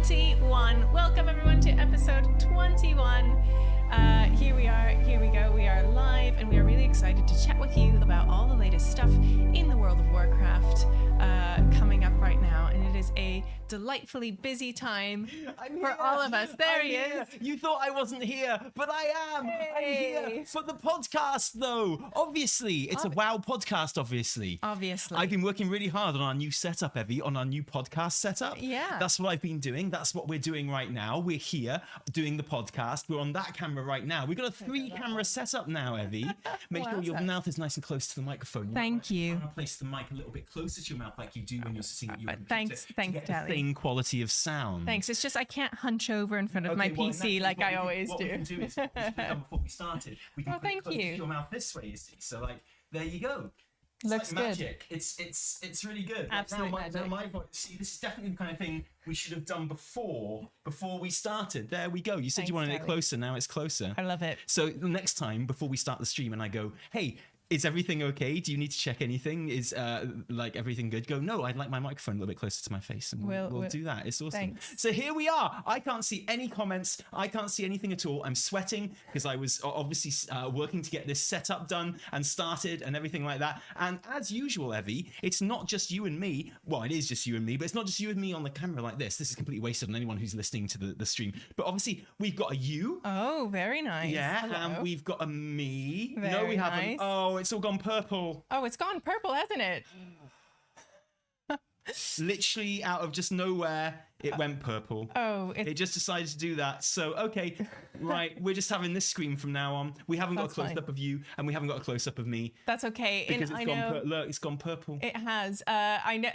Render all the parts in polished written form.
21. Welcome everyone to episode 21. Here we are, here we go. We are live and we are really excited to chat with you about all the latest stuff in the world of Warcraft coming up right now. And it is a delightfully busy time for all of us. There he is. You thought I wasn't here, but I am. Hey. I'm here for the podcast, though. Obviously, it's a WoW podcast, obviously. I've been working really hard on our new setup, Evie, on our new podcast setup. Yeah. That's what I've been doing. That's what we're doing right now. We're here doing the podcast. We're on that camera right now. We've got a 3-camera setup now, Evie. Make sure your mouth is nice and close to the microphone. Thank you. I'm going to place the mic a little bit closer to your mouth like you do when you're sitting at your Thanks, Tallie. Same quality of sound. Thanks. It's just I can't hunch over in front of my PC like I always do. What we can do is, before we started, we can put it close to your mouth this way, you see. So, like, there you go. Looks like good. magic. It's really good. Absolute like magic. My voice, see, this is definitely the kind of thing we should have done before we started. There we go. You said you wanted it closer. Now it's closer. I love it. So the next time, before we start the stream, and I go, hey, is everything okay? Do you need to check anything? Is like everything good? Go, no, I'd like my microphone a little bit closer to my face, and we'll do that. It's awesome. Thanks. So here we are. I can't see any comments. I can't see anything at all. I'm sweating because I was obviously working to get this setup done and started and everything like that. And as usual, Evie, it's not just you and me. Well, it is just you and me, but it's not just you and me on the camera like this. This is completely wasted on anyone who's listening to the stream. But obviously, we've got a you. Oh, very nice. Yeah, Hello. and we've got a me. Very no, we haven't. nice. Oh, it's all gone purple. Oh, it's gone purple, hasn't it? Literally out of just nowhere, it went purple. Oh, it just decided to do that. So, okay, right, we're just having this screen from now on. We haven't got a close-up of you, and we haven't got a close-up of me. That's okay. Because look, it's gone purple. It has. I know.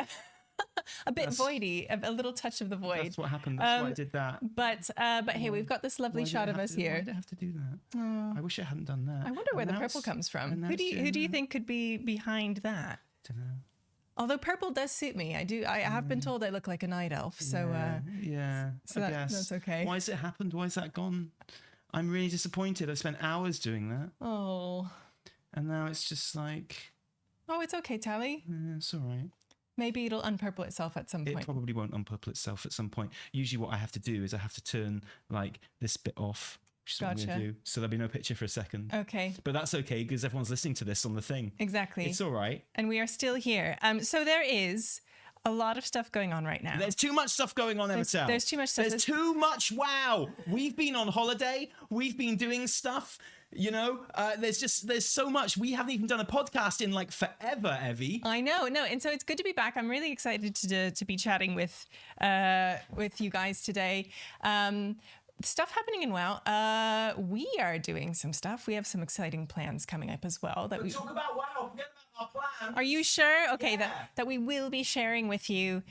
A bit voidy, a little touch of the void. That's what happened. That's why I did that. But hey, we've got this lovely shot of us here. Why did I have to do that? I wish I hadn't done that. I wonder where the purple comes from. Who do you think could be behind that? Don't know. Although purple does suit me, I have been told I look like a night elf. So so I guess that's okay. Why has it happened? Why has that gone? I'm really disappointed. I spent hours doing that. Oh. And now it's just like. Oh, it's okay, Tally. It's all right. Maybe it'll unpurple itself at some point. It probably won't unpurple itself at some point. Usually what I have to do is I have to turn like this bit off, which is what I'm going to do. So there'll be no picture for a second. Okay. But that's okay because everyone's listening to this on the thing. Exactly. It's all right. And we are still here. So there is a lot of stuff going on right now. There's too much stuff going on, Evitel. There's too much stuff. There's too much WoW. We've been on holiday. We've been doing stuff. You know, there's so much. We haven't even done a podcast in like forever, Evie. I know, and so it's good to be back. I'm really excited to be chatting with you guys today. Stuff happening in WoW. We are doing some stuff. We have some exciting plans coming up as well. That we talk about WoW. Forget about our plan. Are you sure? Okay, Yeah. that we will be sharing with you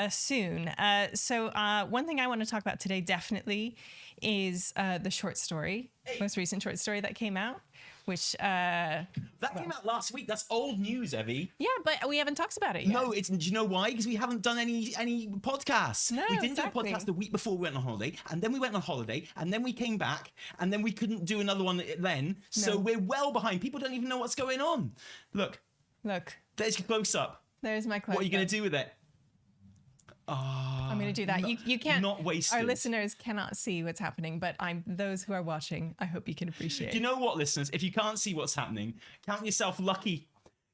soon. So one thing I want to talk about today definitely is the short story, most recent short story that came out, which that came out last week. That's old news, Evie. Yeah, but we haven't talked about it yet. No, do you know why? Because we haven't done any podcasts. No, we didn't exactly. do a podcast the week before we went on holiday, and then we went on holiday, and then we came back, and then we couldn't do another one then. So we're well behind. People don't even know what's going on. Look, there's your close up. There's my close up. What are you going to do with it? I'm going to do that. You can't. Not wasted. Our listeners cannot see what's happening, but those who are watching, I hope you can appreciate. Do you know what, listeners? If you can't see what's happening, count yourself lucky.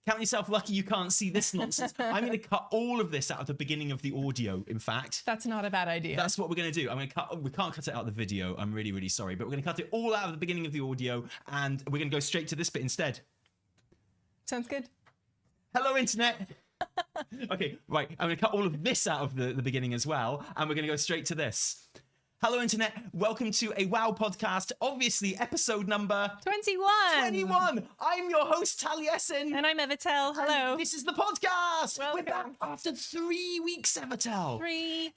Count yourself lucky you can't see this nonsense. I'm going to cut all of this out of the beginning of the audio, in fact. That's not a bad idea. That's what we're going to do. We can't cut it out of the video. I'm really, really sorry. But we're going to cut it all out of the beginning of the audio, and we're going to go straight to this bit instead. Sounds good. Hello, Internet. Okay, right. I'm going to cut all of this out of the beginning as well, and we're going to go straight to this. Hello, Internet. Welcome to a WoW podcast. Obviously, episode number 21. 21. I'm your host, Taliesin. And I'm Evitel. Hello. And this is the podcast. Welcome. We're back after 3 weeks, Evitel.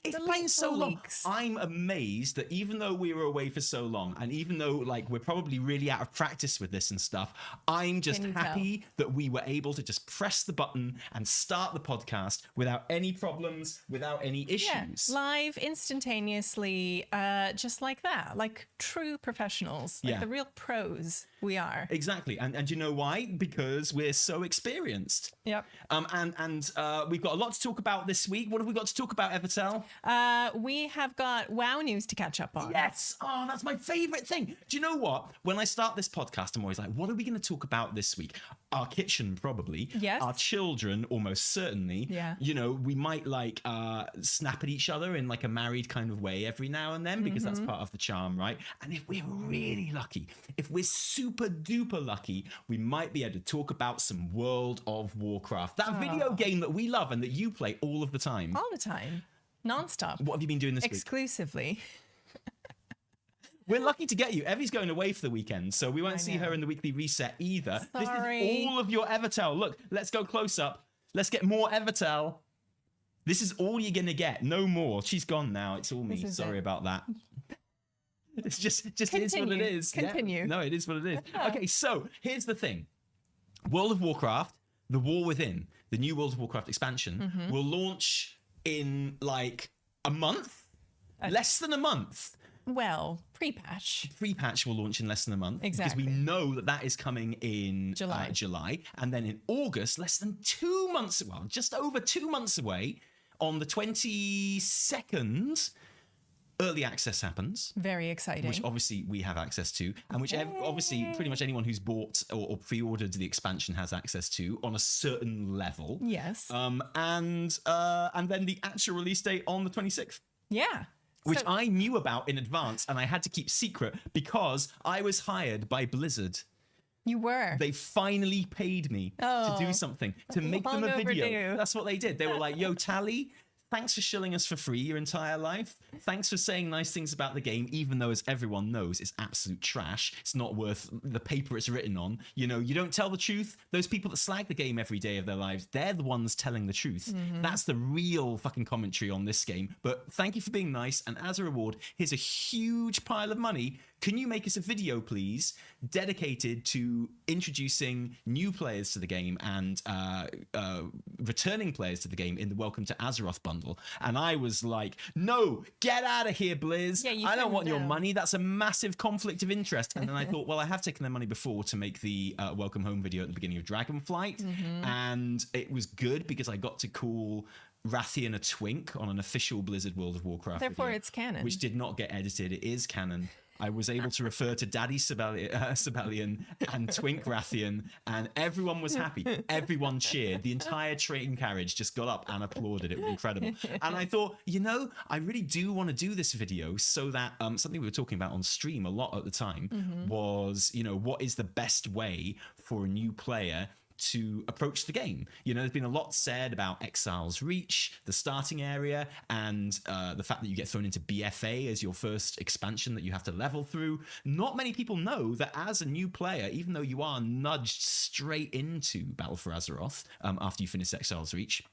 It's been so long. Weeks. I'm amazed that even though we were away for so long, and even though like we're probably really out of practice with this and stuff, I'm just happy that we were able to just press the button and start the podcast without any problems, without any issues. Yeah. Live, instantaneously. just like that, like true professionals, like Yeah. the real pros we are. Exactly. And you know why? Because we're so experienced. Yep. And we've got a lot to talk about this week. What have we got to talk about, Evitel? We have got WoW news to catch up on. Yes. Oh, that's my favorite thing. Do you know what? When I start this podcast, I'm always like, what are we going to talk about this week? Our kitchen, probably. Yes. Our children, almost certainly. Yeah. You know, we might like snap at each other in like a married kind of way every now and then, because that's part of the charm, right? And if we're really lucky, if we're super duper lucky, we might be able to talk about some World of Warcraft, that video game that we love and that you play all of the time. All the time. Non-stop. What have you been doing this week? Exclusively. We're lucky to get you. Evie's going away for the weekend, so we won't see her in the weekly reset either. Sorry. This is all of your Evitel. Look, let's go close up. Let's get more Evitel. This is all you're going to get. No more. She's gone now. It's all me. Sorry about that. It's just is what it is. Continue. Yeah. No, it is what it is. Okay, so here's the thing. World of Warcraft, The War Within, the new World of Warcraft expansion, will launch in like a month. Less than a month. Well, pre-patch. Pre-patch will launch in less than a month. Exactly. Because we know that that is coming in July. And then in August, less than 2 months, well, just over 2 months away, on the 22nd, early access happens. Very exciting. Which obviously we have access to, and which obviously pretty much anyone who's bought or pre-ordered the expansion has access to on a certain level. Yes. And then the actual release date on the 26th. Yeah. Which I knew about in advance, and I had to keep secret because I was hired by Blizzard. You were. They finally paid me to do something, to make them a video. Overdue. That's what they did. They were like, yo, Tally, thanks for shilling us for free your entire life. Thanks for saying nice things about the game, even though, as everyone knows, it's absolute trash. It's not worth the paper it's written on. You know, you don't tell the truth. Those people that slag the game every day of their lives, they're the ones telling the truth. That's the real fucking commentary on this game. But thank you for being nice. And as a reward, here's a huge pile of money. Can you make us a video, please, dedicated to introducing new players to the game and returning players to the game in the Welcome to Azeroth bundle? And I was like, no, get out of here, Blizz. Yeah, I don't want your money. That's a massive conflict of interest. And then I thought, well, I have taken their money before to make the Welcome Home video at the beginning of Dragonflight. And it was good because I got to call Rathian a twink on an official Blizzard World of Warcraft Therefore, video, it's canon. which did not get edited. It is canon. I was able to refer to Daddy Sibelian and Twink Rathian, and everyone was happy. Everyone cheered. The entire train carriage just got up and applauded. It was incredible. And I thought, you know, I really do want to do this video so that something we were talking about on stream a lot at the time was, you know, what is the best way for a new player to approach the game. You know, there's been a lot said about Exile's Reach, the starting area, and the fact that you get thrown into BFA as your first expansion that you have to level through. Not many people know that as a new player, even though you are nudged straight into Battle for Azeroth after you finish Exile's Reach,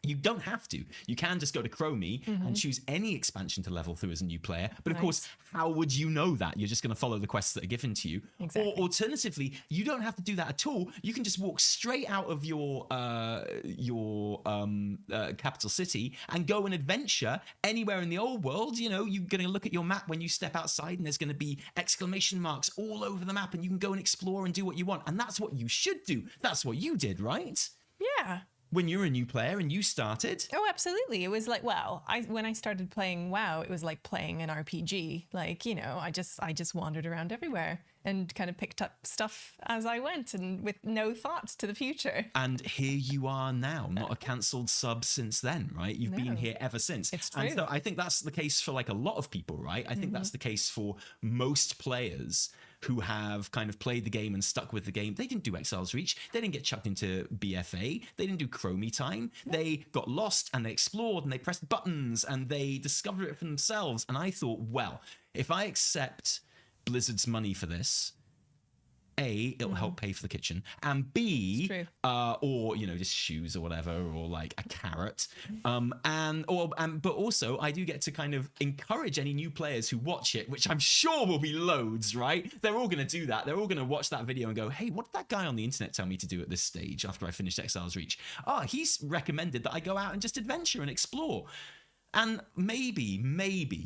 you don't have to. You can just go to Chromie and choose any expansion to level through as a new player. But of course, how would you know that? You're just going to follow the quests that are given to you. Exactly. Or alternatively, you don't have to do that at all. You can just walk straight out of your capital city and go and adventure anywhere in the old world. You know, you're going to look at your map when you step outside and there's going to be exclamation marks all over the map and you can go and explore and do what you want. And that's what you should do. That's what you did, right? Yeah. When you were a new player and you started. Oh, absolutely. It was like, well, when I started playing WoW, it was like playing an RPG. Like, you know, I just wandered around everywhere and kind of picked up stuff as I went and with no thought to the future. And here you are now, not a cancelled sub since then, right? You've been here ever since. It's true. And so I think that's the case for like a lot of people, right? I think that's the case for most players who have kind of played the game and stuck with the game. They didn't do Exile's Reach. They didn't get chucked into BFA. They didn't do Chromie time. They got lost and they explored and they pressed buttons and they discovered it for themselves. And I thought, well, if I accept Blizzard's money for this, A, it'll help pay for the kitchen, and B, or, you know, just shoes or whatever, or like a carrot, but also I do get to kind of encourage any new players who watch it, which I'm sure will be loads, right? They're all going to do that. They're all going to watch that video and go, hey, what did that guy on the internet tell me to do at this stage after I finished Exile's Reach? Oh, he's recommended that I go out and just adventure and explore. And maybe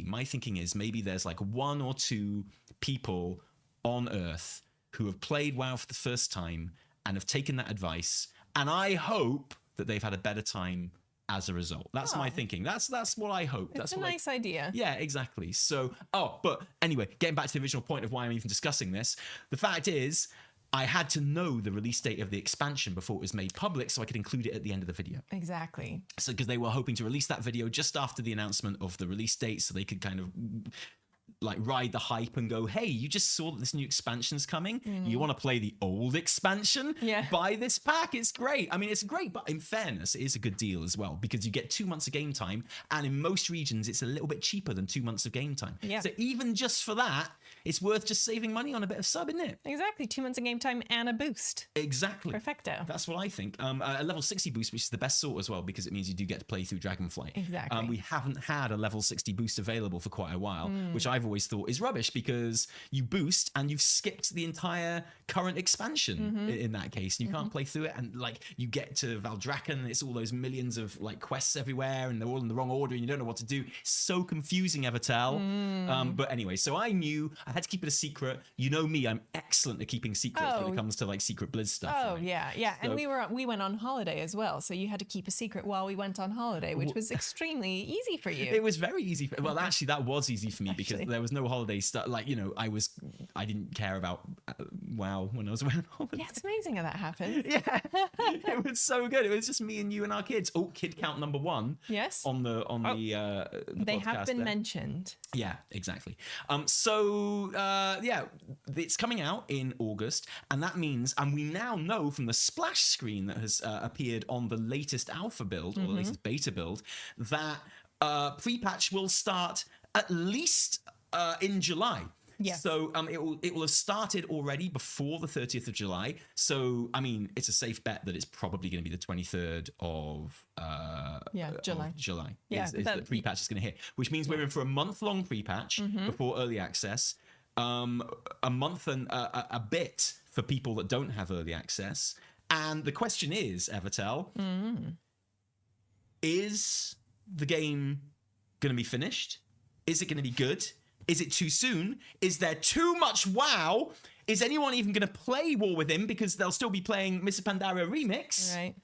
my thinking is maybe there's like 1 or 2 people on Earth who have played WoW for the first time and have taken that advice, and I hope that they've had a better time as a result. That's my thinking. That's what I hope. That's a nice idea. Yeah, exactly. So, but anyway, getting back to the original point of why I'm even discussing this, the fact is, I had to know the release date of the expansion before it was made public so I could include it at the end of the video. Exactly. So, because they were hoping to release that video just after the announcement of the release date so they could kind of like ride the hype and go, hey, you just saw that this new expansion's coming. You want to play the old expansion? Yeah. Buy this pack. It's great. I mean, it's great, but in fairness, it is a good deal as well because you get 2 months of game time, and in most regions, it's a little bit cheaper than 2 months of game time. Yeah. So even just for that, it's worth just saving money on a bit of sub, isn't it? Exactly. 2 months of game time and a boost. Exactly. Perfecto. That's what I think. A level 60 boost, which is the best sort as well, because it means you do get to play through Dragonflight. Exactly. We haven't had a level 60 boost available for quite a while, which I've always thought is rubbish because you boost and you've skipped the entire current expansion in that case. You can't play through it, and like you get to Valdrakken and it's all those millions of like quests everywhere and they're all in the wrong order and you don't know what to do. It's so confusing, Evitel. But anyway, so I knew I had to keep it a secret. You know me, I'm excellent at keeping secrets when it comes to like secret Blizz stuff. Oh, right? yeah. So, and we went on holiday as well, so you had to keep a secret while we went on holiday, which was extremely easy for you. It was very easy. Well, actually, that was easy for me because there was no holiday stuff. Like, you know, I didn't care about WoW when I was away on holiday. Yeah, it's amazing how that happened. Yeah, it was so good. It was just me and you and our kids. Oh, kid count number 1. Yes. On the they podcast have been there. mentioned. Yeah, exactly. Yeah, it's coming out in August, and that means, and we now know from the splash screen that has appeared on the latest alpha build or the latest beta build that pre-patch will start at least in July. Yeah. So it will have started already before the 30th of July. So I mean, it's a safe bet that it's probably going to be the 23rd of July. Of July. Yeah, is the pre-patch is going to hit, which means we're in for a month-long pre-patch before early access. A month and a bit for people that don't have early access. And the question is, Evitel, is the game going to be finished? Is it going to be good? Is it too soon? Is there too much WoW? Is anyone even going to play War Within because they'll still be playing Mr. Pandaria Remix? Right.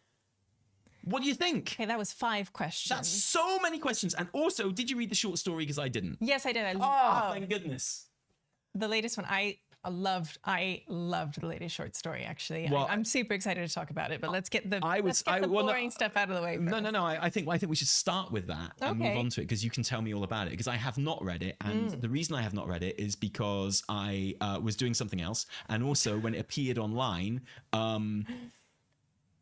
What do you think? Okay, that was 5 questions. That's so many questions. And also, did you read the short story? Because I didn't. Yes, I did. Thank goodness. The latest one, I loved the latest short story, actually. Well, I'm super excited to talk about it, but let's get the well, boring stuff out of the way first. No. I think we should start with that and move on to it because you can tell me all about it because I have not read it, and the reason I have not read it is because I was doing something else, and also when it appeared online,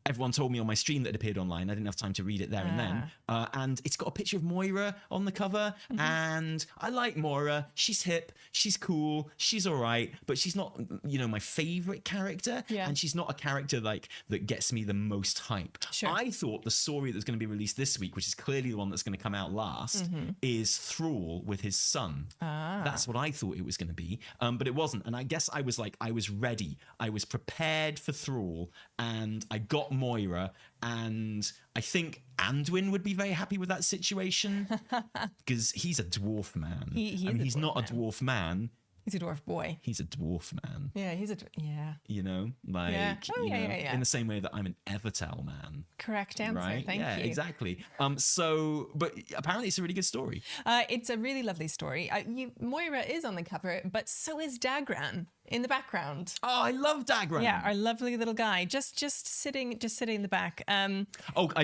everyone told me on my stream that it appeared online. I didn't have time to read it there and then. And it's got a picture of Moira on the cover. And I like Moira. She's hip. She's cool. She's all right. But she's not, my favorite character. Yeah. And she's not a character like that gets me the most hype. Sure. I thought the story that's going to be released this week, which is clearly the one that's going to come out last, is Thrall with his son. That's what I thought it was going to be. But it wasn't. And I guess I was ready. I was prepared for Thrall. And I got Moira, and I think Anduin would be very happy with that situation because he's a dwarf man. He's not a dwarf man. He's a dwarf boy. He's a dwarf man. Yeah, in the same way that I'm an Evitel man. Correct answer. Right? Thank you. Exactly. But apparently it's a really good story. It's a really lovely story. Moira is on the cover, but so is Dagran in the background. Oh, I love Dagran. Yeah, our lovely little guy, just sitting in the back. I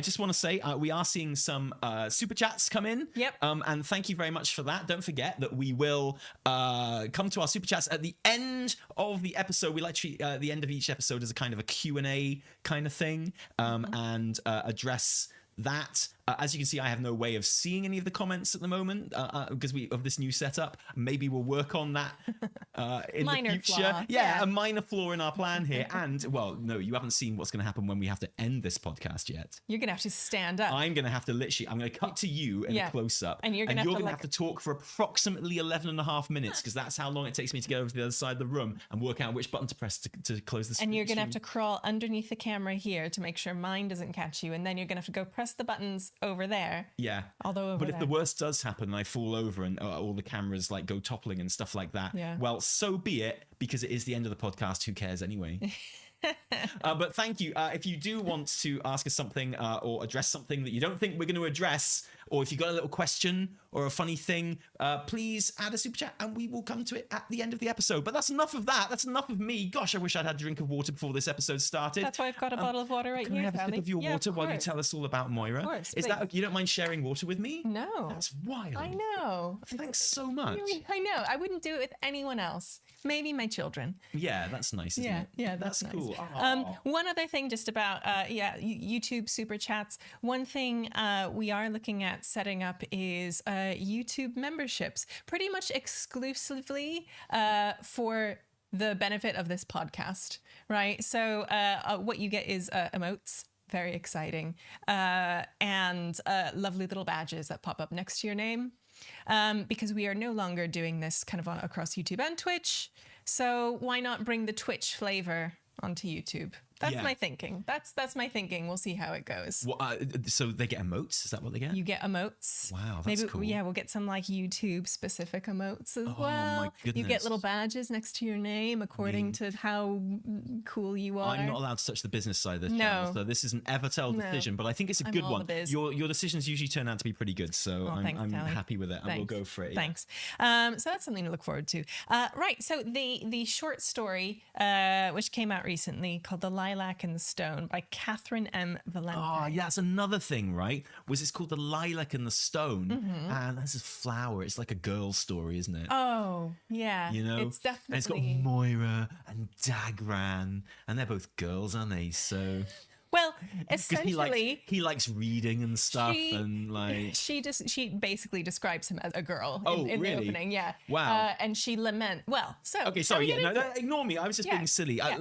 just want to say we are seeing some super chats come in. Yep. And thank you very much for that. Don't forget that we will come to our super chats at the end of the episode. We like to treat the end of each episode as a kind of a Q&A kind of thing, and address that. As you can see, I have no way of seeing any of the comments at the moment because of this new setup. Maybe we'll work on that in the future. Flaw. Yeah, a minor flaw in our plan here. And, well, no, you haven't seen what's going to happen when we have to end this podcast yet. You're going to have to stand up. I'm going to have to I'm going to cut to you in a close-up. And you're going to have to talk for approximately 11 and a half minutes because that's how long it takes me to get over to the other side of the room and work out which button to press to close the screen. And you're going to have to crawl underneath the camera here to make sure mine doesn't catch you. And then you're going to have to go press the buttons over there. Yeah. Although over but if there. the worst does happen and I fall over and all the cameras like go toppling and stuff like that, Yeah. well, so be it, because it is the end of the podcast. Who cares anyway? But thank you. If you do want to ask us something or address something that you don't think we're going to address, or if you've got a little question or a funny thing, please add a super chat and we will come to it at the end of the episode. But that's enough of that. That's enough of me. Gosh, I wish I'd had a drink of water before this episode started. That's why I've got a bottle of water right Can here. I have a sip Sally. of your Yeah, water of while you course. tell us all about Moira? Of course, Is that, you don't mind sharing water with me? No. That's wild. I know. Thanks so much. I know. I wouldn't do it with anyone else. Maybe my children. Yeah, that's nice, isn't it? Yeah, that's nice. cool. One other thing just about YouTube super chats. One thing we are looking at setting up is YouTube memberships, pretty much exclusively for the benefit of this podcast, right? So what you get is emotes. Very exciting. And lovely little badges that pop up next to your name. Because we are no longer doing this kind of across YouTube and Twitch. So why not bring the Twitch flavor onto YouTube? That's my thinking. That's my thinking. We'll see how it goes. Well, so they get emotes? Is that what they get? You get emotes. Wow, that's cool. Yeah, we'll get some like YouTube specific emotes as well. My goodness. You get little badges next to your name according to how cool you are. I'm not allowed to touch the business side of this No. channel, so this is an Evitel decision, but I think it's a good all one. the biz. Your decisions usually turn out to be pretty good, so thanks, I'm Tally. happy with it, and we'll Thanks. go for it. Thanks. So that's something to look forward to. Right. So the short story, which came out recently, called "The Lilac and the Stone" by Catherine M. Valente. Oh, yeah, that's another thing, right? It's called The Lilac and the Stone, Mm-hmm. and that's a flower. It's like a girl story, isn't it? Oh, yeah. You know, It's definitely. And it's got Moira and Dagran, and they're both girls, aren't they? So Well, 'cause essentially, he likes reading and stuff, she- and like she basically describes him as a girl Oh, in the really? opening, yeah. Wow. And she so okay, shall sorry, we yeah, get no, into it? ignore me. I was just Yeah, being silly. yeah.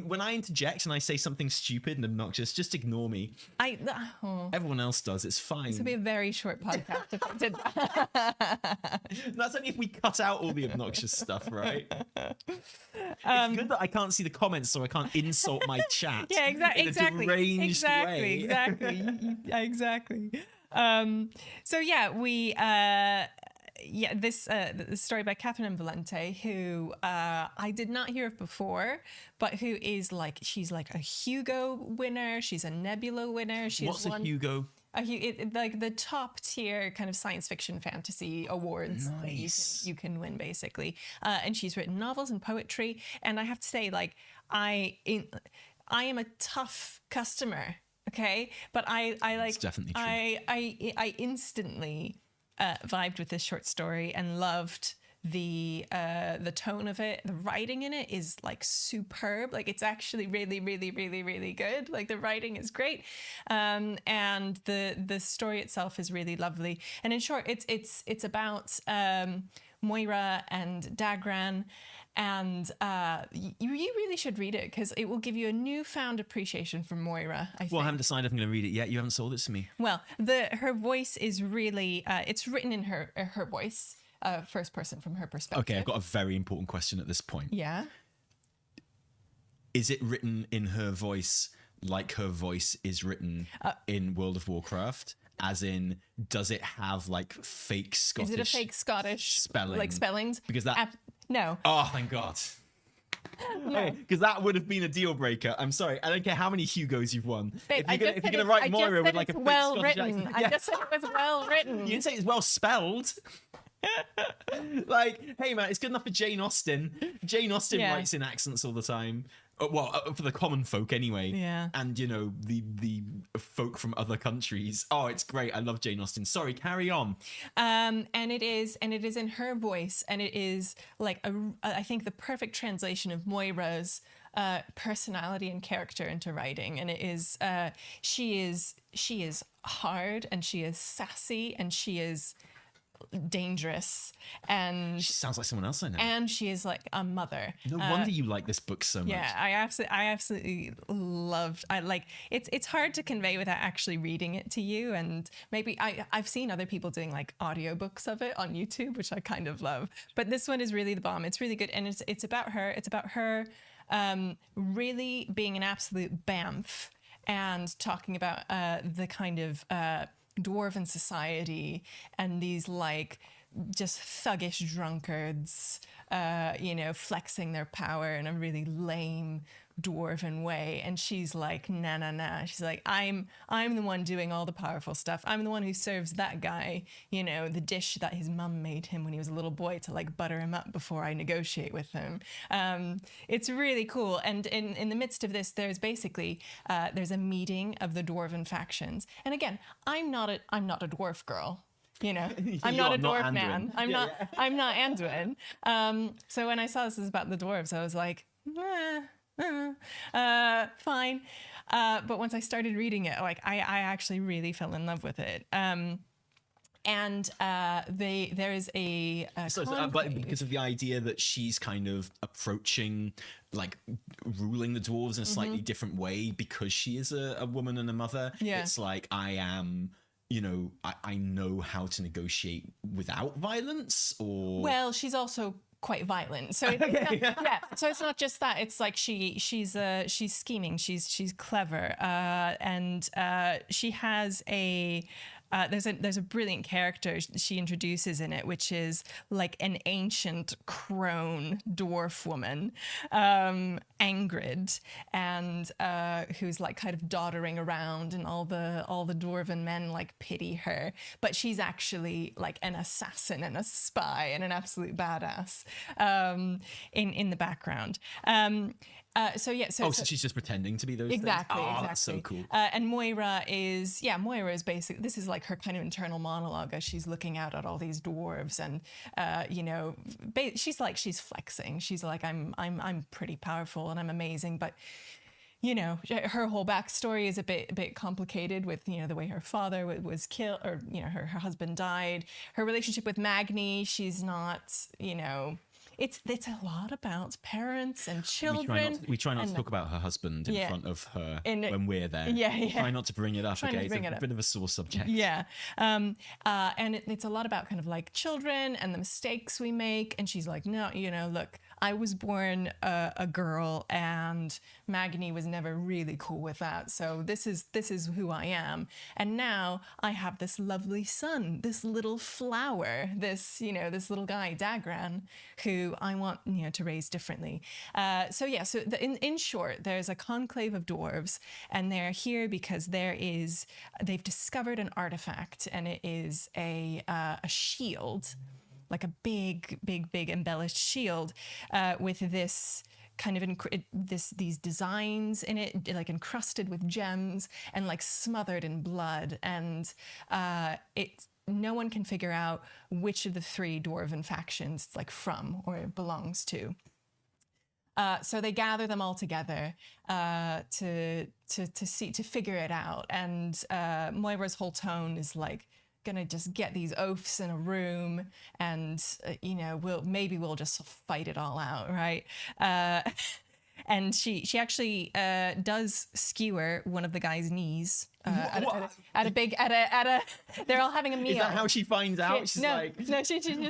When I interject and I say something stupid and obnoxious, just ignore me. Everyone else does. It's fine. This would be a very short podcast if I did that. That's only if we cut out all the obnoxious stuff, right? It's good that I can't see the comments, so I can't insult my chat. Yeah, in a deranged way. Exactly. So yeah, we this story by Catherine M. Valente, who I did not hear of before, but who is she's like a Hugo winner. She's a Nebula winner. What's a Hugo? Like the top tier kind of science fiction fantasy awards Nice. that you can win basically. And she's written novels and poetry. And I have to say, I am a tough customer. Okay, but I like. It's definitely true. I instantly vibed with this short story and loved the tone of it. The writing in it is like superb. Like it's actually really, really, really, really good. Like the writing is great, and the story itself is really lovely. And in short, it's about Moira and Dagran. And you really should read it because it will give you a newfound appreciation for Moira, I think. Well, I haven't decided if I'm going to read it yet. You haven't sold it to me. Well, her voice is really, it's written in her voice, first person from her perspective. Okay, I've got a very important question at this point. Yeah. Is it written in her voice like her voice is written in World of Warcraft? As in, does it have like fake Scottish? Is it a fake Scottish spelling? like spellings? Because that. No. Oh, thank God. No, because that would have been a deal breaker. I'm sorry. I don't care how many Hugos you've won. Babe, if you're going to write Moira with like a fake well Scottish written. accent, I just said it was well written. You didn't say it's well spelled. Like, hey man, it's good enough for Jane Austen. Jane Austen writes in accents all the time. For the common folk anyway. Yeah. And you know the folk from other countries. Oh, it's great. I love Jane Austen. Sorry, carry on. And it is in her voice, and it is like I think the perfect translation of Moira's personality and character into writing. And it is she is hard, and she is sassy, and she is dangerous, and She sounds like someone else I know. and she is like a mother. No wonder you like this book so much. Yeah, I absolutely loved. I like it's hard to convey without actually reading it to you, and maybe I've seen other people doing like audiobooks of it on YouTube, which I kind of love. But this one is really the bomb. It's really good, and it's about her. It's about her really being an absolute bamf and talking about the kind of dwarven society and these like just thuggish drunkards, flexing their power in a really lame dwarven way. And she's like, nah. She's like, I'm the one doing all the powerful stuff. I'm the one who serves that guy, the dish that his mum made him when he was a little boy to like butter him up before I negotiate with him. It's really cool. And in the midst of this, there's basically, there's a meeting of the dwarven factions. And again, I'm not a dwarf girl. I'm not a dwarf man. I'm not Anduin. So when I saw this is about the dwarves, I was like, fine. But once I started reading it, like I actually really fell in love with it. There is a but because of the idea that she's kind of approaching, like, ruling the dwarves in a slightly different way because she is a woman and a mother. Yeah. It's like, I know how to negotiate without violence, or... Well, she's also quite violent. So so it's not just that. It's like she's scheming. She's clever. And she has there's a brilliant character she introduces in it, which is like an ancient crone dwarf woman, Angrid, and who's like kind of doddering around, and all the dwarven men like pity her, but she's actually like an assassin and a spy and an absolute badass in the background. So she's just pretending to be those exactly, things? exactly. That's so cool. And Moira is basically, this is like her kind of internal monologue as she's looking out at all these dwarves, and she's flexing. She's like, I'm pretty powerful and I'm amazing, but her whole backstory is a bit complicated with the way her father was killed, or her husband died. Her relationship with Magni, she's not It's a lot about parents and children. We try not to talk about her husband in front of her when we're there. Yeah. Try not to bring it up. Okay, it's a bit of a sore subject. Yeah, and it's a lot about kind of like children and the mistakes we make. And she's like, no, look, I was born a girl, and Magni was never really cool with that. So this is who I am. And now I have this lovely son, this little flower, this little guy, Dagran, who I want to raise differently. In short, there's a conclave of dwarves, and they're here because they've discovered an artifact, and it is a shield, like a big embellished shield with this kind of these designs in it, like encrusted with gems and like smothered in blood, and no one can figure out which of the three dwarven factions it's like from or it belongs to. So they gather them all together to figure it out. And Moira's whole tone is like, gonna just get these oafs in a room, and we'll just fight it all out, right? And she actually does skewer one of the guy's knees they're all having a meal. Is that how she finds out? She's like, no, she just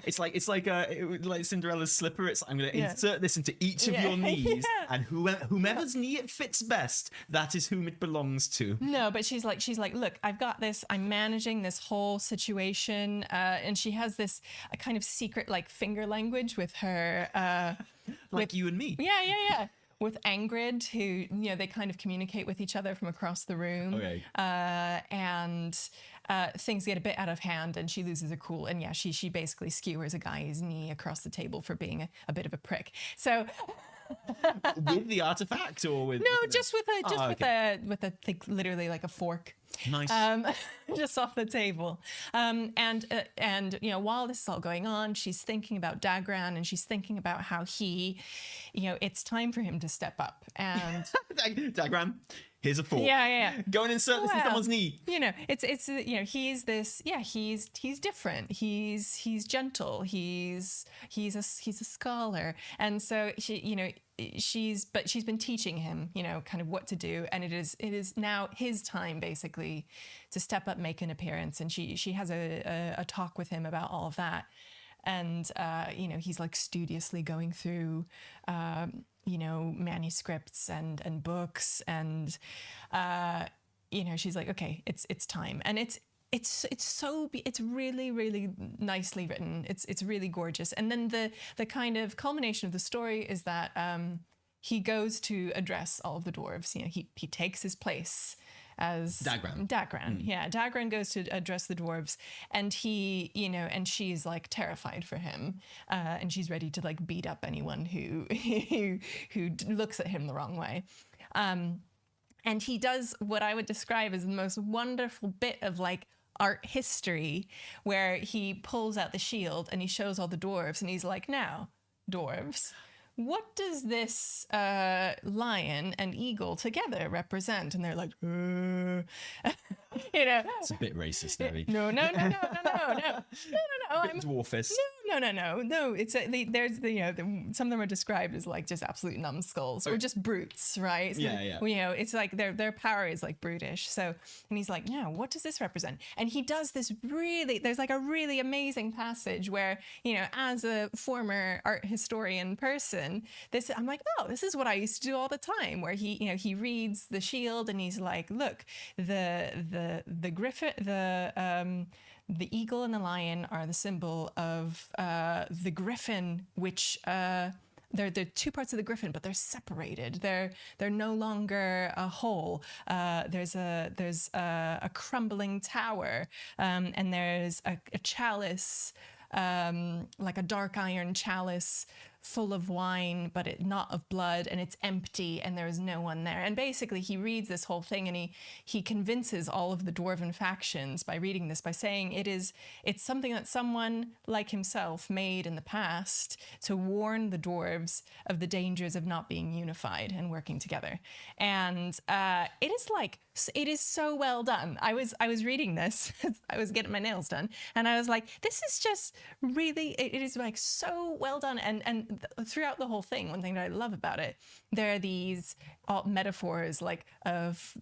it's like Cinderella's slipper. It's, I'm going to insert this into each of your knees, and whomever's knee it fits best, that is whom it belongs to. No, but she's like, look, I've got this. I'm managing this whole situation, and she has this a kind of secret like finger language with her, like you and me. Yeah. With Angrid, who they kind of communicate with each other from across the room. Okay. And things get a bit out of hand, and she loses her cool. And she basically skewers a guy's knee across the table for being a bit of a prick. So. With the artifact, or with with a literally like a fork. Nice. Just off the table. And while this is all going on, she's thinking about Dagran, and she's thinking about how he, it's time for him to step up. And Dagran, here's a fork. Yeah. Go and insert this in someone's knee. He's this. Yeah, he's different. He's gentle. He's a scholar, and so she's been teaching him, kind of what to do, and it is now his time basically to step up, make an appearance, and she has a talk with him about all of that, and he's like studiously going through manuscripts and books, and she's like, okay, it's time, and it's really, really nicely written. It's really gorgeous. And then the kind of culmination of the story is that he goes to address all of the dwarves. You know, he takes his place as Dagran. Yeah, Dagran goes to address the dwarves, and he, you know, and she's like terrified for him, and she's ready to like beat up anyone who who looks at him the wrong way. And he does what I would describe as the most wonderful bit of like art history, where he pulls out the shield and he shows all the dwarves, and he's like, now, dwarves, what does this lion and eagle together represent? And they're like, you know, it's a bit racist, maybe. No. I'm dwarfist. No. It's there's the, you know, some of them are described as like just absolute numbskulls or just brutes, right? So, yeah. You know, it's like their power is like brutish. So, and he's like, yeah, what does this represent? And he does this there's like a really amazing passage where, you know, as a former art historian person, I'm like, oh, this is what I used to do all the time. Where he, you know, he reads the shield and he's like, look, the griffin, the eagle and the lion are the symbol of the griffin, which they're two parts of the griffin, but they're separated. They're no longer a whole. There's a crumbling tower, and there's a chalice, like a dark iron chalice full of wine, but not of blood, and it's empty, and there is no one there. And basically he reads this whole thing, and he convinces all of the dwarven factions by reading this, by saying it's something that someone like himself made in the past to warn the dwarves of the dangers of not being unified and working together. And it is so well done. I was reading this, I was getting my nails done, and I was like, this is just really, it is like so well done. And throughout the whole thing, one thing that I love about it, there are these metaphors like of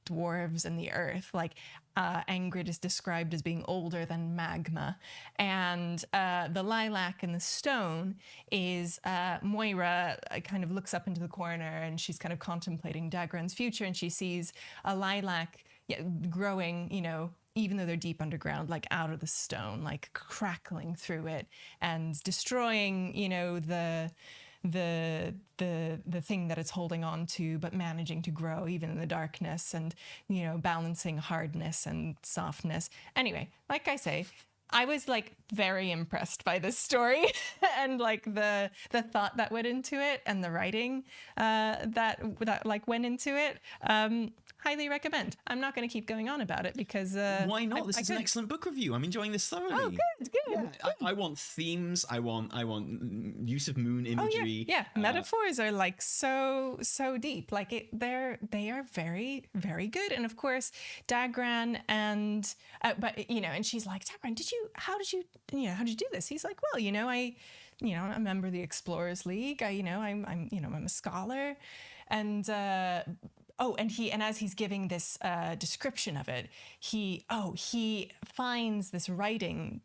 dwarves and the earth. Like Angrid is described as being older than magma, and the lilac and the stone is Moira kind of looks up into the corner, and she's kind of contemplating Dagran's future, and she sees a lilac growing, you know, even though they're deep underground, like out of the stone, like crackling through it and destroying, you know, the thing that it's holding on to, but managing to grow even in the darkness, and, you know, balancing hardness and softness. Anyway, like I say, I was like very impressed by this story and like the thought that went into it and the writing that like went into it. Highly recommend. I'm not going to keep going on about it because why not? This is an excellent book review. I'm enjoying this thoroughly. Oh, good. Yeah, I want themes. I want use of moon imagery. Oh, yeah. Metaphors are like so deep. Like they are very, very good. And of course, Dagran and but you know, and she's like, Dagran, how did you do this? He's like, well, I'm a member of the Explorers League. I'm a scholar, and and as he's giving this description of it, he finds this writing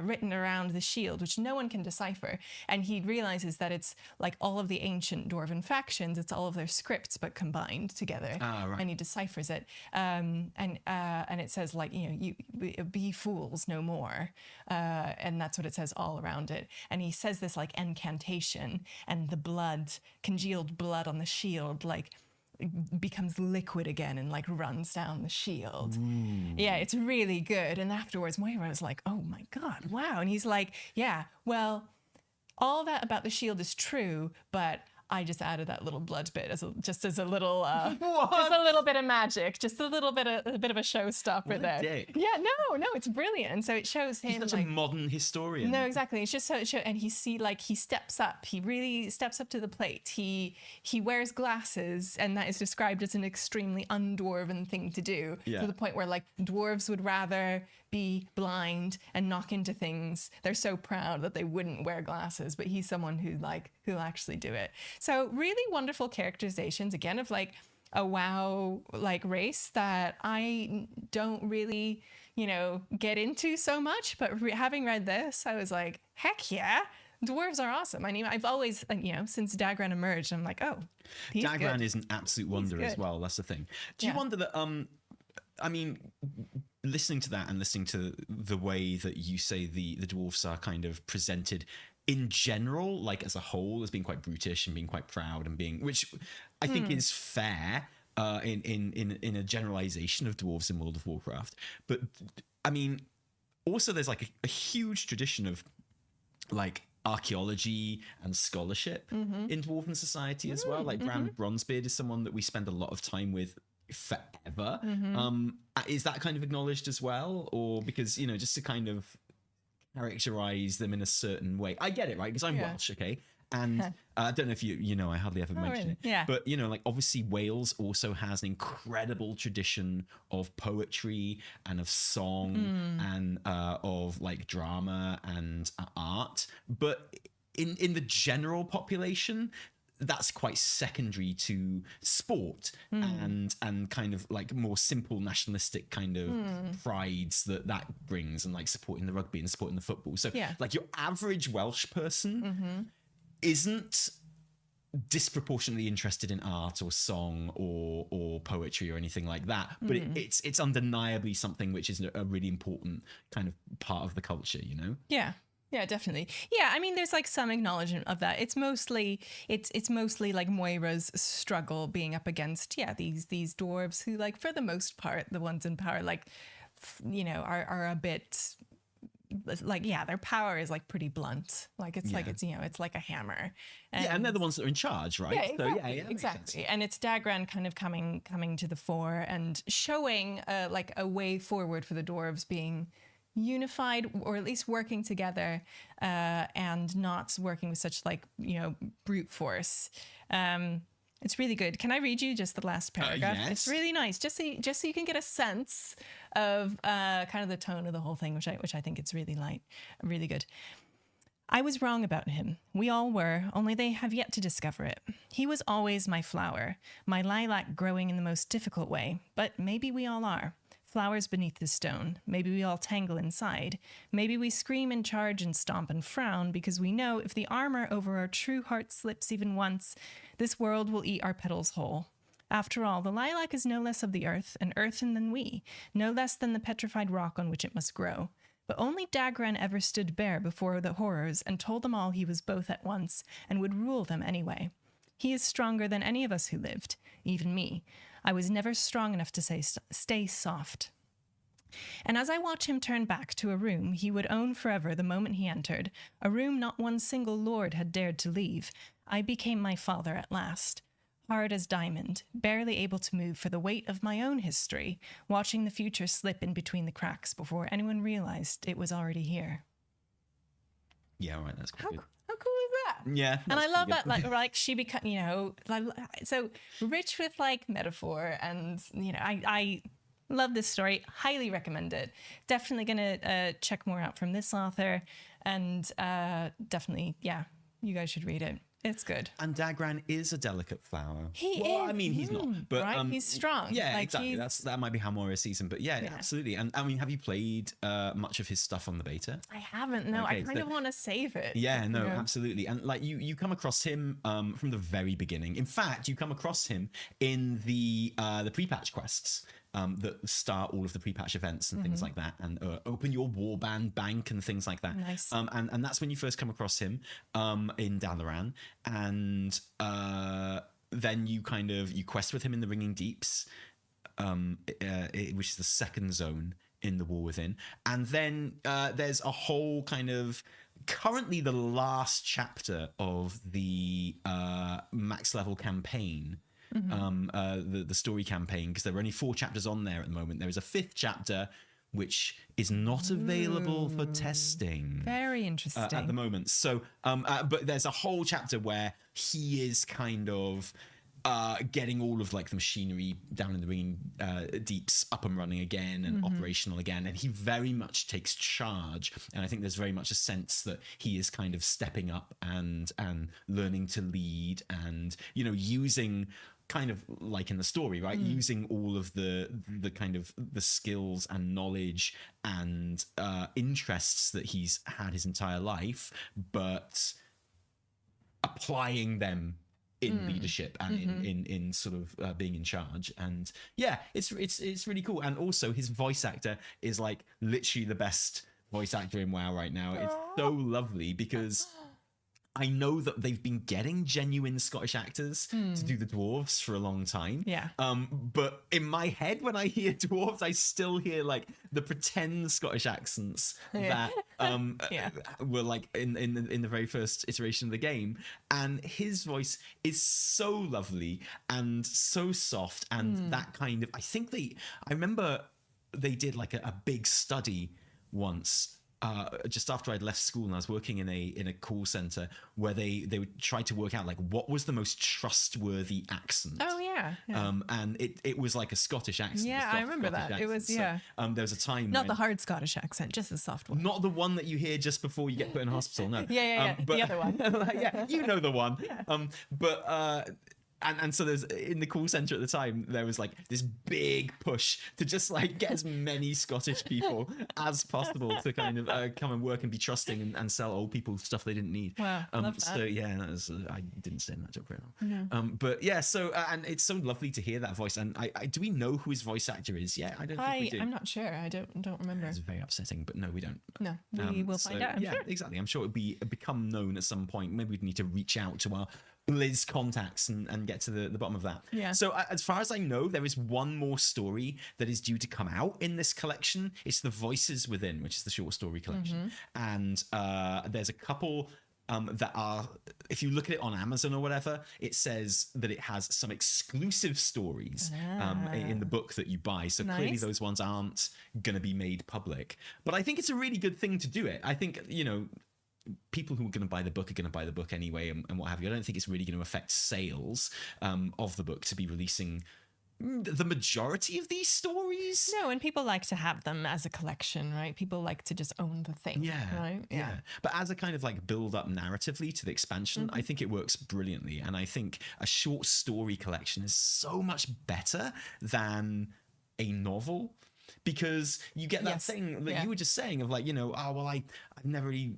written around the shield, which no one can decipher, and he realizes that it's like all of the ancient dwarven factions. It's all of their scripts, but combined together. Right. And he deciphers it, and it says like, you be fools no more, and that's what it says all around it. And he says this like incantation, and the congealed blood on the shield like becomes liquid again and like runs down the shield. Ooh. Yeah, it's really good. And afterwards Moira was like, oh my god, wow. And he's like, yeah, well, all that about the shield is true, but I just added that little blood bit as a little bit of magic, just a bit of a showstopper there. Dick. Yeah, no, it's brilliant. And so it shows him. He's such a modern historian. No, exactly. It's just so it shows, and he steps up. He really steps up to the plate. He wears glasses, and that is described as an extremely undwarven thing to do. Yeah. To the point where like dwarves would rather be blind and knock into things. They're so proud that they wouldn't wear glasses, but he's someone who'll actually do it. So really wonderful characterizations, again, of like a WoW like race that I don't really, get into so much, but having read this, I was like, heck yeah. Dwarves are awesome. I mean, I've always, since Dagran emerged, I'm like, oh, he's Dagran good. is an absolute wonder as well. That's the thing. Do you wonder that, listening to that and listening to the way that you say the dwarves are kind of presented in general, like as a whole, as being quite brutish and being quite proud and being, which I think is fair in a generalization of dwarves in World of Warcraft. But I mean, also there's like a huge tradition of like archaeology and scholarship in dwarven society as well. Like Brand Bronzebeard is someone that we spend a lot of time with forever. Is that kind of acknowledged as well, or because, you know, just to kind of characterize them in a certain way? I get it, right? Because I'm Welsh, okay? And I don't know if you know, I hardly ever mention it. Yeah. But, you know, like obviously Wales also has an incredible tradition of poetry and of song and of like drama and art. But in the general population, that's quite secondary to sport and kind of like more simple nationalistic kind of prides that brings, and like supporting the rugby and supporting the football. So like your average Welsh person isn't disproportionately interested in art or song or poetry or anything like that, but it's undeniably something which is a really important kind of part of the culture, you know? Yeah, definitely. Yeah, I mean, there's like some acknowledgement of that. It's mostly like Moira's struggle being up against these dwarves who, like, for the most part, the ones in power, like, you know, are a bit like, their power is like pretty blunt. Like it's like it's like a hammer. And they're the ones that are in charge, right? Yeah, exactly. So, exactly. And it's Dagran kind of coming to the fore and showing like a way forward for the dwarves being unified, or at least working together, and not working with such, like, you know, brute force. It's really good. Can I read you just the last paragraph? Yes. It's really nice, just so you can get a sense of kind of the tone of the whole thing, which I think it's really light, really good. I was wrong about him. We all were, only they have yet to discover it. He was always my flower, my lilac growing in the most difficult way, but maybe we all are. Flowers beneath the stone. Maybe we all tangle inside. Maybe we scream and charge and stomp and frown because we know if the armor over our true heart slips even once, this world will eat our petals whole. After all, the lilac is no less of the earth and earthen than we, no less than the petrified rock on which it must grow. But only Dagran ever stood bare before the horrors and told them all he was both at once and would rule them anyway. He is stronger than any of us who lived, even me. I was never strong enough to say, stay soft. And as I watch him turn back to a room he would own forever the moment he entered, a room not one single lord had dared to leave, I became my father at last. Hard as diamond, barely able to move for the weight of my own history, watching the future slip in between the cracks before anyone realized it was already here. Yeah, all right, that's quite good. How cool is that? Yeah. And I love that, like she become, you know, like, so rich with like metaphor, and, you know, I love this story. Highly recommend it. Definitely gonna check more out from this author, and definitely, you guys should read it. It's good. And Dagran is a delicate flower. He is. Well, I mean, he's not, but right? He's strong. Yeah, like, exactly. That might be how Moira sees him, but yeah, absolutely. And I mean, have you played much of his stuff on the beta? I haven't. No, Okay, I kind of want to save it. Yeah, no, you know? absolutely. And like you come across him from the very beginning. In fact, you come across him in the pre-patch quests. That start all of the pre-patch events and things like that, and open your warband bank and things like that. Nice. And that's when you first come across him in Dalaran, and then you quest with him in the Ringing Deeps, which is the second zone in the War Within, and then there's a whole kind of currently the last chapter of the max level campaign. The story campaign, because there are only 4 chapters on there at the moment. There is a 5th chapter which is not available for testing. Very interesting. At the moment. So, but there's a whole chapter where he is kind of getting all of like the machinery down in the Ringing Deeps up and running again and operational again, and he very much takes charge. And I think there's very much a sense that he is kind of stepping up and learning to lead, and, you know, using, kind of like in the story, right? Using all of the kind of the skills and knowledge and interests that he's had his entire life, but applying them in leadership and in sort of being in charge. And yeah, it's really cool. And also his voice actor is like literally the best voice actor in WoW right now. It's so lovely because I know that they've been getting genuine Scottish actors to do the dwarves for a long time. Yeah. But in my head, when I hear dwarves, I still hear like the pretend Scottish accents that were like in the very first iteration of the game. And his voice is so lovely and so soft, and that kind of, I remember they did like a big study once. Just after I'd left school and I was working in a call center where they would try to work out like what was the most trustworthy accent. Oh yeah. And it was like a Scottish accent. Yeah, I remember that. Accent. It was there was a time not the hard Scottish accent, just the soft one. Not the one that you hear just before you get put in hospital. No. But, the other one. Yeah, you know the one. Yeah. And so there's in the call center at the time, there was like this big push to just like get as many Scottish people as possible to kind of come and work and be trusting and sell old people stuff they didn't need. Wow, love that. So yeah, that was, I didn't stay in that job very long. No. But yeah, so and it's so lovely to hear that voice. And I do we know who his voice actor is yet? I don't think we do. I'm not sure. I don't remember. It's very upsetting, but no, we don't. No, we will find out. I'm sure. Exactly. I'm sure it'll become known at some point. Maybe we'd need to reach out to our Blizz contacts and get to the bottom of that. Yeah. So as far as I know, there is one more story that is due to come out in this collection. It's the Voices Within, which is the short story collection. And there's a couple that are, if you look at it on Amazon or whatever, it says that it has some exclusive stories in the book that you buy. So clearly those ones aren't going to be made public. But I think it's a really good thing to do it. I think, people who are going to buy the book are going to buy the book anyway and what have you. I don't think it's really going to affect sales of the book to be releasing the majority of these stories. No, and people like to have them as a collection, right? People like to just own the thing, right? Yeah. But as a kind of like build up narratively to the expansion, I think it works brilliantly. And I think a short story collection is so much better than a novel. Because you get that thing that you were just saying of like, I've never really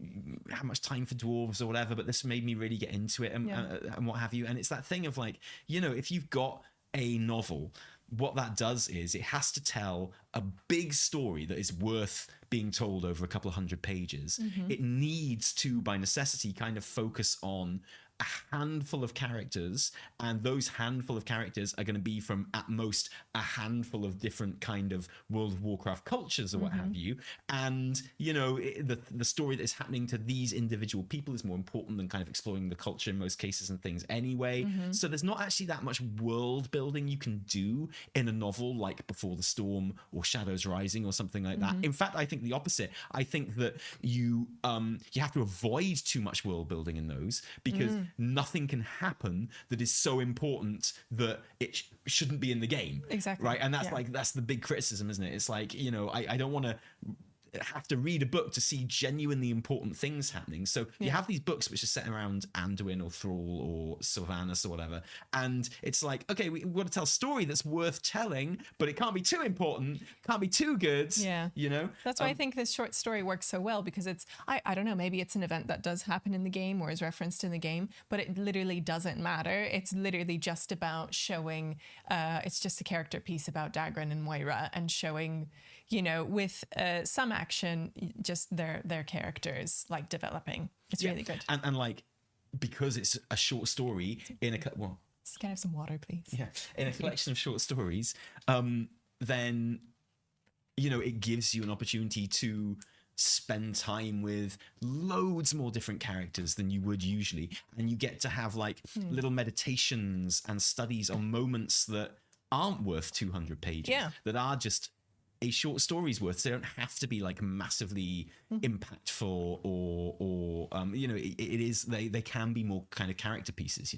had much time for dwarves or whatever, but this made me really get into it and what have you. And it's that thing of like, if you've got a novel, what that does is it has to tell a big story that is worth being told over a couple of hundred pages. It needs to, by necessity, kind of focus on a handful of characters, and those handful of characters are going to be from at most a handful of different kind of World of Warcraft cultures or what have you. And the story that is happening to these individual people is more important than kind of exploring the culture in most cases and things anyway. So there's not actually that much world building you can do in a novel like Before the Storm or Shadows Rising or something like that. In fact, I think the opposite. I think that you have to avoid too much world building in those, because nothing can happen that is so important that it shouldn't be in the game. Exactly. Right. And that's that's the big criticism, isn't it? It's like, I don't want to have to read a book to see genuinely important things happening. So you have these books which are set around Anduin or Thrall or Sylvanas or whatever, and it's like, okay, we want to tell a story that's worth telling, but it can't be too important, can't be too good. That's why I think this short story works so well, because it's I don't know, maybe it's an event that does happen in the game or is referenced in the game, but it literally doesn't matter. It's literally just about showing it's just a character piece about Dagran and Moira, and showing with some action, just their characters like developing. It's really good. And like, because it's a short story in a Can I have some water, please? Yeah, in a collection of short stories, then it gives you an opportunity to spend time with loads more different characters than you would usually, and you get to have like little meditations and studies on moments that aren't worth 200 pages, that are just a short story's worth. So they don't have to be like massively impactful or it is, they can be more kind of character pieces,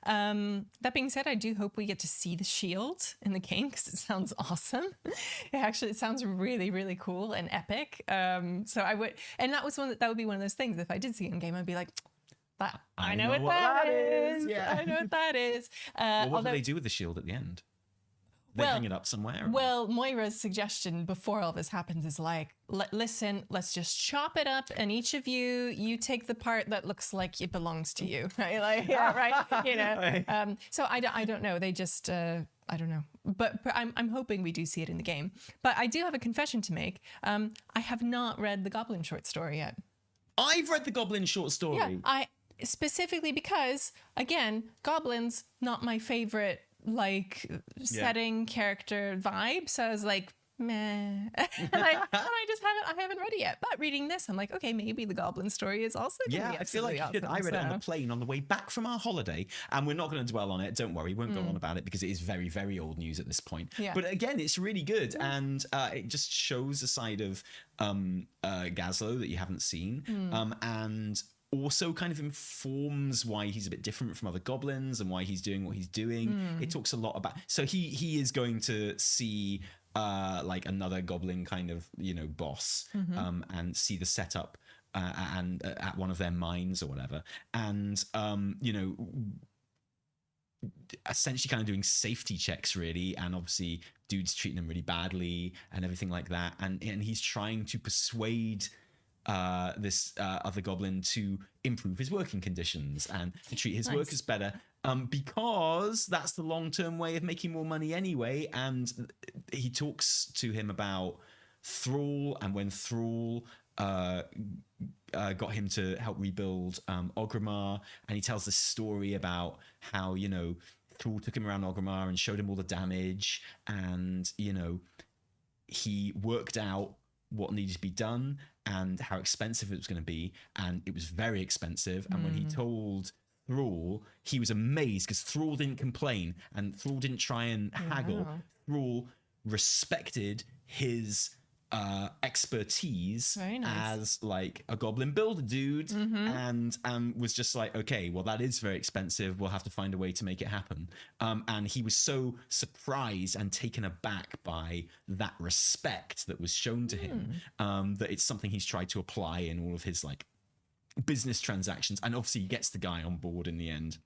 That being said, I do hope we get to see the shield in the game, because it sounds awesome. It sounds really, really cool and epic. So I would, and that would be one of those things, if I did see it in game, I'd be like, I know what that is. I know what that is. What do they do with the shield at the end? They hang it up somewhere. Well, Moira's suggestion before all this happens is like, listen, let's just chop it up, and each of you take the part that looks like it belongs to you, right? Like, yeah, right. You know. So I don't know. They just I don't know. But I'm hoping we do see it in the game. But I do have a confession to make. I have not read the Goblin short story yet. I've read the Goblin short story. Yeah, I specifically because again, goblins not my favorite setting character vibe. So I was like, meh. and I haven't read it yet. But reading this, I'm like, okay, maybe the Goblin story is also gonna be I feel like you did. I read it on the plane on the way back from our holiday, and we're not going to dwell on it. Don't worry, we won't go on about it because it is very, very old news at this point. Yeah. But again, it's really good, and it just shows a side of Gazlo that you haven't seen, and also kind of informs why he's a bit different from other goblins and why he's doing what he's doing. It talks a lot about, so he is going to see like another goblin kind of, you know, boss, and see the setup and at one of their mines or whatever, and you know, essentially kind of doing safety checks really, and obviously dude's treating them really badly and everything like that, and he's trying to persuade this other goblin to improve his working conditions and to treat his workers better, because that's the long-term way of making more money anyway. And he talks to him about Thrall, and when Thrall got him to help rebuild Orgrimmar, and he tells this story about how, you know, Thrall took him around Orgrimmar and showed him all the damage, and, you know, he worked out what needed to be done and how expensive it was going to be, and it was very expensive. And when he told Thrall, he was amazed because Thrall didn't complain and Thrall didn't try and haggle. Thrall respected his expertise as like a goblin builder dude, and was just like, okay, well, that is very expensive, we'll have to find a way to make it happen. And he was so surprised and taken aback by that respect that was shown to him, that it's something he's tried to apply in all of his like business transactions, and obviously he gets the guy on board in the end.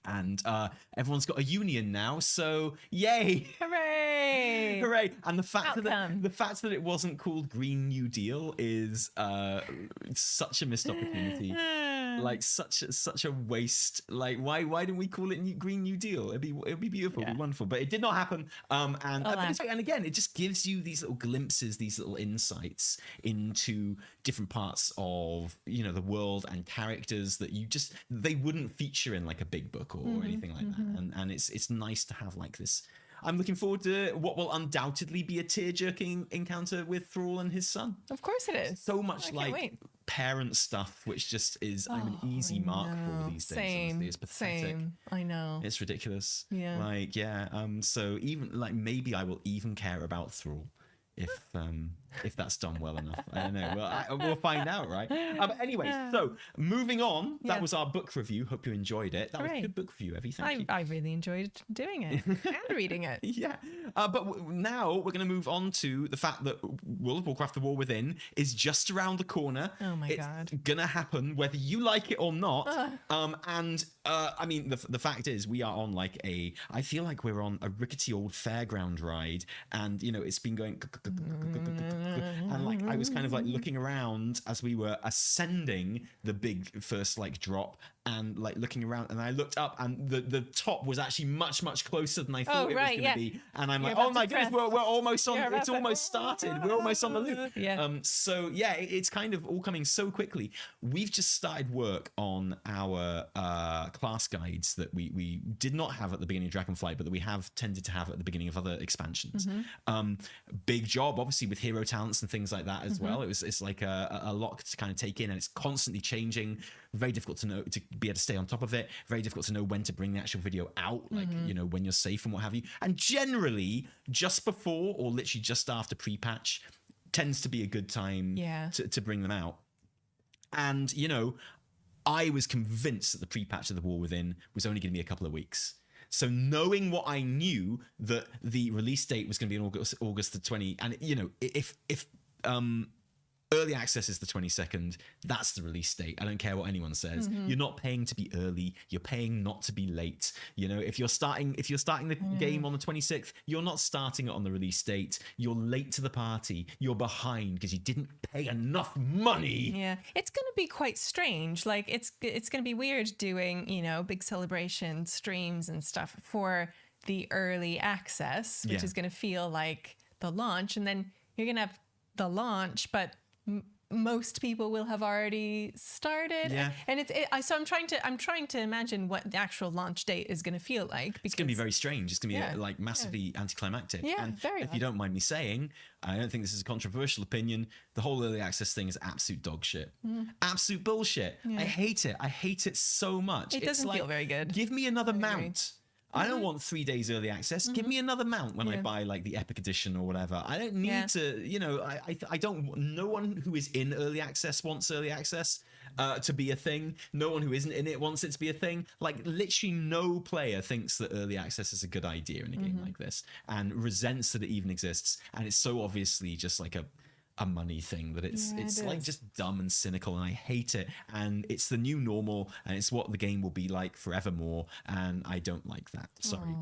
And everyone's got a union now, so yay! Hooray! Hooray! And the fact that it wasn't called Green New Deal is such a missed opportunity. Like such a waste. Like why didn't we call it Green New Deal? It'd be beautiful, it'd be wonderful, but it did not happen. And again, it just gives you these little glimpses, these little insights into different parts of, you know, the world and characters that they wouldn't feature in like a big book or anything like that. And it's nice to have like this. I'm looking forward to what will undoubtedly be a tear-jerking encounter with Thrall and his son. Of course it is. So much parent stuff, which just is I'm an easy mark for these days. Honestly. It's pathetic. Same. I know. It's ridiculous. Yeah. Like, yeah. So even like maybe I will even care about Thrall if that's done well enough. I don't know. Well, we'll find out, right? Anyway, so moving on. That was our book review. Hope you enjoyed it. That was a good book review, Evie. Thank you. I really enjoyed doing it and reading it. Yeah. But now we're going to move on to the fact that World of Warcraft: The War Within is just around the corner. Oh my God. It's going to happen whether you like it or not. And I mean, the fact is we are on like I feel like we're on a rickety old fairground ride, and, you know, it's been going and like I was kind of like looking around as we were ascending the big first like drop, and like looking around, and I looked up, and the top was actually much closer than I thought it was going to be, and I'm like, oh my goodness, we're almost on, it's almost started, we're almost on the loop. So yeah, it's kind of all coming so quickly. We've just started work on our class guides that we did not have at the beginning of Dragonflight, but that we have tended to have at the beginning of other expansions. Big job obviously with hero talents and things like that as well. It's like a lot to kind of take in, and it's constantly changing. Very difficult to know, to be able to stay on top of it. Very difficult to know when to bring the actual video out, like, you know, when you're safe and what have you. And generally just before or literally just after pre-patch tends to be a good time to bring them out. And, you know, I was convinced that the pre-patch of The War Within was only going to be a couple of weeks. So knowing what I knew, that the release date was going to be in August the 20th, and, you know, if Early access is the 22nd. That's the release date. I don't care what anyone says. You're not paying to be early. You're paying not to be late. You know, if you're starting the game on the 26th, you're not starting it on the release date. You're late to the party. You're behind because you didn't pay enough money. Yeah, it's going to be quite strange. Like it's going to be weird doing, you know, big celebration streams and stuff for the early access, which is going to feel like the launch, and then you're going to have the launch, but most people will have already started. Yeah. And so I'm trying to imagine what the actual launch date is going to feel like. Because It's going to be very strange. It's going to be like massively anticlimactic. Yeah, and very if you don't mind me saying, I don't think this is a controversial opinion, the whole early access thing is absolute dog shit. Absolute bullshit. I hate it. I hate it so much. It doesn't feel very good. Give me another mount. I don't want 3 days early access. Give me another mount when I buy like the Epic Edition or whatever. I don't need to, you know, I don't, no one who is in early access wants early access to be a thing. No one who isn't in it wants it to be a thing. Like literally no player thinks that early access is a good idea in a game like this and resents that it even exists. And it's so obviously just like a money thing that it's like just dumb and cynical, and I hate it, and it's the new normal, and it's what the game will be like forevermore, and I don't like that. Sorry.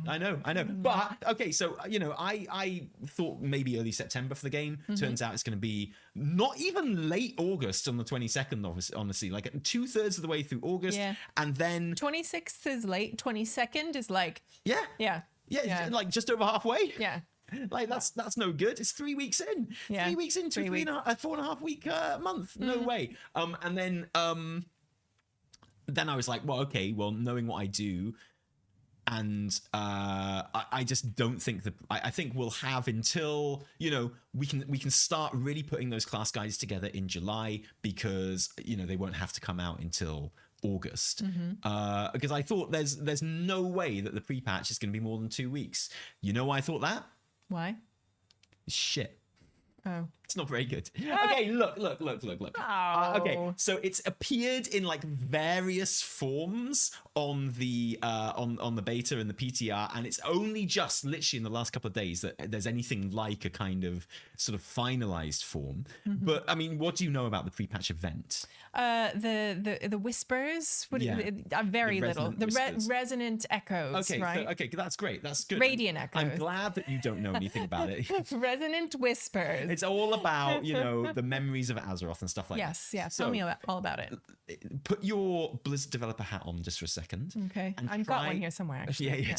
I know but okay, so you know, I thought maybe early September for the game. Turns out it's going to be not even late August on the 22nd, honestly, like 2/3 of the way through August, and then 26th is late, 22nd is like like just over halfway. Like that's no good. It's 3 weeks in. 3 weeks into a 4.5 week month. No way. And then I was like, well, okay, well, knowing what I do, and I just don't think that I think we'll have until, you know, we can start really putting those class guides together in July, because you know they won't have to come out until August, because I thought there's no way that the pre-patch is going to be more than 2 weeks. You know why I thought that? Why? Shit. Oh. It's not very good. Okay, look. Oh. Okay, so it's appeared in like various forms on the beta and the PTR, and it's only just literally in the last couple of days that there's anything like a kind of sort of finalized form. But I mean, what do you know about the pre-patch event? The whispers, very little. The resonant echoes. Okay, right? so, okay, that's great. That's good. Radiant echoes. I'm glad that you don't know anything about it. Resonant whispers. It's all about, you know, the memories of Azeroth and stuff like that. Yes. Tell me all about it. Put your Blizzard developer hat on just for a second. Okay. I've got one here somewhere, actually. Yeah.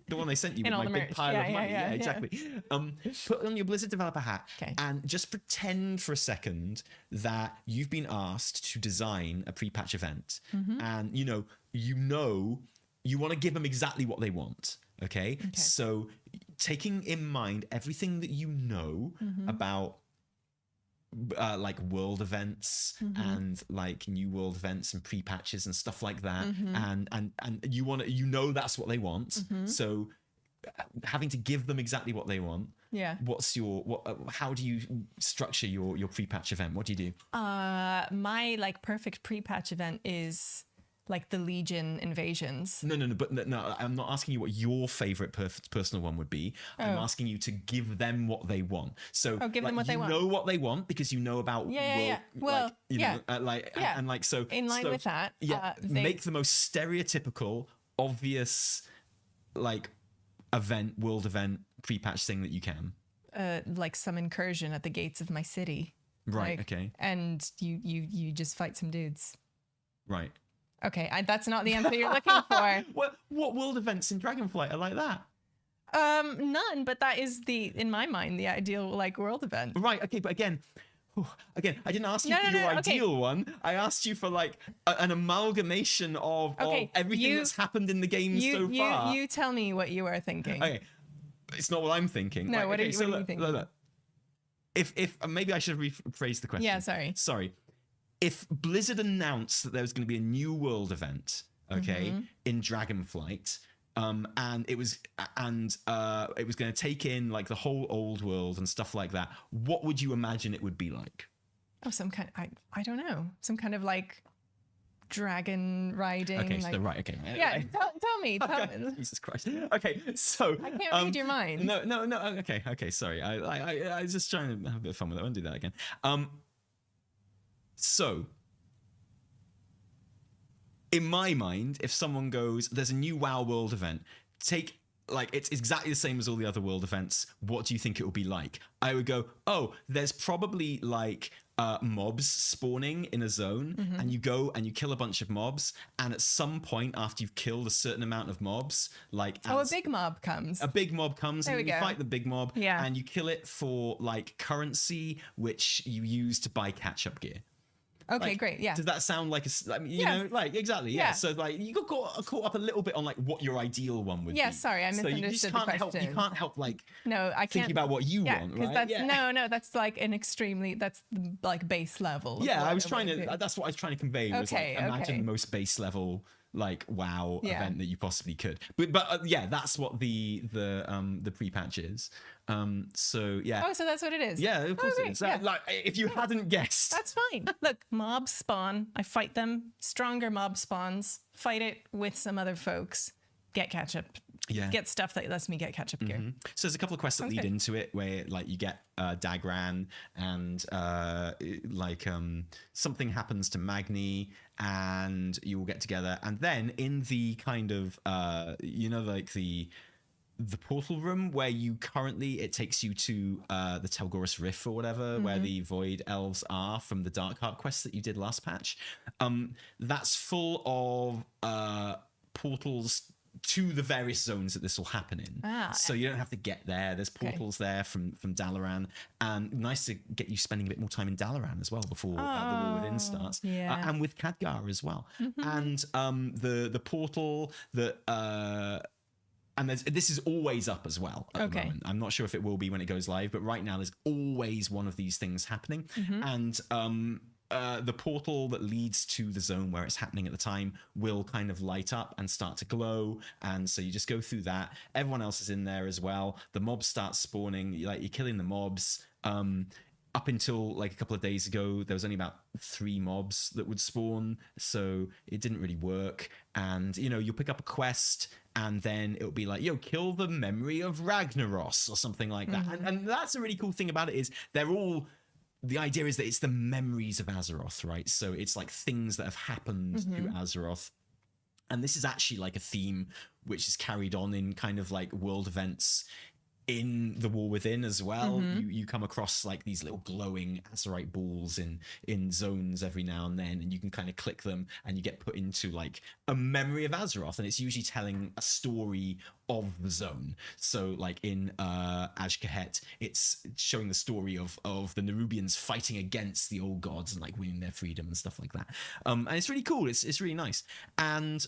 The one they sent you in with my big merch. pile of money. Yeah, exactly. Put on your Blizzard developer hat and just pretend for a second that you've been asked to design a pre-patch event, and you want to give them exactly what they want. Okay. So taking in mind everything that you know about like world events and like new world events and pre-patches and stuff like that, and you want to, you know, that's what they want. So having to give them exactly what they want. What's your how do you structure your pre-patch event? What do you do? My like perfect pre-patch event is like the Legion invasions. No, I'm not asking you what your favorite personal one would be. I'm asking you to give them what they want. So give them what they want. You know what they want because you know about Well, and like so in line with that. Make the most stereotypical, obvious like world event pre-patch thing that you can. Like some incursion at the gates of my city. Right. Okay. And you just fight some dudes. Right. Okay, that's not the answer you're looking for. What world events in Dragonflight are like that? None, but that is in my mind, the ideal like world event. Right. Okay, but again, I didn't ask you for your ideal one. I asked you for like an amalgamation of everything that's happened in the game so far. You tell me what you are thinking. Okay, it's not what I'm thinking. No, what are you thinking? Look. If maybe I should rephrase the question. Yeah, sorry. If Blizzard announced that there was going to be a new world event, in Dragonflight, and it was going to take in like the whole old world and stuff like that, what would you imagine it would be like? Oh, some kind. I don't know. Some kind of like dragon riding. Okay, like, so right, okay. Yeah, tell me. Jesus Christ. Okay, so I can't read your mind. No. Okay. Sorry, I was just trying to have a bit of fun with it. I won't do that again. So in my mind, if someone goes, there's a new WoW World event, it's exactly the same as all the other world events. What do you think it will be like? I would go, oh, there's probably like mobs spawning in a zone, and you go and you kill a bunch of mobs, and at some point after you've killed a certain amount of mobs, like a big mob comes. A big mob comes, there and you fight the big mob, and you kill it for like currency, which you use to buy catch-up gear. Okay, like, great. Yeah. Does that sound like you know, like exactly? Yeah. So like you got caught up a little bit on like what your ideal one would be. Yeah. Sorry, I misunderstood the question. You can't help like I thinking about what you want, right? That's, that's like that's the like base level. Yeah, that's what I was trying to convey. Was like, imagine the most base level like WoW event that you possibly could. But that's what the pre-patch is. So yeah. Oh, so that's what it is. Yeah, of course it is. Like if you hadn't guessed. That's fine. Look, mobs spawn. I fight them. Stronger mob spawns. Fight it with some other folks. Get catch up. Yeah. Get stuff that lets me get catch up gear. So there's a couple of quests that lead into it where like you get Dagran and something happens to Magni and you all get together, and then in the kind of like the portal room where you currently, it takes you to the Telgorus Rift or whatever, where the Void Elves are from the Darkheart quest that you did last patch. That's full of portals to the various zones that this will happen in. So you don't have to get there. There's portals there from Dalaran, and nice to get you spending a bit more time in Dalaran as well before the War Within starts. And with Khadgar as well. And the portal that and this is always up as well at the moment. I'm not sure if it will be when it goes live, but right now there's always one of these things happening. And the portal that leads to the zone where it's happening at the time will kind of light up and start to glow, and so you just go through that. Everyone else is in there as well. The mobs start spawning, you're killing the mobs. Up until like a couple of days ago, there was only about 3 mobs that would spawn, so it didn't really work. And you'll pick up a quest, and then it'll be like, kill the memory of Ragnaros or something like that. And that's a really cool thing about it, is they're all, the idea is that it's the memories of Azeroth, right? So it's like things that have happened to Azeroth. And this is actually like a theme which is carried on in kind of like world events in the War Within as well. You come across like these little glowing azurite balls in zones every now and then, and you can kind of click them and you get put into like a memory of Azeroth, and it's usually telling a story of the zone. So like in Azj-Kahet, it's showing the story of the Nerubians fighting against the old gods and like winning their freedom and stuff like that. And it's really cool. It's really nice. And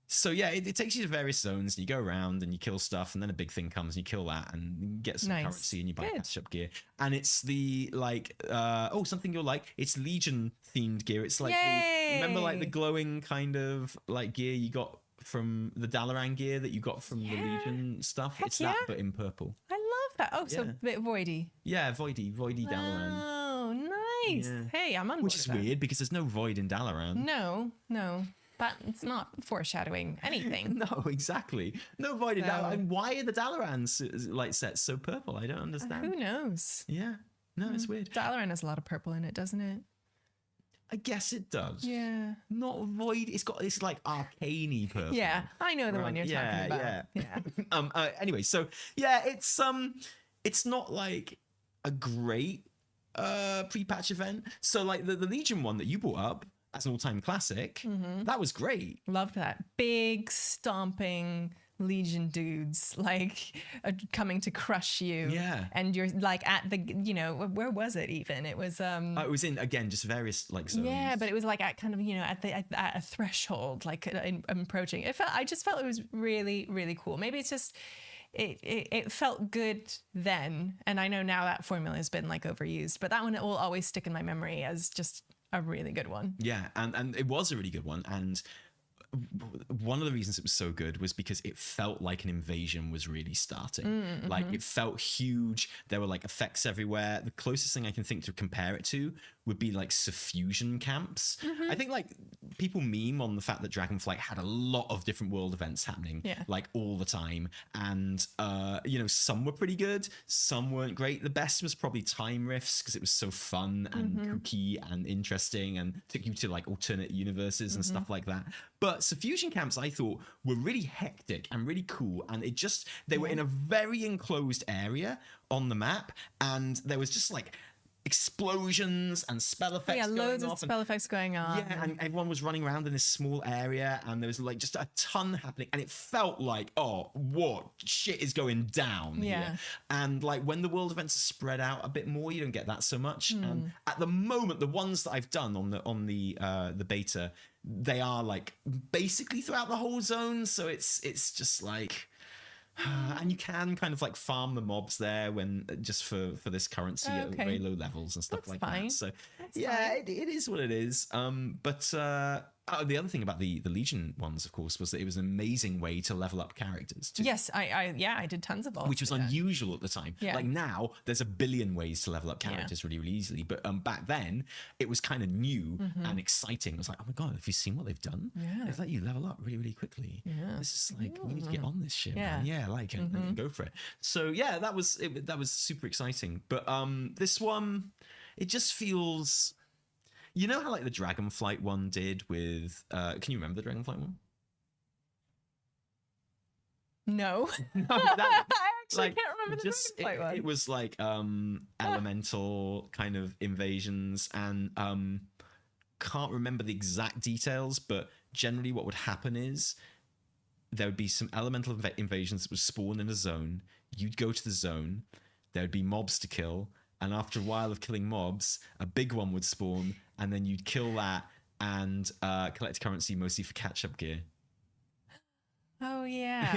so yeah, it takes you to various zones, and you go around and you kill stuff, and then a big thing comes and you kill that and you get some currency and you buy catch-up gear. And it's the like something you'll like. It's Legion themed gear. It's like remember like the glowing kind of like gear you got from the Dalaran gear that you got from the Legion stuff. It's that, but in purple. I love that. Oh, so a bit voidy. Yeah, voidy Dalaran. Oh, nice. Yeah. Hey, I'm on board. Which is weird because there's no void in Dalaran. No. That's not foreshadowing anything. No, exactly. No void in Dalaran. And why are the Dalaran like sets so purple? I don't understand. Who knows? Yeah. No, it's weird. Dalaran has a lot of purple in it, doesn't it? I guess it does. Yeah. Not void. It's got this like arcane purple. Yeah, I know the one you're talking about. Yeah. Anyway, so yeah, it's not like a great pre-patch event. So like the Legion one that you brought up as an all-time classic, that was great. Loved that. Big stomping Legion dudes like coming to crush you. Yeah. And you're like at the, where was it even? It was it was in, again, just various like zones. Yeah, but it was like at kind of, at a threshold, like approaching. I just felt it was really, really cool. Maybe it's just it felt good then, and I know now that formula has been like overused, but that one will always stick in my memory as just a really good one. Yeah, and it was a really good one. And one of the reasons it was so good was because it felt like an invasion was really starting. Like it felt huge. There were like effects everywhere. The closest thing I can think to compare it to would be like suffusion camps. I think like people meme on the fact that Dragonflight had a lot of different world events happening like all the time. And, you know, some were pretty good. Some weren't great. The best was probably Time Rifts because it was so fun and kooky and interesting and took you to like alternate universes and stuff like that. But suffusion camps, I thought, were really hectic and really cool. And it just, they were in a very enclosed area on the map. And there was just like explosions and spell effects going loads off of spell effects going on. Yeah, and everyone was running around in this small area, and there was like just a ton happening, and it felt like, oh, what shit is going down here? And like when the world events are spread out a bit more, you don't get that so much. And at the moment, the ones that I've done on the beta, they are like basically throughout the whole zone, so it's just like. And you can kind of like farm the mobs there when just for this currency at very low levels and stuff that. So it is what it is. The other thing about the Legion ones, of course, was that it was an amazing way to level up characters too. Yes, I did tons of all. Which was unusual at the time. Like now, there's a billion ways to level up characters really, really easily. But back then, it was kind of new and exciting. It was like, oh my god, have you seen what they've done? They've let you level up really, really quickly. This is like, we need to get on this shit, man. Yeah, like, and go for it. So yeah, that was super exciting. But this one, it just feels. You know how like the Dragonflight one did with can you remember the Dragonflight one? No. No, I actually can't remember the Dragonflight one. It was like elemental kind of invasions, and can't remember the exact details, but generally what would happen is there would be some elemental invasions that would spawn in a zone. You'd go to the zone, there would be mobs to kill, and after a while of killing mobs, a big one would spawn, and then you'd kill that and collect currency mostly for catch-up gear. Oh yeah.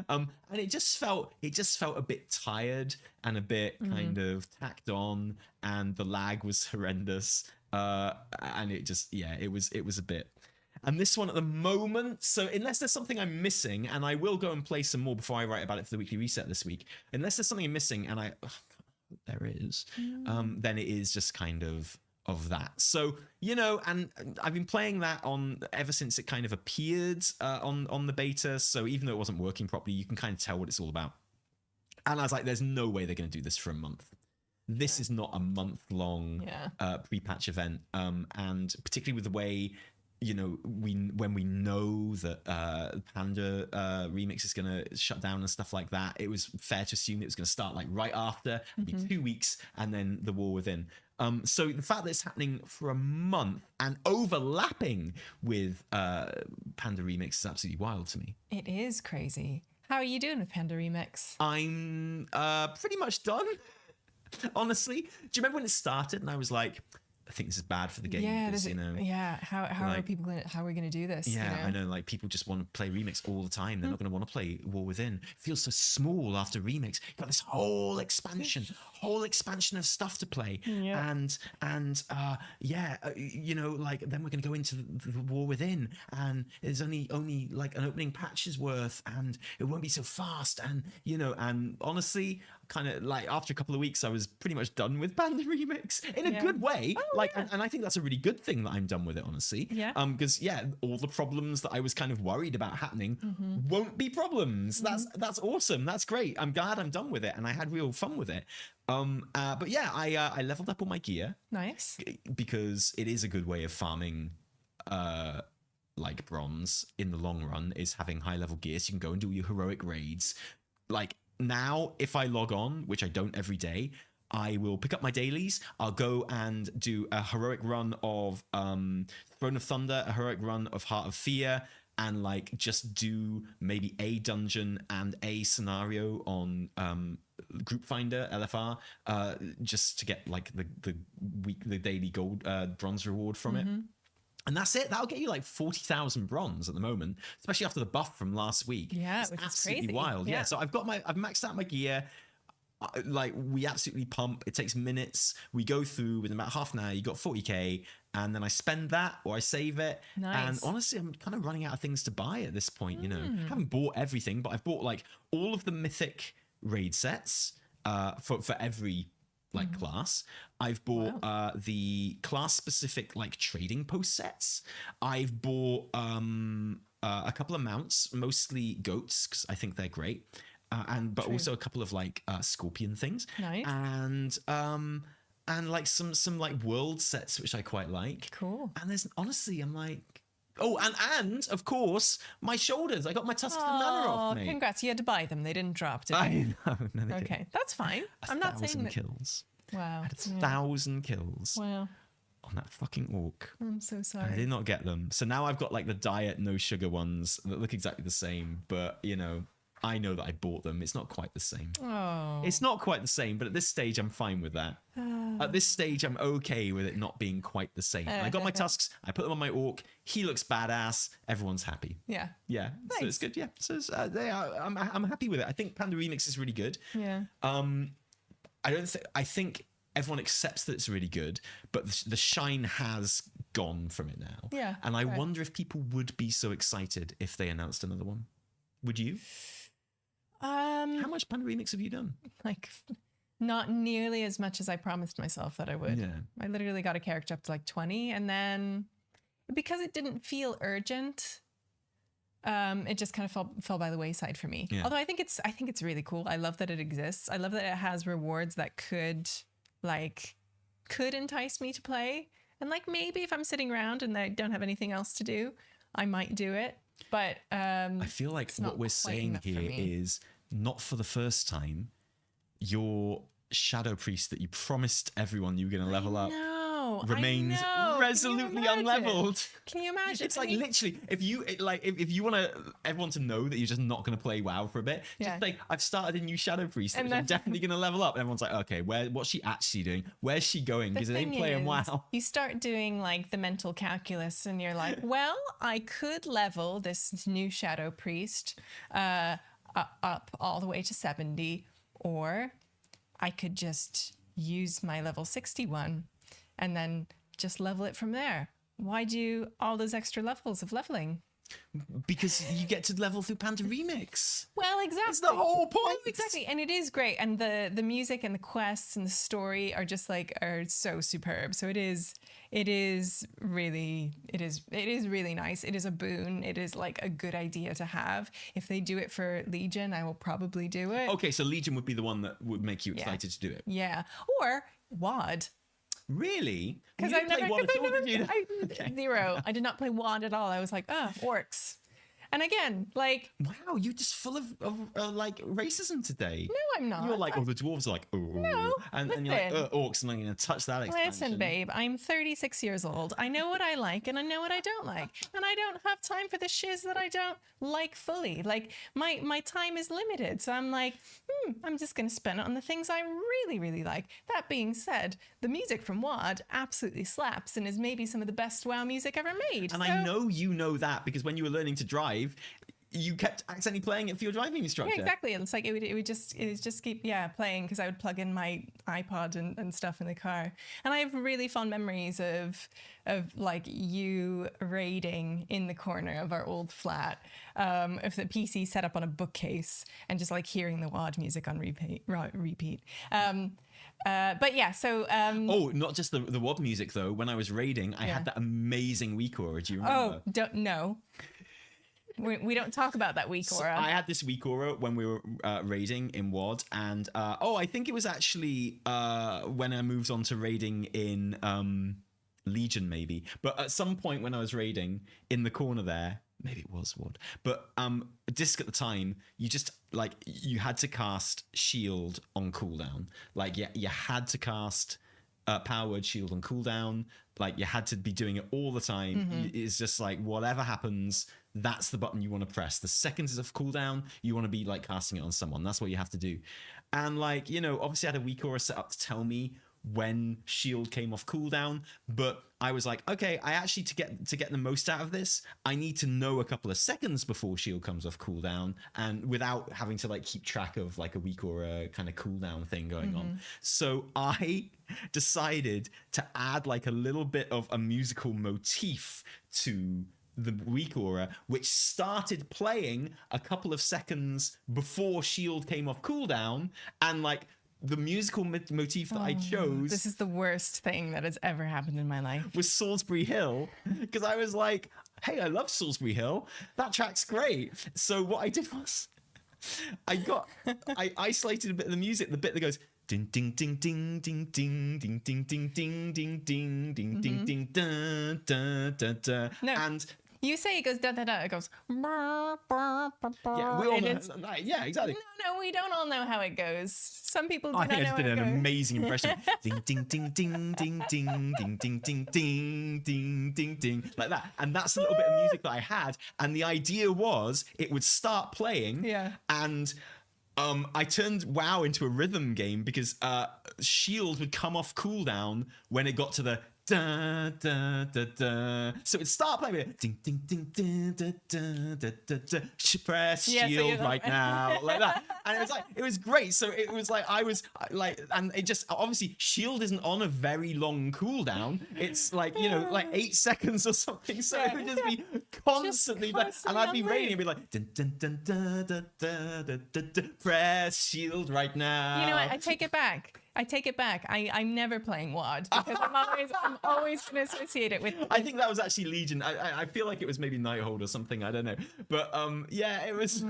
And it just felt a bit tired and a bit kind of tacked on, and the lag was horrendous. And it just it was a bit. And this one at the moment, so unless there's something I'm missing, and I will go and play some more before I write about it for the weekly reset this week. Unless there's something I'm missing, and there is, then it is just kind of that. So, you know, and I've been playing that on ever since it kind of appeared on the beta. So even though it wasn't working properly, you can kind of tell what it's all about. And I was like, there's no way they're going to do this for a month. This is not a month-long pre-patch event. And particularly with the way, you know, when we know that Panda Remix is going to shut down and stuff like that, it was fair to assume it was going to start like right after, be 2 weeks, and then the War Within. So the fact that it's happening for a month and overlapping with Panda Remix is absolutely wild to me. It is crazy. How are you doing with Panda Remix? I'm pretty much done, honestly. Do you remember when it started and I was like, I think this is bad for the game. Yeah, because, you know. Yeah, how like, are people gonna? How are we gonna do this? Yeah, you know? I know. Like people just want to play Remix all the time. They're not going to want to play War Within. It feels so small after Remix. Got this whole expansion of stuff to play. And you know, like then we're going to go into the War Within, and there's only like an opening patch's worth, and it won't be so fast. And you know, and honestly, kind of like after a couple of weeks, I was pretty much done with Panda Remix in a good way. And I think that's a really good thing that I'm done with it, honestly. Because all the problems that I was kind of worried about happening won't be problems. That's awesome. That's great. I'm glad I'm done with it, and I had real fun with it. But yeah, I leveled up all my gear. Nice. Because it is a good way of farming like bronze in the long run, is having high level gear, so you can go and do your heroic raids. Like now, if I log on, which I don't every day, I will pick up my dailies. I'll go and do a heroic run of Throne of Thunder, a heroic run of Heart of Fear, and like just do maybe a dungeon and a scenario on Group Finder LFR, just to get like the daily gold bronze reward from it. And that's it. That'll get you like 40,000 bronze at the moment, especially after the buff from last week. Yeah, it's which is absolutely crazy. wild. Yeah. So I've maxed out my gear. like we absolutely pump. It takes minutes. We go through within about half an hour. You got 40k, and then I spend that or I save it. Nice. And honestly, I'm kind of running out of things to buy at this point. You know, I haven't bought everything, but I've bought like all of the Mythic raid sets for every like class. I've bought the class specific like trading post sets. I've bought a couple of mounts, mostly goats, because I think they're great. But also a couple of like scorpion things. Nice. And like some like world sets which I quite like. Cool. And there's honestly, I'm like, oh, and of course my shoulders. I got my tusks and manor off, mate. Congrats! You had to buy them. They didn't drop, did I you? know. No, they Okay, didn't. that's fine. I'm not saying 1,000 that. kills. Wow. I had 1,000 kills Wow. on that fucking orc. I'm so I sorry. did not get them. So now I've got like the diet no sugar ones that look exactly the same, but you know, I know that I bought them. It's not quite the same. Oh. It's not quite the same, but at this stage I'm fine with that. At this stage I'm okay with it not being quite the same. I got my tusks, I put them on my orc, he looks badass, everyone's happy. Yeah. Yeah. So Nice. it's good. Yeah. So it's, I'm happy with it. I think Panda Remix is really good. Yeah. I think everyone accepts that it's really good, but the shine has gone from it now. Yeah, And I right. wonder if people would be so excited if they announced another one. Would you? How much Panda Remix have you done? Like not nearly as much as I promised myself that I would. Yeah. I literally got a character up to like 20, and then because it didn't feel urgent, it just kind of fell by the wayside for me. Yeah. Although I think it's really cool. I love that it exists. I love that it has rewards that could entice me to play. And like maybe if I'm sitting around and I don't have anything else to do, I might do it. But I feel like it's not what we're quite saying enough for here me. is not for the first time, your Shadow Priest that you promised everyone you were going to level up No, remains resolutely unleveled. Can you imagine? It's like literally, if you want everyone to know that you're just not going to play WoW for a bit, Yeah. just like I've started a new Shadow Priest, And which I'm then- definitely going to level up. And everyone's like, okay, what's she actually doing? Where's she going? The Because it ain't thing playing is, WoW. You start doing like the mental calculus, and you're like, well, I could level this new Shadow Priest up all the way to 70, or I could just use my level 61 and then just level it from there. Why do all those extra levels of leveling? Because you get to level through Panda Remix. Well, exactly. It's the whole point. Exactly, and it is great, and the music and the quests and the story are just are so superb. So it is really nice. It is a boon. It is like a good idea to have. If they do it for Legion, I will probably do it. Okay, so Legion would be the one that would make you Yeah. excited to do it. Yeah, or WoD. Really? Because You I've didn't play never, WoD at all, did you? Okay. zero. I did not play WoD at all. I was like, orcs. And again, like, Wow, you're just full of like racism today. no, I'm not. You're like, oh, the dwarves are like, oh, No, and you're like, listen. orcs, I'm not going to touch that expansion. Listen, babe, I'm 36 years old. I know what I like and I know what I don't like. And I don't have time for the shiz that I don't like fully. Like, my time is limited. So I'm like, I'm just going to spend it on the things I really, really like. That being said, the music from WoD absolutely slaps and is maybe some of the best WoW music ever made. And I know you know that because when you were learning to drive, you kept accidentally playing it for your driving instructor. Yeah, exactly. And it's like it would just keep playing because I would plug in my iPod and stuff in the car. And I have really fond memories of like you raiding in the corner of our old flat, of the PC set up on a bookcase and just like hearing the WoD music on repeat. But yeah, so Oh, not just the WoD music though. When I was raiding, I had that amazing week aura. Do you remember? don't know. We don't talk about that week So aura. I had this week aura when we were raiding in WoD, and I think it was actually when I moved on to raiding in Legion, maybe. But at some point when I was raiding in the corner there, maybe it was WoD, but Disc at the time, you just like you had to cast Shield on cooldown. Like you had to cast Power Word Shield on cooldown. Like you had to be doing it all the time. It's just like whatever happens, that's the button you want to press. The second is of cooldown, you want to be like casting it on someone. That's what you have to do. And like, you know, obviously I had a week aura set up to tell me when shield came off cooldown, but I was like, okay, I actually to get the most out of this, I need to know a couple of seconds before shield comes off cooldown, and without having to like keep track of like a week or a kind of cooldown thing going on. So I decided to add like a little bit of a musical motif to the weak aura, which started playing a couple of seconds before shield came off cooldown, and like the musical motif that I chose, This is the worst thing that has ever happened in my life. was Salisbury Hill, because I was like, hey, I love Salisbury Hill, that track's great. So what I did was I isolated a bit of the music, the bit that goes ding ding ding ding ding ding ding ding ding ding ding ding ding ding ding dun dun dun dun. No. And You say it goes da da da. It goes. yeah, we all know. Yeah, exactly. No, we don't all know how it goes. Some people do I not think I know just how did it an goes. amazing impression. Ding ding ding ding ding ding ding ding ding ding ding ding ding, like that. And that's a little bit of music that I had. And the idea was it would start playing. Yeah. And I turned WoW into a rhythm game because shield would come off cooldown when it got to the da da da da. So it'd start playing with it. Ding ding ding ding da da da da da. Press Yeah, so shield you're right now, like that. And it was like, it was great. So it was like I was like, and it just obviously shield isn't on a very long cooldown. It's like, you know, like 8 seconds or something. So it would just be constantly, and I'd be on raiding and be like dun dun dun da da da da da da. Press shield right now. You know what? I take it back. I'm never playing WOD because I'm always going to associate it with. I think that was actually Legion. I feel like it was maybe Nighthold or something. I don't know. But yeah, it was.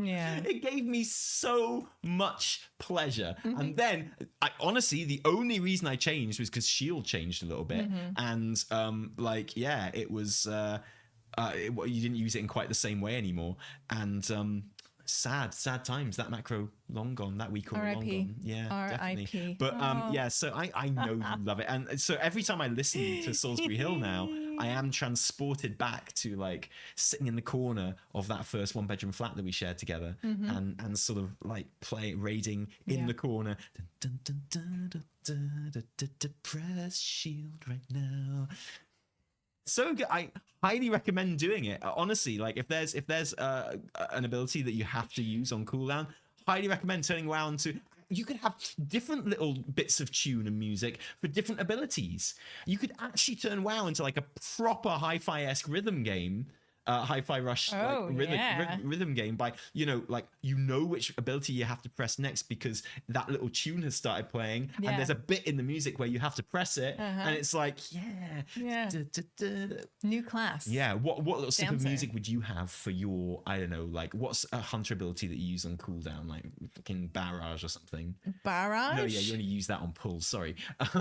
Yeah. It gave me so much pleasure. And then, honestly, the only reason I changed was because Shield changed a little bit. And like, yeah, it was. You didn't use it in quite the same way anymore. And sad times. That macro long gone. That week or long R.I.P. gone. Yeah, definitely. R.I.P. But yeah, so I know you love it, and so every time I listen to Salisbury Hill now, I am transported back to like sitting in the corner of that first 1-bedroom flat that we shared together, and sort of like raiding in the corner. Dun, dun, dun, dun, dun, dun, dun, dun, press shield right now. So good. I highly recommend doing it. Honestly, like if there's an ability that you have to use on cooldown, highly recommend turning WoW into. You could have different little bits of tune and music for different abilities. You could actually turn WoW into like a proper hi-fi-esque rhythm game. Hi-Fi Rush rhythm game by which ability you have to press next because that little tune has started playing and there's a bit in the music where you have to press it and it's like New class. What little sip of music would you have for your, I don't know, like what's a hunter ability that you use on cooldown, like fucking barrage or something? Barrage? No, you only use that on pull, sorry.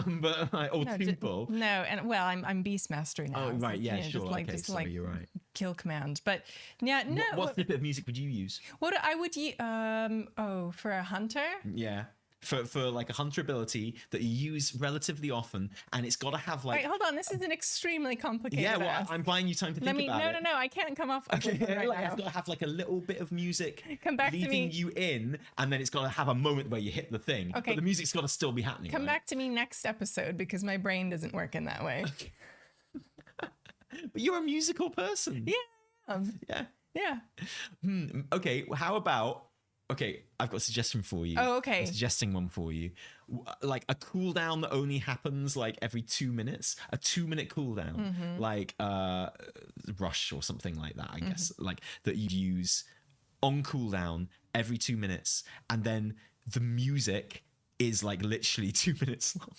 But or two pull. No, and well, I'm Beastmaster now. Oh right, so, sure. Just Okay, sorry, you're right. Kill command, but yeah, no. What snippet of music would you use? What I would use? For a hunter. Yeah, for like a hunter ability that you use relatively often, and it's got to have like. Wait, hold on. This is an extremely complicated. Yeah, well, I'm buying you time to think about it. No. I can't come off. Okay, right now. It's got to have like a little bit of music. Come back to me. Leading you in, and then it's got to have a moment where you hit the thing. Okay. But the music's got to still be happening. Come back to me next episode because my brain doesn't work in that way. But you're a musical person. Yeah. Yeah. Okay, how about... Okay, I've got a suggestion for you. Oh, okay. I'm suggesting one for you. Like a cooldown that only happens like every 2 minutes. A 2-minute cooldown. Like Rush or something like that, I guess. Like that you'd use on cooldown every 2 minutes. And then the music is like literally 2 minutes long.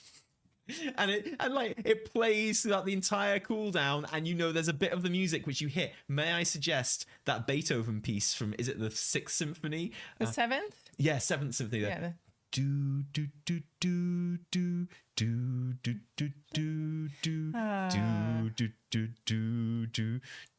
And it plays throughout the entire cooldown, and there's a bit of the music which you hit. May I suggest that Beethoven piece from, is it the 6th Symphony? The 7th? Yeah, 7th Symphony. Yeah. Do do do do do do do do do do do do do do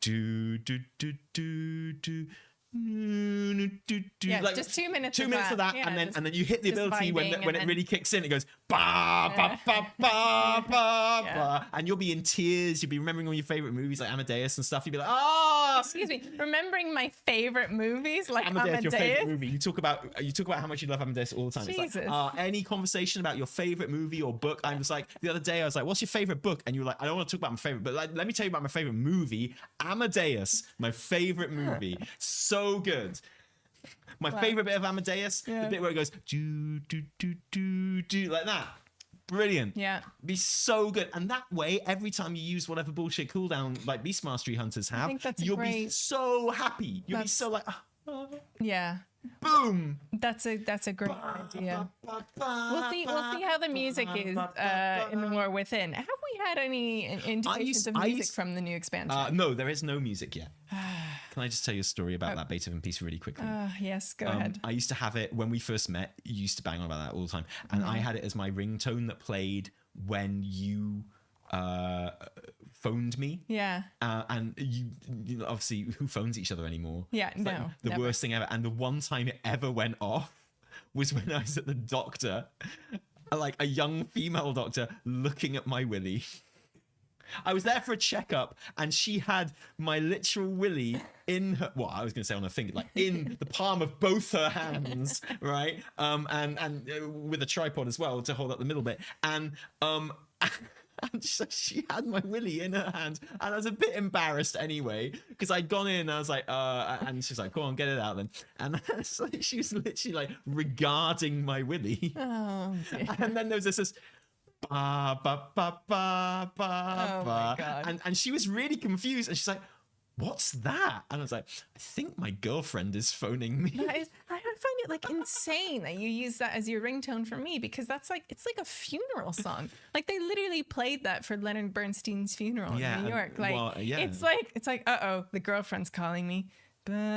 do do do do do Yeah, like just 2 minutes. 2 minutes of that, Yeah, and then you hit the ability when vibing, it really kicks in. It goes ba ba ba ba ba ba, and you'll be in tears. You'll be remembering all your favorite movies like Amadeus and stuff. You'll be like, ah. Excuse me, remembering my favorite movies like Amadeus, your favorite movie. You talk about how much you love Amadeus all the time. Jesus. It's like any conversation about your favorite movie or book. I was like the other day, I was like, "What's your favorite book?" And you were like, "I don't want to talk about my favorite, but like, let me tell you about my favorite movie, Amadeus, my favorite movie, so good." My favorite bit of Amadeus, the bit where it goes do do do do do like that. Brilliant. Yeah. Be so good. And that way, every time you use whatever bullshit cooldown like Beast Mastery Hunters have, you'll be so happy. You'll be so like, yeah. Boom. That's a great idea. We'll see how the music is in the War Within. Have we had any indications of music from the new expansion? No, there is no music yet. Can I just tell you a story about that Beethoven piece really quickly? Yes, go ahead. I used to have it when we first met. You used to bang on about that all the time. And I had it as my ringtone that played when you phoned me. Yeah. And you know, obviously, who phones each other anymore? Yeah, It's like the never. worst thing ever. And the one time it ever went off was when I was at the doctor, like a young female doctor looking at my willy. I was there for a checkup, and she had my literal willy in her. Well, I was going to say on her finger, like in the palm of both her hands, right? And with a tripod as well to hold up the middle bit, and so she had my willy in her hand, and I was a bit embarrassed anyway because I'd gone in and I was like, and she's like, "Go on, get it out then." And so she was literally like regarding my willy, and then there was this. Ba, ba, ba, ba, ba, Oh my God. and she was really confused, and she's like, "What's that?" And I was like, "I think my girlfriend is phoning me." I find it like insane that you use that as your ringtone for me, because it's like a funeral song. Like they literally played that for Leonard Bernstein's funeral in New York. Like it's like the girlfriend's calling me. Yeah,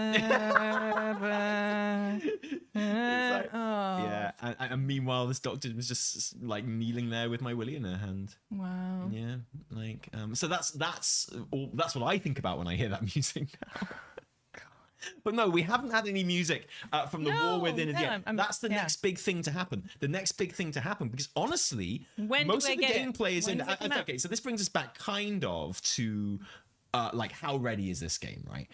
and meanwhile this doctor was just like kneeling there with my willy in her hand. Wow. Yeah, like so that's what I think about when I hear that music now. But no, we haven't had any music from the War Within as yet. That's the next big thing to happen. The next big thing to happen, because honestly, most of the gameplay is in. Okay, so this brings us back kind of to like how ready is this game, right?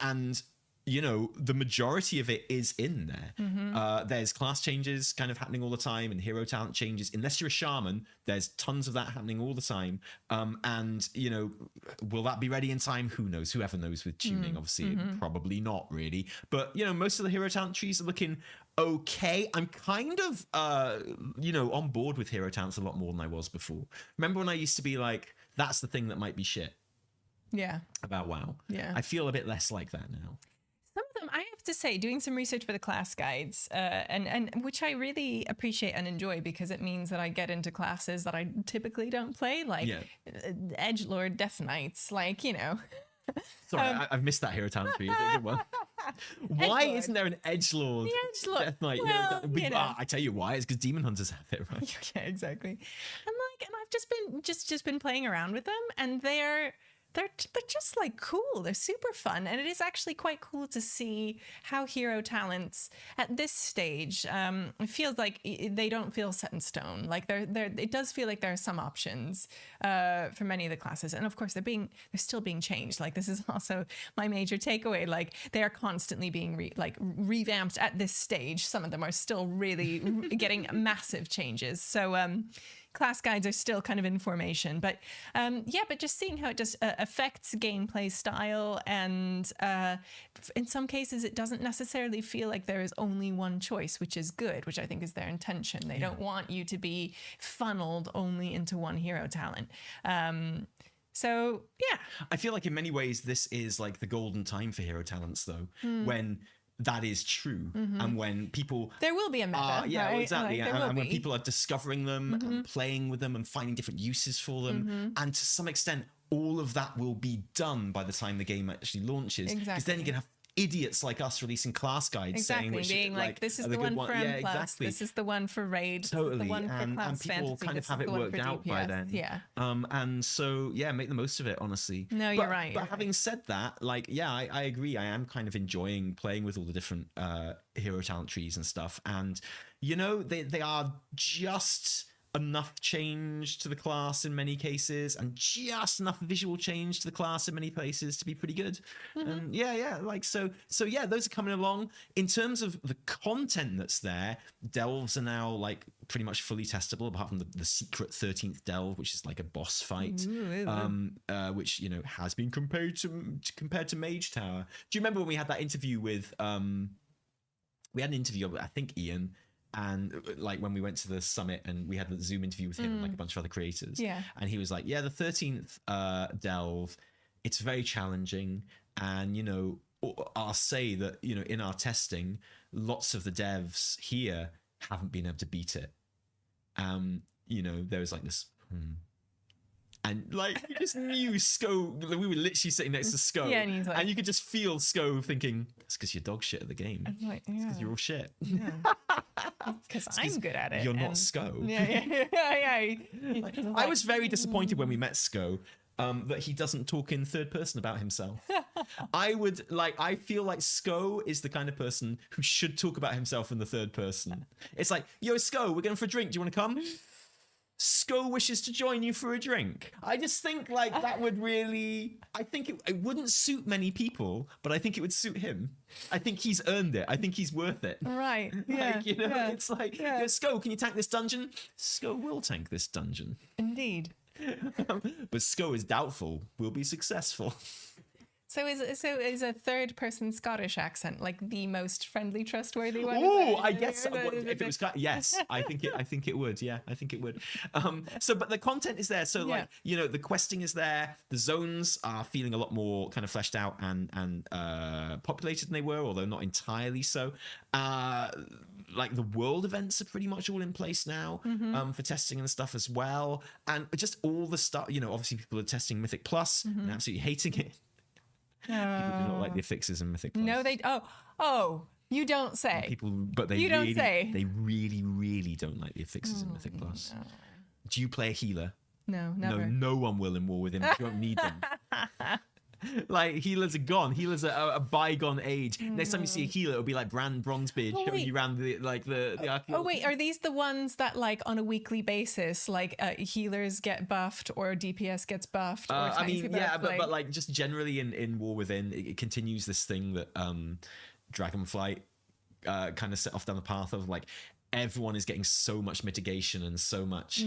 And you know, the majority of it is in there. There's class changes kind of happening all the time, and hero talent changes. Unless you're a shaman, there's tons of that happening all the time. And you know, will that be ready in time? Who knows? Whoever knows with tuning. Obviously, probably not really. But you know, most of the hero talent trees are looking okay. I'm kind of you know, on board with hero talents a lot more than I was before. Remember when I used to be like, that's the thing that might be shit. Yeah. About WoW. Yeah. I feel a bit less like that now. Some of them, I have to say, doing some research for the class guides, and which I really appreciate and enjoy, because it means that I get into classes that I typically don't play, like Edgelord, Death Knights, like, you know. Sorry, I've missed that hero talent tree. Is it a good one? Why isn't there an Edgelord Death Knight? Well, you know. I tell you why. It's because Demon Hunters have it, right? Yeah, exactly. And I've just been playing around with them, and they're just like cool. They're super fun, and it is actually quite cool to see how hero talents at this stage. It feels like they don't feel set in stone. Like it does feel like there are some options for many of the classes, and of course they're still being changed. Like this is also my major takeaway. Like they are constantly being revamped at this stage. Some of them are still really getting massive changes. So. Class guides are still kind of in formation, but but just seeing how it just affects gameplay style, and in some cases it doesn't necessarily feel like there is only one choice, which is good, which I think is their intention. They don't want you to be funneled only into one hero talent. So yeah, I feel like in many ways this is like the golden time for hero talents, though, when that is true, and when people there will be a meta, right? Exactly, like, and when people are discovering them and playing with them and finding different uses for them, and to some extent all of that will be done by the time the game actually launches, because then you can have idiots like us releasing class guides saying which, being like, this is are the one good for M+, yeah, exactly. this is the one for Raid, Totally. this is the one for and Class people Fantasy, kind of this have is it the one worked for out by DPS. then. Yeah. And so yeah, make the most of it, honestly. No, you're right. But having said that, like, yeah, I agree. I am kind of enjoying playing with all the different hero talent trees and stuff. And you know, they are just enough change to the class in many cases, and just enough visual change to the class in many places to be pretty good. And yeah, like so yeah, those are coming along. In terms of the content that's there, delves are now like pretty much fully testable, apart from the secret 13th delve, which is like a boss fight. Which, you know, has been compared to Mage Tower. Do you remember when we had that interview with we had an interview with, I think, Ian, and like when we went to the summit and we had the Zoom interview with him and like a bunch of other creators. Yeah. And he was like, yeah, the 13th delve, it's very challenging. And, you know, I'll say that, you know, in our testing, lots of the devs here haven't been able to beat it. You know, there was like this, and like you just knew Sko. We were literally sitting next to Sko, Yeah, and he's like- and you could just feel Sko thinking, "It's because you're dog shit at the game. I'm like, It's because you're all shit. because I'm good at it. You're not and- Sko." Yeah. I was very disappointed when we met Sko that he doesn't talk in third person about himself. I feel like Sko is the kind of person who should talk about himself in the third person. It's like, yo, Sko, we're going for a drink. Do you want to come? Sko wishes to join you for a drink. I just think like that would really, I think it wouldn't suit many people, but I think it would suit him. I think he's earned it. I think he's worth it. Right. Yeah. Like, you know, yeah. it's like, Yeah. "Yo, Sko, can you tank this dungeon?" Sko will tank this dungeon. Indeed. But Sko is doubtful will be successful. So is a third person Scottish accent like the most friendly, trustworthy one? Oh, I guess if it was yes, I think it would. Yeah, I think it would. But the content is there. So like, Yeah. you know, the questing is there. The zones are feeling a lot more kind of fleshed out and populated than they were, although not entirely so. Like the world events are pretty much all in place now for testing and stuff as well. And just all the stuff, you know, obviously people are testing Mythic Plus and absolutely hating it. People do not like the affixes in Mythic Plus. No, they. Oh, you don't say. But they You don't really, say. they really, really don't like the affixes in Mythic Plus. No. Do you play a healer? No, never. No one will in War with him. You don't need them. Like, healers are gone. Healers are a bygone age. Next time you see a healer, it'll be like Brand Bronzebeard showing wait. you around the Oh wait, are these the ones that like on a weekly basis, like healers get buffed or DPS gets buffed? Or I mean, yeah, buffed, but like just generally in War Within, it continues this thing that Dragonflight kind of set off down the path of like everyone is getting so much mitigation and so much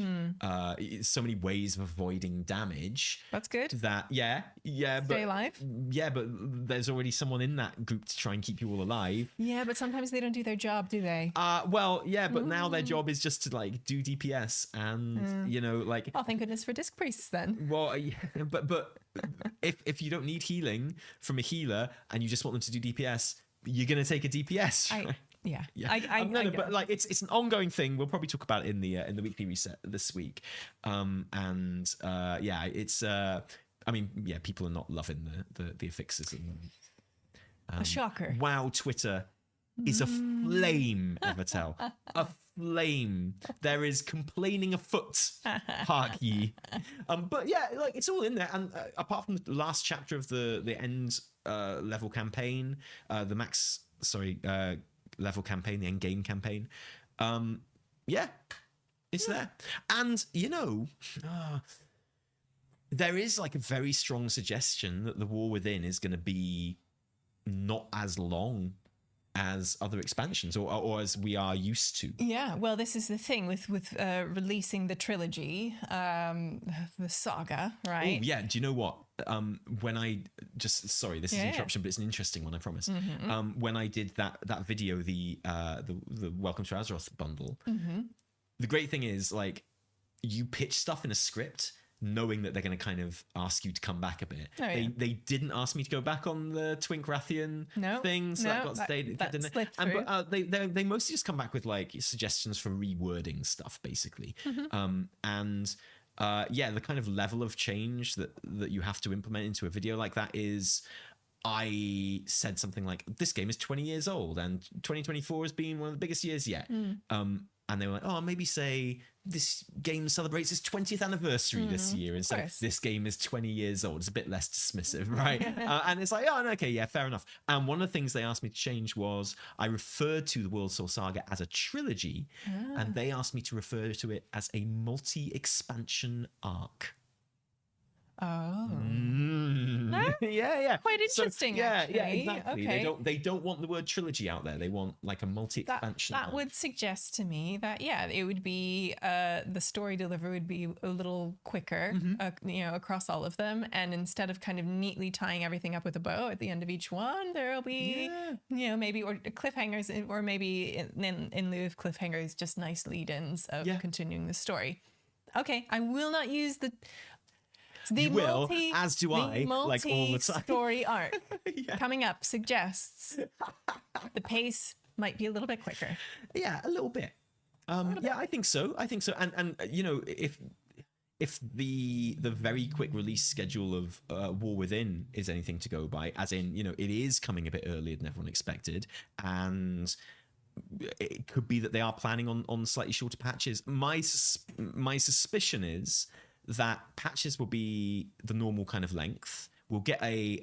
so many ways of avoiding damage. That's good. That Stay but alive. yeah, but there's already someone in that group to try and keep you all alive. Yeah, but sometimes they don't do their job, do they? Well, yeah, but now their job is just to like do DPS and you know, like, Oh, thank goodness for disc priests then. well, yeah, but if you don't need healing from a healer and you just want them to do DPS, you're gonna take a DPS. Right? Yeah. Yeah, I no, but like it's an ongoing thing. We'll probably talk about it in the weekly reset this week. Yeah, it's I mean, yeah, people are not loving the affixes. a shocker. WoW Twitter is a flame, Evitel. A flame. There is complaining afoot, hark ye. But yeah, like it's all in there. And apart from the last chapter of the end level campaign, the max level campaign, the end game campaign, yeah, it's there. And you know, there is like a very strong suggestion that the War Within is going to be not as long as other expansions or as we are used to. Yeah, well, this is the thing with releasing the trilogy, the saga, right? Oh yeah, do you know what? When I sorry, this is an interruption, but it's an interesting one, I promise. When I did that video, the Welcome to Azeroth bundle, the great thing is like you pitch stuff in a script knowing that they're going to kind of ask you to come back a bit. Oh, yeah. They didn't ask me to go back on the Twink Rathian thing, so that got stayed. That slipped through. But they mostly just come back with like suggestions for rewording stuff, basically. Yeah, the kind of level of change that you have to implement into a video like that is I said something like, this game is 20 years old and 2024 has been one of the biggest years yet. And they were like, oh, maybe say this game celebrates its 20th anniversary this year instead of this game is 20 years old. It's a bit less dismissive, right? And it's like, oh, okay, yeah, fair enough. And one of the things they asked me to change was I referred to the World Soul Saga as a trilogy, and they asked me to refer to it as a multi-expansion arc. Oh, yeah. Quite interesting. Yeah, actually. exactly. Okay. They don't want the word trilogy out there. They want like a multi-expansion. That would suggest to me that it would be the story delivery would be a little quicker, across all of them, and instead of kind of neatly tying everything up with a bow at the end of each one, there'll be maybe or cliffhangers, or maybe in lieu of cliffhangers, just nice lead-ins of continuing the story. Okay, I will not use the. You will, as do I, like all the time. Story arc coming up suggests the pace might be a little bit quicker. Yeah, a little bit. I think so. And if the very quick release schedule of War Within is anything to go by, as in, it is coming a bit earlier than everyone expected, and it could be that they are planning on slightly shorter patches. My suspicion is that patches will be the normal kind of length. We'll get a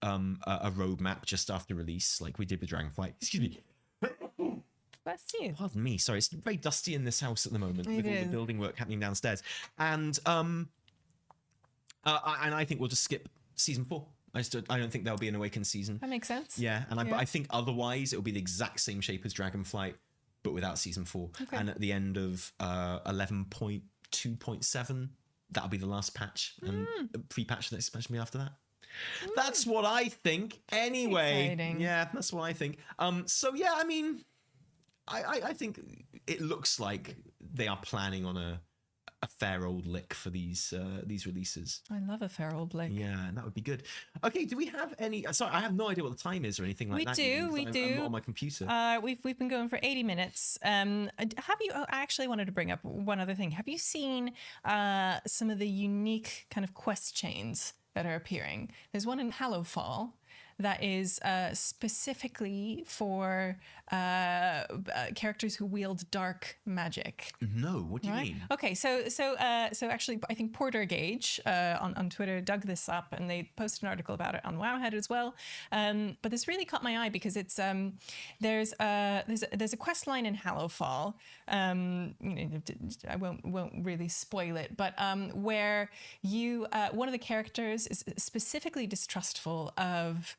roadmap just after release, like we did with Dragonflight. Excuse me. Bless you. Pardon me. Sorry, it's very dusty in this house at the moment with all the building work happening downstairs. And I think we'll just skip season 4. I don't think there'll be an Awakened season. That makes sense. Yeah, and I think otherwise it'll be the exact same shape as Dragonflight, but without season 4. Okay. And at the end of 11.2.7, that'll be the last patch, and pre-patch the next expansion after that. That's what I think. Anyway, exciting. Yeah, that's what I think. So yeah, I mean, I think it looks like they are planning on a fair old lick for these releases. I love a fair old lick. Yeah, and that would be good. Okay, do we have any? Sorry, I have no idea what the time is or anything like that. We do. I'm not on my computer. We've been going for 80 minutes. Have you? I actually wanted to bring up one other thing. Have you seen some of the unique kind of quest chains that are appearing? There's one in Hallowfall that is specifically for characters who wield dark magic. No, what do you mean? Okay, so actually, I think Porter Gage on Twitter dug this up, and they posted an article about it on Wowhead as well. But this really caught my eye because it's there's a quest line in Hallowfall. I won't really spoil it, but where you one of the characters is specifically distrustful of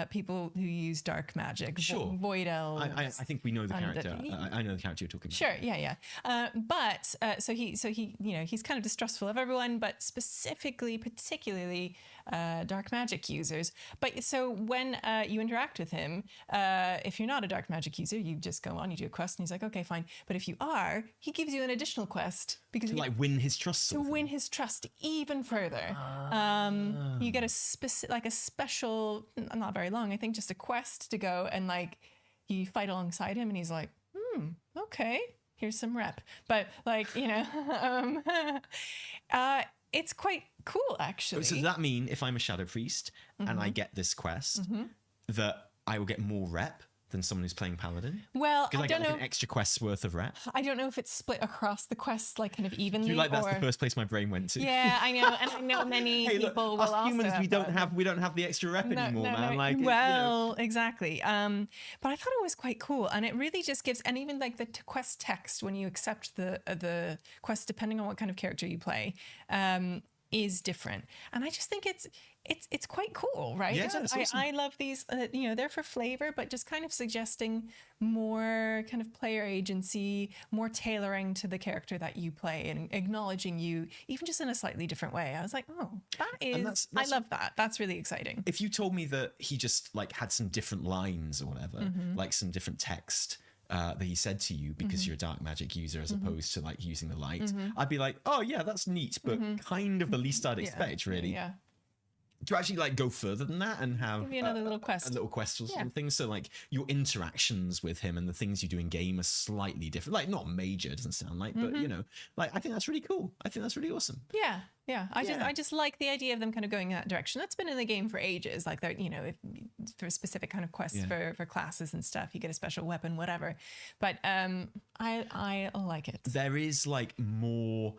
people who use dark magic. Sure. Void elves. I think we know the character. I know the character you're talking about. Sure. Yeah. But so he he's kind of distrustful of everyone, but particularly dark magic users. But so when you interact with him, if you're not a dark magic user, you just go on, you do a quest, and he's like, okay, fine. But if you are, he gives you an additional quest because to like win his trust. To win his trust even further. You get a special, not very long, I think, just a quest to go and like you fight alongside him, and he's like, okay, here's some rep. But like, it's quite cool actually. So does that mean if I'm a shadow priest and I get this quest, that I will get more rep than someone who's playing paladin? Well, because I don't know. An extra quest's worth of rep. I don't know if it's split across the quests like kind of evenly. Do you like that's the first place my brain went to? Yeah, I know, and I know many people will also. Humans, we don't have the extra rep anymore, man. Like, exactly. But I thought it was quite cool, and it really just gives, and even like the quest text when you accept the quest, depending on what kind of character you play, is different, and I just think it's quite cool, right? Yeah, awesome. I love these, they're for flavor, but just kind of suggesting more kind of player agency, more tailoring to the character that you play, and acknowledging you even just in a slightly different way. I was like, oh, that's I love that. That's really exciting. If you told me that he just like had some different lines or whatever, like some different text that he said to you because you're a dark magic user as opposed to like using the light, I'd be like, oh yeah, that's neat, but kind of the least I'd expect, really. Yeah. to actually like go further than that and have Give you another little quest. a little quest or Yeah. something. So like your interactions with him and the things you do in game are slightly different. Like not major, it doesn't sound like, but you know, like I think that's really cool. I think that's really awesome. Yeah. I just like the idea of them kind of going in that direction. That's been in the game for ages. Like they're, you know, if for specific kind of quests for classes and stuff, you get a special weapon, whatever. But I like it. There is like more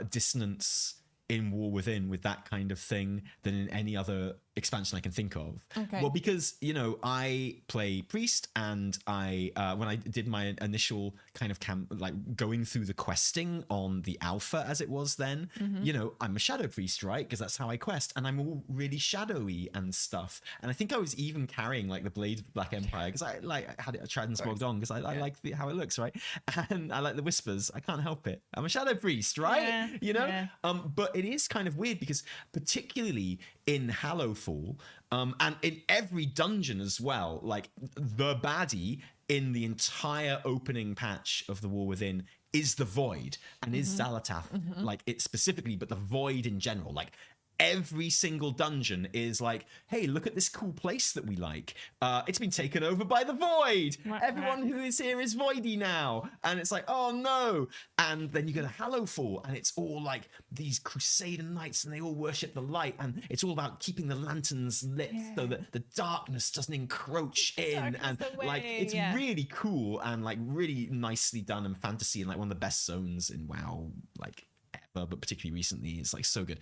dissonance in War Within with that kind of thing than in any other expansion I can think of. Okay. Well, because, you know, I play Priest, and I when I did my initial kind of like going through the questing on the alpha as it was then, you know, I'm a Shadow Priest, right? Because that's how I quest, and I'm all really shadowy and stuff. And I think I was even carrying like the Blade of Black Empire because I like had it transmogged on because I like how it looks, right? And I like the whispers. I can't help it. I'm a Shadow Priest, right? Yeah, you know? yeah. But it is kind of weird because particularly in Hallowfall, and in every dungeon as well, like the baddie in the entire opening patch of the War Within is the Void and is Xalatath, like it specifically, but the Void in general, like every single dungeon is like, hey, look at this cool place that we like. It's been taken over by the Void. Everyone who is here is voidy now. And it's like, oh no. And then you go to Hallowfall, and it's all like these Crusader knights, and they all worship the light. And it's all about keeping the lanterns lit so that the darkness doesn't encroach in. And like, it's really cool and like really nicely done and fantasy, and like one of the best zones in WoW, like but particularly recently, it's like so good.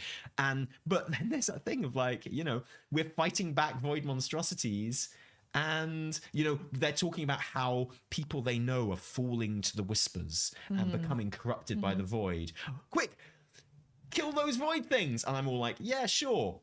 But then there's that thing of like, you know, we're fighting back void monstrosities, and you know, they're talking about how people they know are falling to the whispers and becoming corrupted by the void. Quick, kill those void things. And I'm all like, yeah, sure.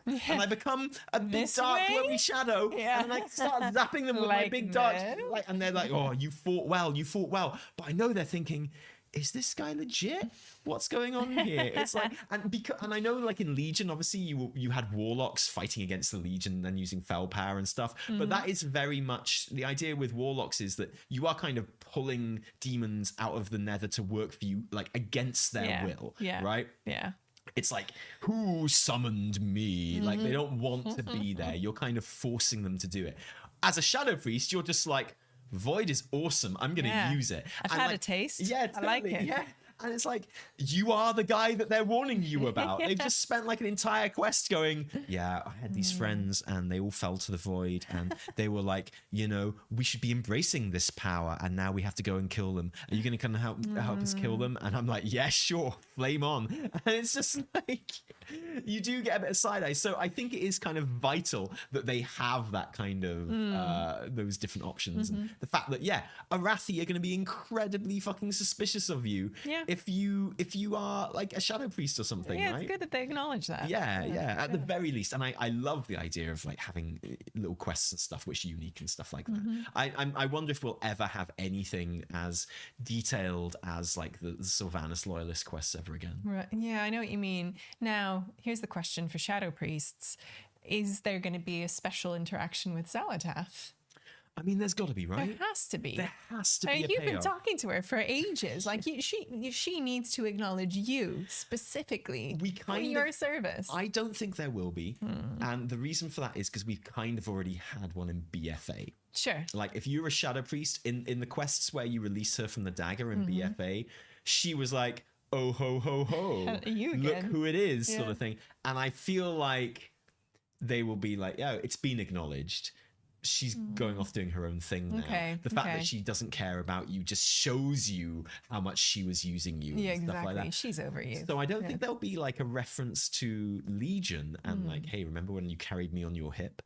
And I become a big dark glowy shadow, and I start zapping them with my big dark light, and they're like, oh, you fought well. But I know they're thinking, is this guy legit? What's going on here? It's like, and I know, like in Legion, obviously you had warlocks fighting against the Legion and then using fell power and stuff. But that is very much the idea with warlocks, is that you are kind of pulling demons out of the Nether to work for you, like against their will, right? Yeah. It's like, who summoned me? Like they don't want to be there. You're kind of forcing them to do it. As a Shadow Priest, you're just like, Void is awesome. I'm going to use it. I've had a taste. Yeah, totally. I like it. Yeah. And it's like, you are the guy that they're warning you about. They've just spent like an entire quest going, yeah, I had these friends and they all fell to the void, and they were like, you know, we should be embracing this power, and now we have to go and kill them. Are you going to come and help us kill them? And I'm like, yeah, sure, flame on. And it's just like, you do get a bit of side eye. So I think it is kind of vital that they have that kind of those different options. And the fact that, yeah, Arathi are going to be incredibly fucking suspicious of you. Yeah. If you are like a Shadow Priest or something, Yeah, right? it's good that they acknowledge that. Yeah, at the very least. And I love the idea of like having little quests and stuff which are unique and stuff like that. I wonder if we'll ever have anything as detailed as like the Sylvanas Loyalist quests ever again. Right. Yeah, I know what you mean. Now, here's the question for Shadow Priests. Is there going to be a special interaction with Xalatath? I mean, there's got to be, right? There has to be. There has to be. You've been talking to her for ages. Like she needs to acknowledge you specifically for your service. I don't think there will be, and the reason for that is because we've kind of already had one in BFA. Sure. Like if you're a Shadow Priest in the quests where you release her from the dagger in BFA, she was like, "Oh ho ho ho! You Look again. who it is," sort of thing. And I feel like they will be like, "Yeah, it's been acknowledged." She's going off doing her own thing now. Okay, the fact that she doesn't care about you just shows you how much she was using you. Yeah, and stuff exactly. like that. She's over you. So I don't think there'll be like a reference to Legion and like, hey, remember when you carried me on your hip?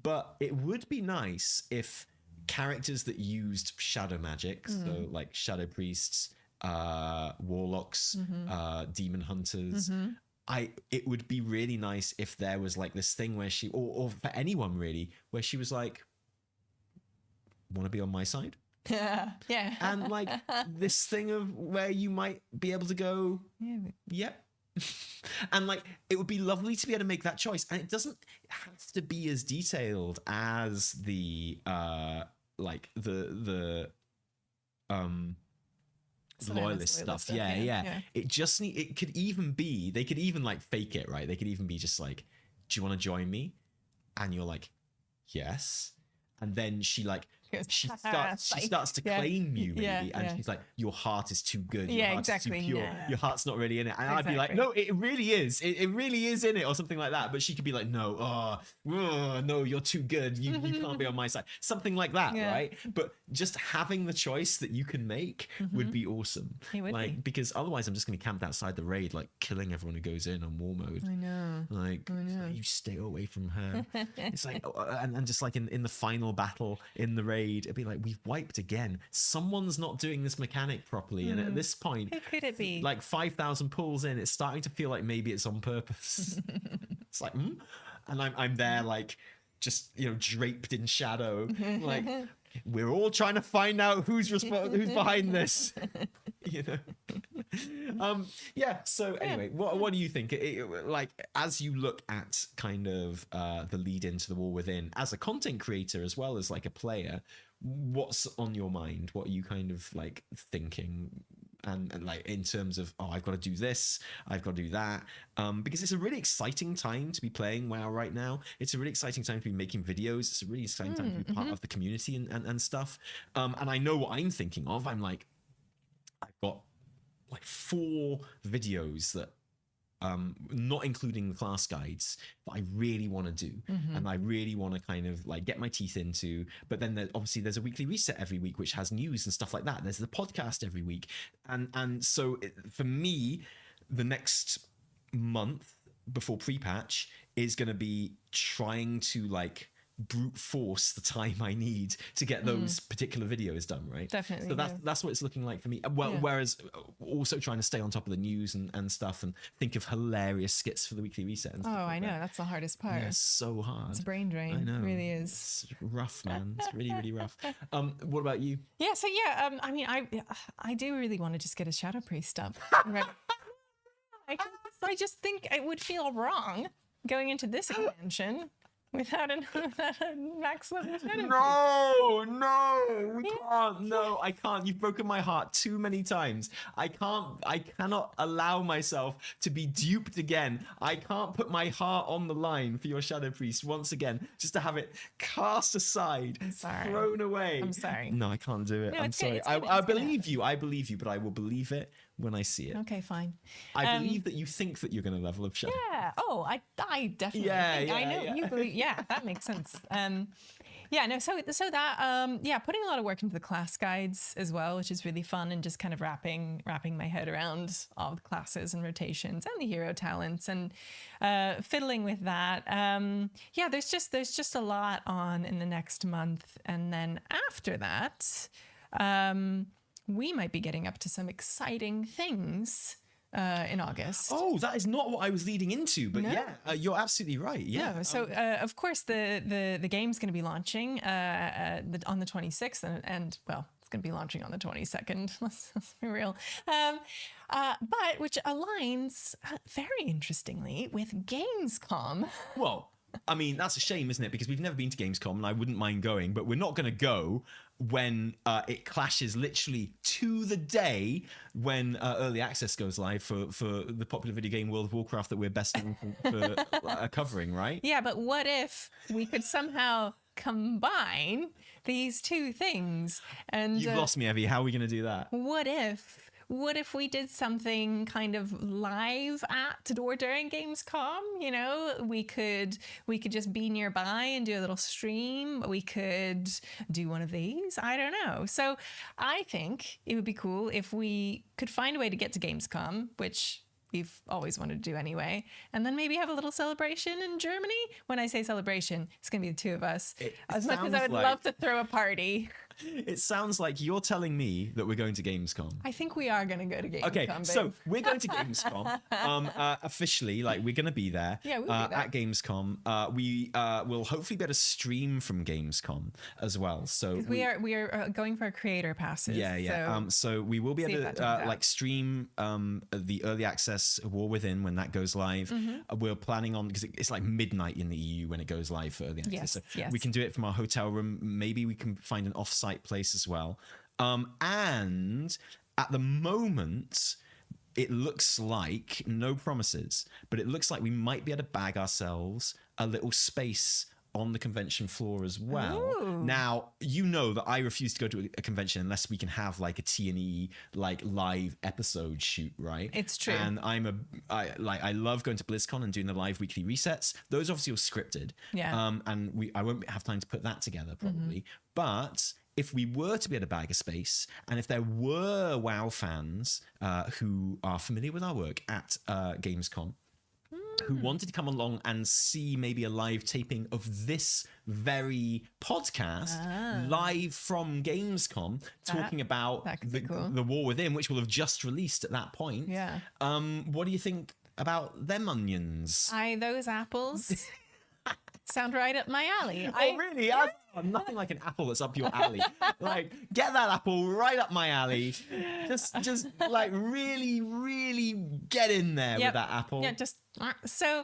But it would be nice if characters that used shadow magic, so like Shadow Priests, warlocks, demon hunters, it would be really nice if there was like this thing where she, or for anyone really, where she was like, want to be on my side? Yeah. And like this thing of where you might be able to go, yep. And like, it would be lovely to be able to make that choice. And it doesn't have to be as detailed as the loyalist stuff. Yeah. It could even be, they could even like fake it, right? They could even be just like, do you want to join me? And you're like, yes. And then she starts to claim you, maybe, and she's like, your heart is too good, your heart is too pure, your heart's not really in it. And I'd be like, no, it really is, it really is in it, or something like that. But she could be like, no, no, you're too good, you can't be on my side, something like that, right? But just having the choice that you can make would be awesome. It would be. Because otherwise I'm just gonna be camped outside the raid, like killing everyone who goes in on war mode. I know. Like, you stay away from her. It's like, and just like in the final battle in the raid, it'd be like, we've wiped again. Someone's not doing this mechanic properly. And at this point, who could it be? Like 5,000 pulls in, it's starting to feel like maybe it's on purpose. It's like, and I'm there like just, draped in shadow, like we're all trying to find out who's behind this. So anyway, what do you think, like, as you look at kind of the lead into the War Within as a content creator as well as like a player, what's on your mind? What are you kind of like thinking, and like in terms of, I've got to do this, I've got to do that, because it's a really exciting time to be playing WoW right now. It's a really exciting time to be making videos. It's a really exciting time to be part of the community and stuff. And I know what I'm thinking of. I'm like, I've got like 4 videos that, not including the class guides, that I really want to do, and I really want to kind of like get my teeth into. But then obviously there's a weekly reset every week, which has news and stuff like that. There's the podcast every week, and so for me, the next month before pre-patch is going to be trying to like brute force the time I need to get those particular videos done, right? Definitely. So that's what it's looking like for me. Whereas also trying to stay on top of the news and stuff, and think of hilarious skits for the weekly reset. And I know, that's the hardest part. Yeah, it's so hard. It's a brain drain. I know. It really is. It's rough, man. It's really, really rough. What about you? Yeah. So I mean, I do really want to just get a Shadow Priest up. Right. I just think it would feel wrong going into this expansion without a max level Shadow Priest. No, we can't. No, I can't. You've broken my heart too many times. I cannot allow myself to be duped again. I can't put my heart on the line for your Shadow Priest once again, just to have it cast aside, thrown away. I'm sorry. No, I can't do it. No, I'm sorry. I believe you. I believe you, but I will believe it when I see it. Okay, fine. I believe that you think that you're going to level up Shadow. Yeah. Oh, I definitely think. I know you believe. Yeah, that makes sense. So that putting a lot of work into the class guides as well, which is really fun, and just kind of wrapping my head around all the classes and rotations and the hero talents, and fiddling with that. There's just a lot on in the next month, and then after that, we might be getting up to some exciting things in August. Oh, that is not what I was leading into, but you're absolutely right. Yeah. No, so of course the game's going to be launching on the 26th, and well, it's going to be launching on the 22nd. Let's be real. But which aligns very interestingly with Gamescom. Well, I mean, that's a shame, isn't it? Because we've never been to Gamescom, and I wouldn't mind going, but we're not going to go when it clashes literally to the day when early access goes live for the popular video game World of Warcraft that we're best known for covering, right? Yeah, but what if we could somehow combine these two things? And you've lost me, Evie. How are we going to do that? What if we did something kind of live at or during Gamescom? You know, we could just be nearby and do a little stream. We could do one of these. I don't know. So I think it would be cool if we could find a way to get to Gamescom, which we've always wanted to do anyway, and then maybe have a little celebration in Germany. When I say celebration, it's going to be the two of us. As much as I would love to throw a party. It sounds like you're telling me that we're going to Gamescom. I think we are going to go to Gamescom. Okay, so we're going to Gamescom. Officially, like, we're going to be there. Yeah, we'll be there. At Gamescom. We will hopefully be able to stream from Gamescom as well. So we are going for our creator passes. Yeah. So we will be able to like stream the early access War Within when that goes live. We're planning on, because it's like midnight in the EU when it goes live for early access. Yes. We can do it from our hotel room. Maybe we can find an off-site place as well. And at the moment, it looks like, no promises, but it looks like we might be able to bag ourselves a little space on the convention floor as well. Ooh. Now, you know that I refuse to go to a convention unless we can have like a T&E like live episode shoot, right? It's true. And I love going to BlizzCon and doing the live weekly resets. Those obviously are scripted. Yeah. And I won't have time to put that together probably. But if we were to be able to bag a space, and if there were WoW fans who are familiar with our work at Gamescom, who wanted to come along and see maybe a live taping of this very podcast live from Gamescom, talking about the War Within, which will have just released at that point. Yeah. What do you think about them onions? Those apples sound right up my alley. Oh, really? Nothing like an apple that's up your alley. Like, get that apple right up my alley. Just like really, really get in there with that apple. Yeah, just so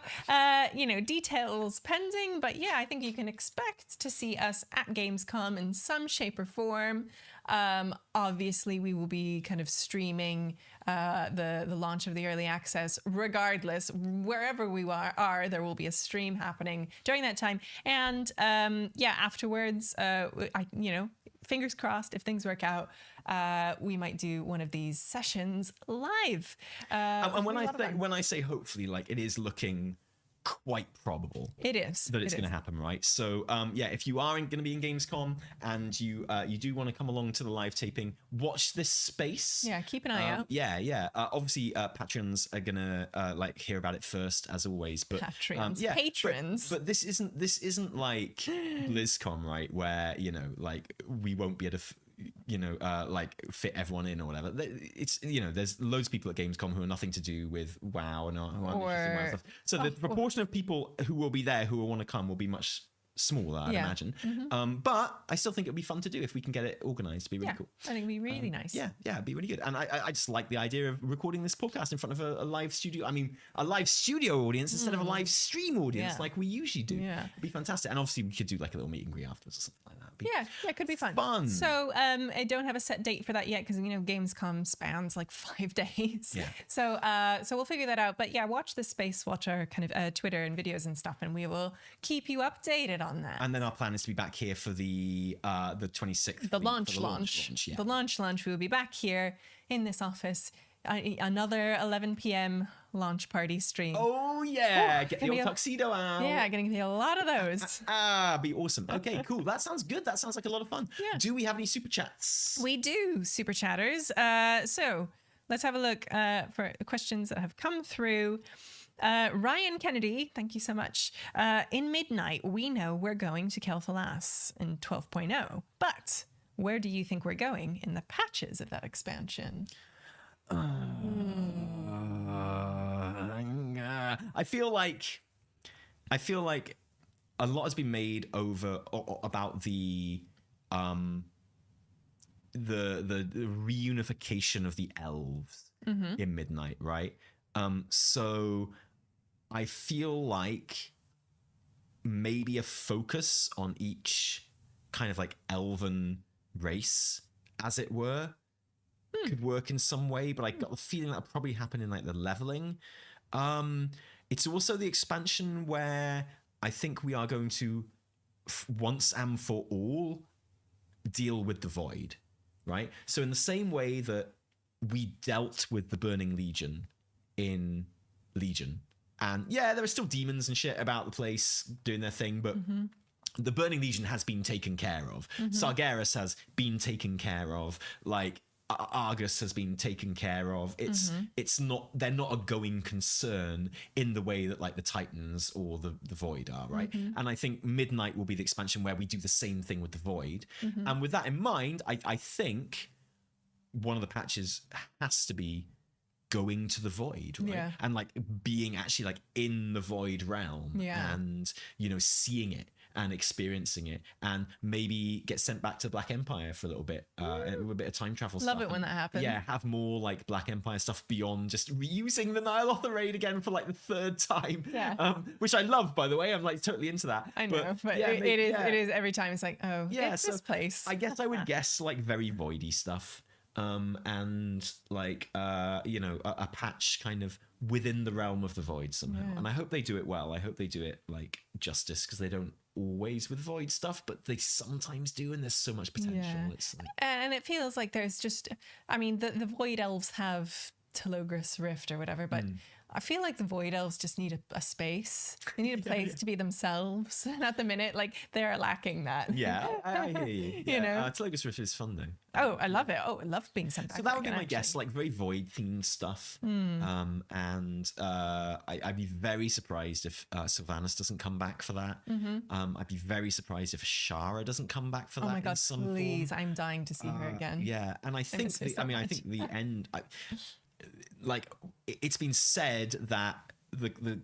details pending, but yeah, I think you can expect to see us at Gamescom in some shape or form. Obviously, we will be kind of streaming the launch of the early access. Regardless, wherever we are, there will be a stream happening during that time. And afterwards, fingers crossed, if things work out, we might do one of these sessions live. And when I say hopefully, like, it is looking quite probable it is that it's going to happen, right? So if you are going to be in Gamescom and you do want to come along to the live taping, watch this space. Keep an eye out. Obviously patrons are gonna hear about it first, as always, but patrons, but this isn't like BlizzCon, right, where we won't be able to fit everyone in or whatever. It's there's loads of people at Gamescom who are nothing to do with WoW and who aren't interested in WoW stuff. So the proportion of people who will be there who will want to come will be much smaller, I'd imagine. But I still think it'd be fun to do if we can get it organized. It'd be really cool. I think it'd be really nice. It'd be really good. And I just like the idea of recording this podcast in front of a live studio. I mean, a live studio audience instead of a live stream audience like we usually do. It'd be fantastic. And obviously we could do like a little meet and greet afterwards or something like that. It could be fun. So I don't have a set date for that yet because Gamescom spans like 5 days. So we'll figure that out. But watch the space, watch our kind of Twitter and videos and stuff, and we will keep you updated on that. And then our plan is to be back here for the 26th. The launch. The launch. We will be back here in this office. Another 11 p.m. launch party stream. Oh yeah, get your tuxedo out. Yeah, going to be a lot of those. Be awesome. Okay, cool. That sounds good. That sounds like a lot of fun. Do we have any super chats? We do, super chatters. So let's have a look for questions that have come through. Ryan Kennedy, thank you so much. In Midnight, we know we're going to Kel'Thalas in 12.0, but where do you think we're going in the patches of that expansion? I feel like a lot has been made about the reunification of the elves in Midnight, right? So I feel like maybe a focus on each kind of like elven race, as it were, could work in some way, but I got the feeling that would probably happen in like the leveling. It's also the expansion where I think we are going to once and for all deal with the void, right? So in the same way that we dealt with the Burning Legion in Legion, and there are still demons and shit about the place doing their thing, but the Burning Legion has been taken care of. Sargeras has been taken care of. Like Argus has been taken care of. It's not, they're not a going concern in the way that like the Titans or the Void are, right? And I think Midnight will be the expansion where we do the same thing with the Void. And with that in mind, I think one of the patches has to be going to the Void, right? And like being actually like in the Void realm and, seeing it and experiencing it, and maybe get sent back to Black Empire for a little bit, with a bit of time travel stuff. Love it when that happens. Yeah, have more like Black Empire stuff beyond just reusing the Ny'alotha raid again for like the 3rd time. Which I love, by the way. I'm like totally into that. I know, but it is every time it's like, it's so this place. I guess I would guess like very voidy stuff. and like a patch kind of within the realm of the void somehow. And I hope they do it well. I hope they do it like justice, because they don't always with void stuff, but they sometimes do, and there's so much potential. It's like... and it feels like there's just, I mean, the void elves have Telogris Rift or whatever, but I feel like the void elves just need a space. They need a place to be themselves. And at the minute, like, they're lacking that. Yeah, I hear you. You know, Telogris Rift is fun though. Oh, I love it. Oh, I love being sent back. So that would be my guess, like very void themed stuff. And I'd be very surprised if Sylvanas doesn't come back for that. I'd be very surprised if Shara doesn't come back for that. Oh my god, in some please! form. I'm dying to see her again. Yeah, and I think I think the end. Like, it's been said that the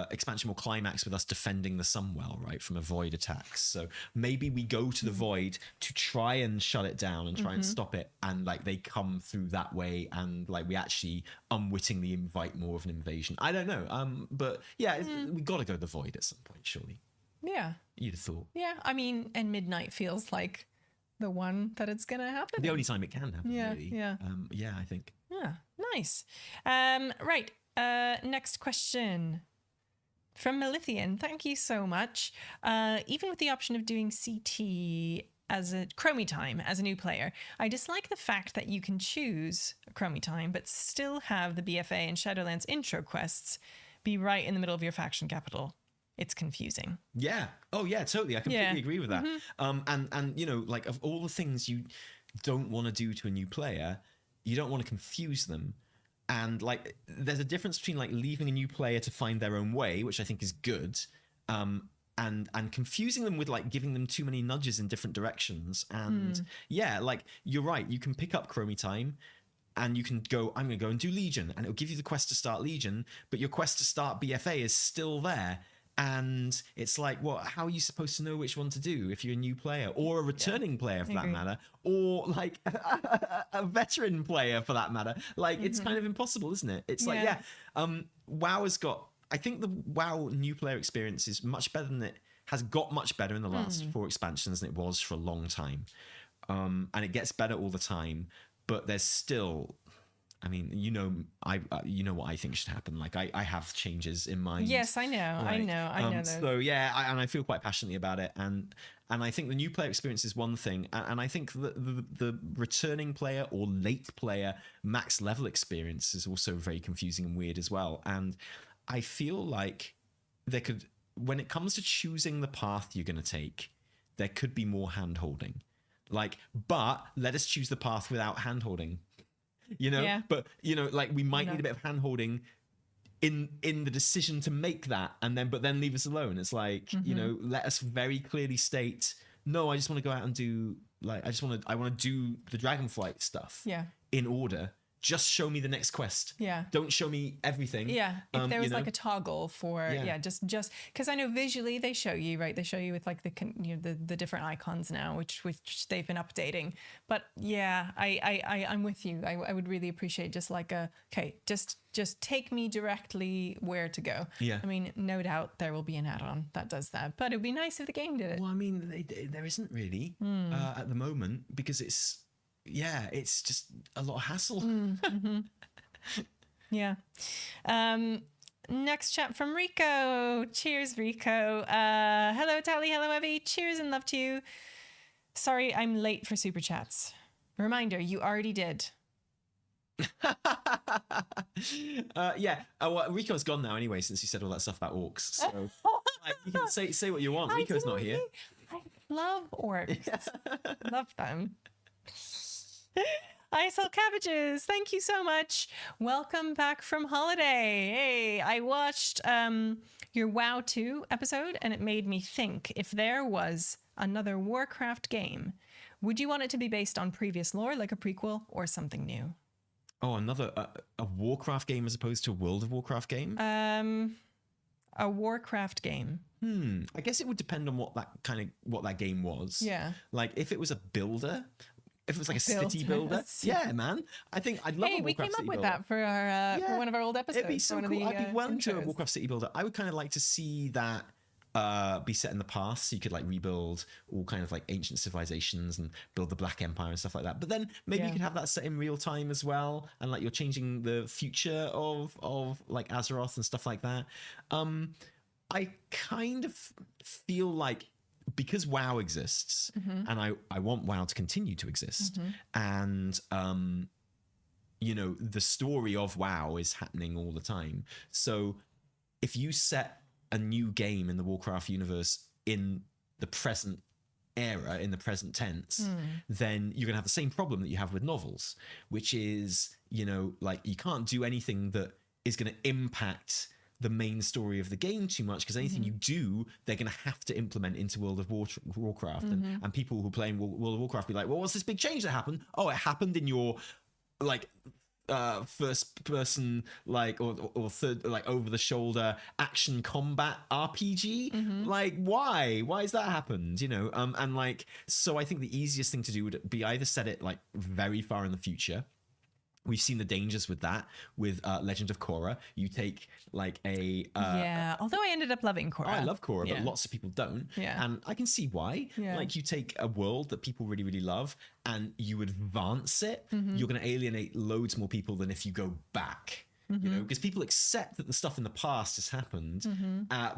expansion will climax with us defending the Sunwell, right, from a void attacks. So maybe we go to the void to try and shut it down and try and stop it, and like they come through that way, and like we actually unwittingly invite more of an invasion. I don't know. But yeah, we got to go to the void at some point, surely. Yeah. You'd have thought. Yeah, I mean, and midnight feels like the one that it's gonna happen. The only time it can happen. Yeah. Really. Yeah. Yeah, I think. Yeah, nice. Right. Next question from Melithian. Thank you so much. Even with the option of doing CT as a Chromie time as a new player, I dislike the fact that you can choose a Chromie time but still have the BFA and Shadowlands intro quests be right in the middle of your faction capital. It's confusing. Yeah. Oh yeah, totally. I completely agree with that. And you know, like, of all the things you don't want to do to a new player, you don't want to confuse them. And like, there's a difference between like leaving a new player to find their own way, which I think is good, and confusing them with like giving them too many nudges in different directions. And yeah, like, you're right. You can pick up Chromie time, and you can go, I'm going to go and do Legion, and it'll give you the quest to start Legion, but your quest to start BFA is still there. And it's like, well, how are you supposed to know which one to do if you're a new player, or a returning player for that matter, or like a veteran player for that matter? Like, it's kind of impossible, isn't it? It's like, WoW has got, I think the WoW new player experience is much better than it has got much better in the last 4 expansions than it was for a long time. And it gets better all the time, but there's still... I mean, you know what I think should happen. Like, I have changes in mind. Yes, I know. Right? I know. So yeah, and I feel quite passionately about it. And I think the new player experience is one thing, and I think the returning player or late player max level experience is also very confusing and weird as well. And I feel like there could, when it comes to choosing the path you're going to take, there could be more hand holding. Like, but let us choose the path without hand holding. You know, but you know, like, we might need a bit of hand holding in the decision to make that, and then leave us alone. It's like, you know, let us very clearly state, no, I just want to go out and do, like, I want to do the Dragonflight stuff in order. Just show me the next quest. Yeah. Don't show me everything. Yeah. If there was like a toggle for just because I know visually they show you, right? They show you with like the different icons now, which they've been updating. But yeah, I'm with you. I would really appreciate just like just take me directly where to go. Yeah. I mean, no doubt there will be an add-on that does that, but it'd be nice if the game did it. Well, I mean, there isn't really at the moment, because it's just a lot of hassle. Yeah. Next chat from Rico. Cheers, Rico. Hello, Tally. Hello, Evie. Cheers and love to you. Sorry, I'm late for super chats. Reminder, you already did. Well, Rico's gone now anyway, since he said all that stuff about orcs. So like, you can say what you want. Rico's not here. I love orcs. Love them. Isel Cabbages, thank you so much. Welcome back from holiday. Hey, I watched your WoW 2 episode, and it made me think, if there was another Warcraft game, would you want it to be based on previous lore, like a prequel, or something new? Oh, another a Warcraft game as opposed to a World of Warcraft game? A Warcraft game. I guess it would depend on what that game was. Yeah. Like, if it was a builder, if it was like a city builder, yeah, man. I think I'd love a Warcraft we came up with builder. that for our for one of our old episodes. It'd be so cool. I'd be well into a Warcraft city builder. I would kind of like to see that be set in the past, so you could like rebuild all kind of like ancient civilizations and build the Black Empire and stuff like that. But then maybe you could have that set in real time as well, and like you're changing the future of like Azeroth and stuff like that. I kind of feel like, because WoW exists, and I want WoW to continue to exist, and you know, the story of WoW is happening all the time. So if you set a new game in the Warcraft universe in the present era, in the present tense, then you're gonna have the same problem that you have with novels, which is, you know, like you can't do anything that is going to impact the main story of the game too much, because anything you do, they're going to have to implement into World of Warcraft. And people who play in World of Warcraft be like, well, what's this big change that happened? Oh, it happened in your like first person, like, or third, like over the shoulder action combat RPG. Like, why is that happened, you know? And like, so I think the easiest thing to do would be either set it like very far in the future. We've seen the dangers with that, with Legend of Korra. You take like a... although I ended up loving Korra. I love Korra, but lots of people don't. And I can see why. Like, you take a world that people really, really love and you advance it, you're going to alienate loads more people than if you go back. You know, because people accept that the stuff in the past has happened,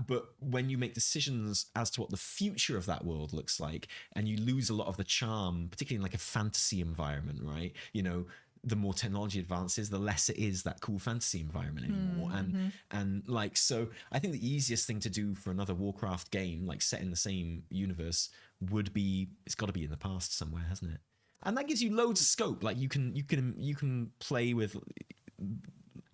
but when you make decisions as to what the future of that world looks like, and you lose a lot of the charm, particularly in like a fantasy environment, right? You know, the more technology advances, the less it is that cool fantasy environment anymore. And like, so I think the easiest thing to do for another Warcraft game, like set in the same universe, would be, it's got to be in the past somewhere, hasn't it? And that gives you loads of scope. Like you can play with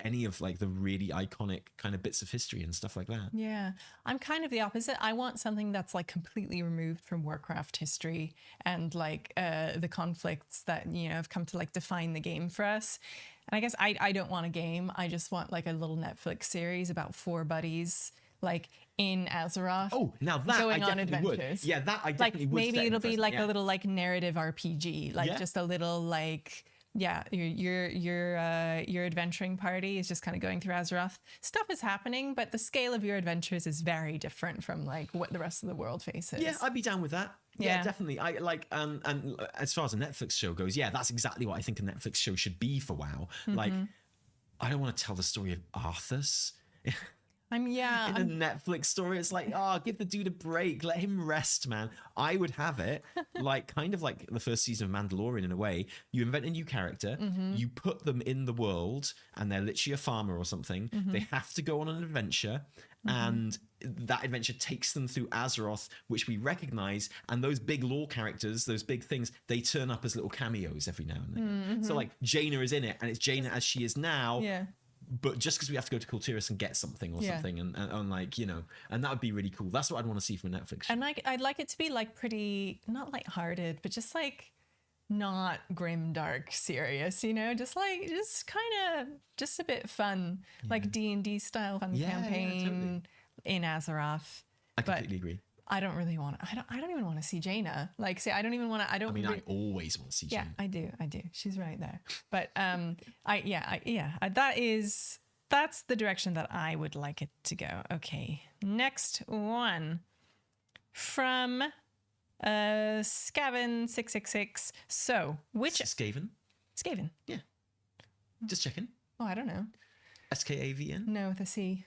any of like the really iconic kind of bits of history and stuff like that. Yeah, I'm kind of the opposite. I want something that's like completely removed from Warcraft history and like the conflicts that, you know, have come to like define the game for us. And I guess I don't want a game. I just want like a little Netflix series about 4 buddies like in Azeroth. Oh, now that going I on definitely adventures. would. Yeah, that I like definitely would. Maybe it'll be like a little like narrative RPG, like just a little like. Yeah, your adventuring party is just kind of going through Azeroth. Stuff is happening, but the scale of your adventures is very different from like what the rest of the world faces. Yeah, I'd be down with that. Yeah, definitely. I like and as far as a Netflix show goes, yeah, that's exactly what I think a Netflix show should be for WoW. Like, I don't want to tell the story of Arthas. In a Netflix story, it's like, give the dude a break, let him rest, man. I would have it like kind of like the first season of Mandalorian in a way. You invent a new character, you put them in the world, and they're literally a farmer or something. They have to go on an adventure, and that adventure takes them through Azeroth, which we recognize, and those big lore characters, those big things, they turn up as little cameos every now and then. So like Jaina is in it, and it's Jaina as she is now. But just because we have to go to Kultiris and get something or something, and like, you know, and that would be really cool. That's what I'd want to see from a Netflix show. And like, I'd like it to be like pretty, not lighthearted, but just like not grim, dark, serious, you know, just kind of just a bit fun, like D&D style fun campaign in Azeroth. I completely agree. I don't really want to, I don't even want to see Jaina. Like, say, I don't even want to, I always want to see Jaina. Yeah, I do. She's right there. But that's the direction that I would like it to go. Okay. Next one from Skaven666. So, which Skaven? Skaven. Yeah. Just checking. Oh, I don't know. SKAVN? No, with a C.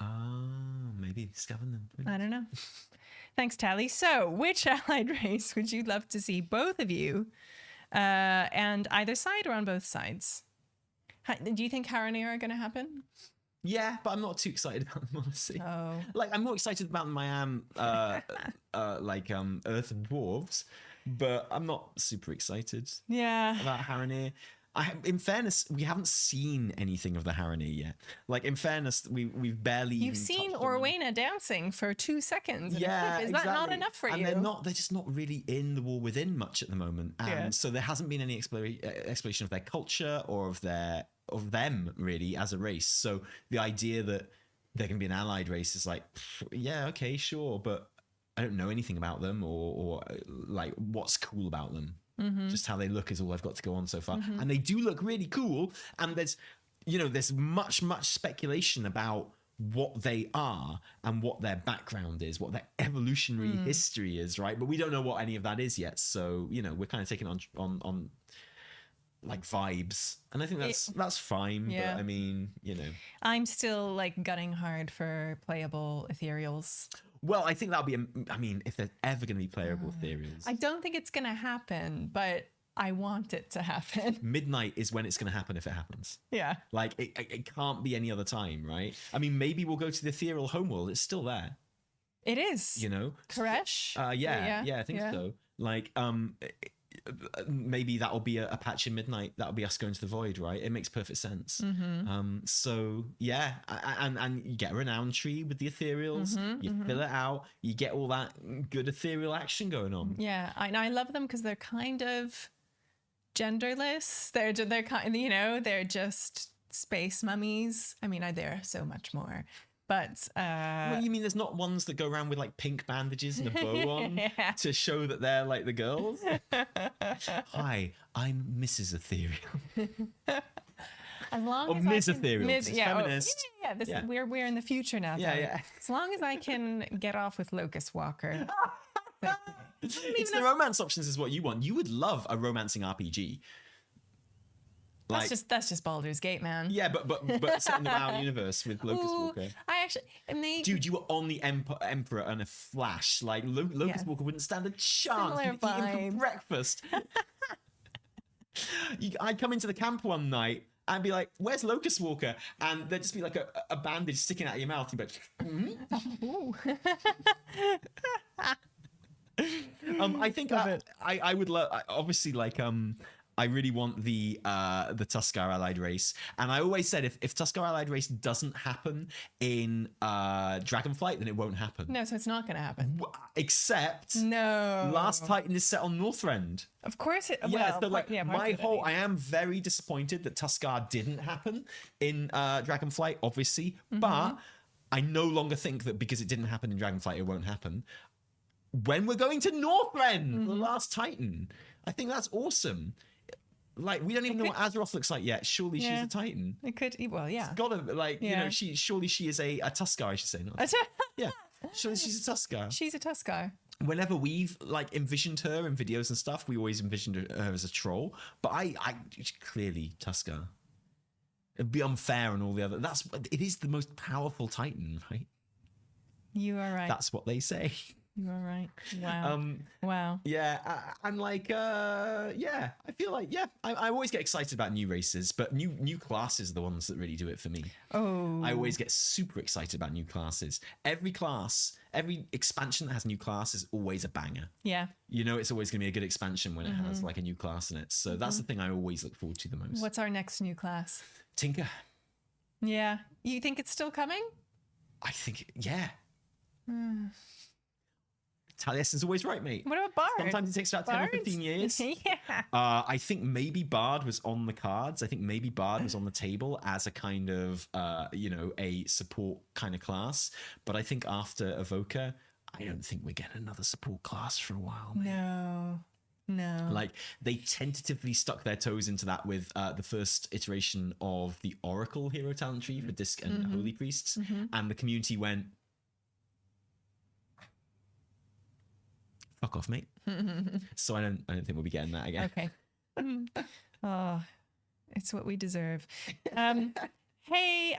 Maybe Skaven then. I don't know. Thanks, Tally. So, which allied race would you love to see both of you, and either side or on both sides? Do you think Haranir are going to happen? Yeah, but I'm not too excited about them, honestly. Oh. Like, I'm more excited about them I am, Earth and Dwarves, but I'm not super excited about Haranir. In fairness, we haven't seen anything of the Haranir yet. Like, in fairness, we've barely You've seen Orwena dancing for 2 seconds. Is exactly. that not enough for you? And they're just not really in the War Within much at the moment. And so there hasn't been any exploration of their culture or of them really as a race. So the idea that they're going to be an allied race is like, yeah, okay, sure, but I don't know anything about them or like what's cool about them. Just how they look is all I've got to go on so far. And they do look really cool. And there's much speculation about what they are and what their background is, what their evolutionary history is, right? But we don't know what any of that is yet. So, you know, we're kind of taking on like vibes, and I think that's fine. Yeah. But I mean, you know, I'm still like gunning hard for playable ethereals. well, I think that'll be. I mean, if there's ever going to be playable ethereals, I don't think it's gonna happen, but I want it to happen. midnight is when it's going to happen if it happens. Yeah. Like it can't be any other time, right? I mean, maybe we'll go to the ethereal homeworld. It's still there, It is. you know. Koresh? Yeah, I think so. Like, maybe that'll be a patch in midnight. That'll be us going to the void, right? It makes perfect sense. So yeah, and you get a renown tree with the ethereals. You fill it out. You get all that good ethereal action going on. Yeah, I love them because they're kind of genderless. They're kind, you know, they're just space mummies. I mean, they're so much more. But What do you mean? There's not ones that go around with like pink bandages and a bow on to show that they're like the girls? Hi, I'm Mrs. Ethereal. as long Or as Ms. I can, Ethereal, Ms. it's yeah, feminist. yeah. We're in the future now. Yeah, Tony. yeah. As long as I can get off with Locust Walker. It's the romance options is what you want. You would love a romancing RPG. Like, That's just Baldur's Gate, man. yeah, but set in the WoW universe with Locust Ooh, Walker. I actually, and they Dude, you were on the Emperor and a flash. Like Locust Yeah. Walker wouldn't stand a chance. Similar You'd eat him vibes. for breakfast. I'd come into the camp one night and be like, "Where's Locust Walker?" And there'd just be like a bandage sticking out of your mouth. You'd be like, Ooh. I think I would love, obviously, like I really want the Tuskar allied race, and I always said if Tuskar allied race doesn't happen in Dragonflight, then it won't happen. No, so it's not going to happen. Except No. Last Titan is set on Northrend. Of course it. Yeah, well, so like yeah, my whole, I am very disappointed that Tuskar didn't happen in Dragonflight, obviously, but I no longer think that because it didn't happen in Dragonflight, it won't happen. When we're going to Northrend, the Last Titan, I think that's awesome. Like, we don't even know what Azeroth looks like yet. Surely she's Yeah. a Titan. It could. Well, yeah. Gotta, like, you Yeah. know, surely she is a Tuskar, I should say. Not, yeah, surely she's a Tuskar. She's a Tuskar. Whenever we've like envisioned her in videos and stuff, we always envisioned her as a troll. But I clearly Tuskar. It'd be unfair and all the other. It is the most powerful Titan, right? You are right. That's what they say. You are right. Wow. Wow. Yeah, and like, yeah, I feel like, yeah, I always get excited about new races, but new classes are the ones that really do it for me. Oh. I always get super excited about new classes. Every class, every expansion that has a new class is always a banger. Yeah. You know, it's always going to be a good expansion when it has like a new class in it. So that's the thing I always look forward to the most. What's our next new class? Tinker. Yeah. You think it's still coming? I think, yeah. Taliesin's always right, mate. What about Bard? Sometimes it takes about 10 or 15 years. Yeah. I think maybe Bard was on the cards. I think maybe Bard was on the table as a kind of, you know, a support kind of class. But I think after Evoker, I don't think we're getting another support class for a while, mate. No. Like, they tentatively stuck their toes into that with the first iteration of the Oracle hero talent tree for Disc and Holy Priests. And the community went, fuck off, mate. So I don't think we'll be getting that again. Okay. Oh, it's what we deserve. Hey,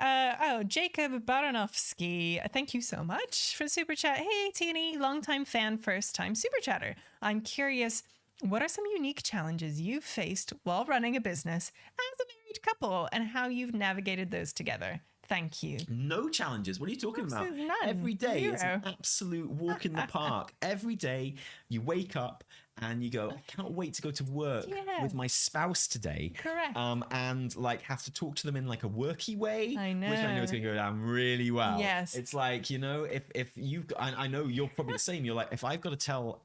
Jacob Baranovsky, thank you so much for the super chat. Hey, Teeny, longtime fan, first time super chatter. I'm curious, what are some unique challenges you've faced while running a business as a married couple and how you've navigated those together? Thank you. No challenges. What are you talking about? Absolutely none. Every day is an Zero. absolute walk in the park. Every day you wake up and you go, I can't wait to go to work Yeah. with my spouse today. Correct. And like have to talk to them in like a worky way. I Which I know know. is going to go down really well. Yes. It's like, you know, if you've got, I know you're probably the same. You're like, if I've got to tell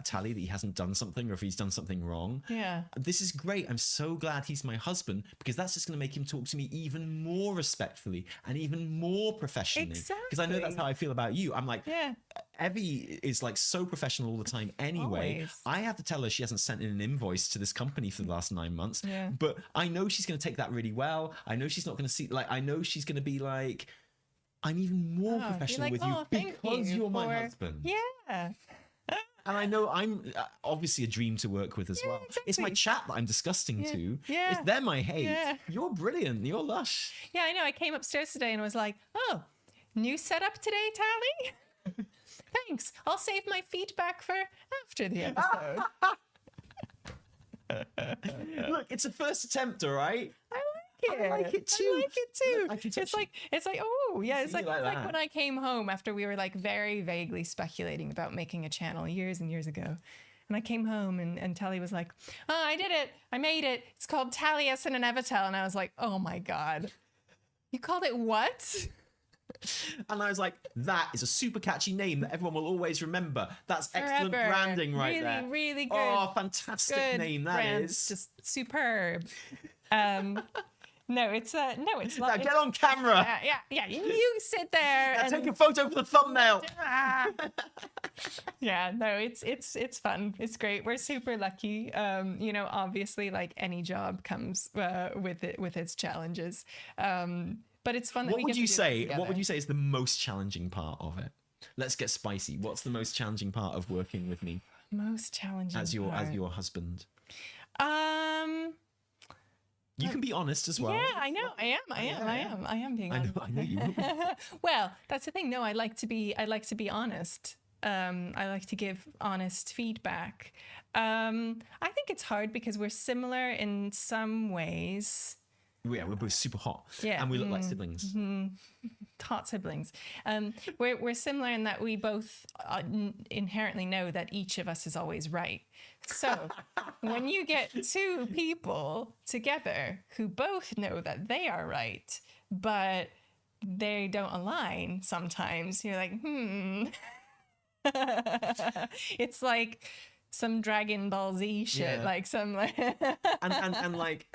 Tally that he hasn't done something or if he's done something wrong. Yeah. This is great. I'm so glad he's my husband because that's just going to make him talk to me even more respectfully and even more professionally. Because I know that's how I feel about you. I'm like, Yeah. Evie is like so professional all the time anyway. Always. I have to tell her she hasn't sent in an invoice to this company for the last 9 months. Yeah. But I know she's going to take that really well. I know she's not going to see, like, I know she's going to be like, I'm even more professional with you because you're my husband. Yeah. And I know I'm obviously a dream to work with as well. Exactly. It's my chat that I'm disgusting to. Yeah. It's them I hate. Yeah. You're brilliant. You're lush. Yeah, I know. I came upstairs today and was like, oh, new setup today, Tally? Thanks. I'll save my feedback for after the episode. Look, it's a first attempt, all right? I like it too. I like it too. It's like oh yeah, it's like that. when I came home after we were like very vaguely speculating about making a channel years and years ago. And I came home and Tally was like, oh, I did it. I made it. It's called Taliesin and Evitel. And I was like, oh my God. You called it what? And I was like, that is a super catchy name that everyone will always remember. That's excellent Forever. branding right there. Really good. Oh, fantastic Good name that brand. is. Just superb. No, it's not. Now get on camera. Yeah. You sit there Now and take a photo for the thumbnail. Yeah, no, it's fun. It's great. We're super lucky. You know, obviously, like any job comes with its challenges. But it's fun. What would you say is the most challenging part of it? Let's get spicy. What's the most challenging part of working with me Most challenging as your part? husband? You can be honest as well. Yeah, I know. I am being honest. I know you will be. Well, that's the thing. No, I like to be honest. I like to give honest feedback. I think it's hard because we're similar in some ways. Yeah, we're both super hot. Yeah. And we look like siblings. Hot siblings. We're similar in that we both inherently know that each of us is always right. So when you get two people together who both know that they are right, but they don't align sometimes, you're like, It's like some Dragon Ball Z shit, like some like and like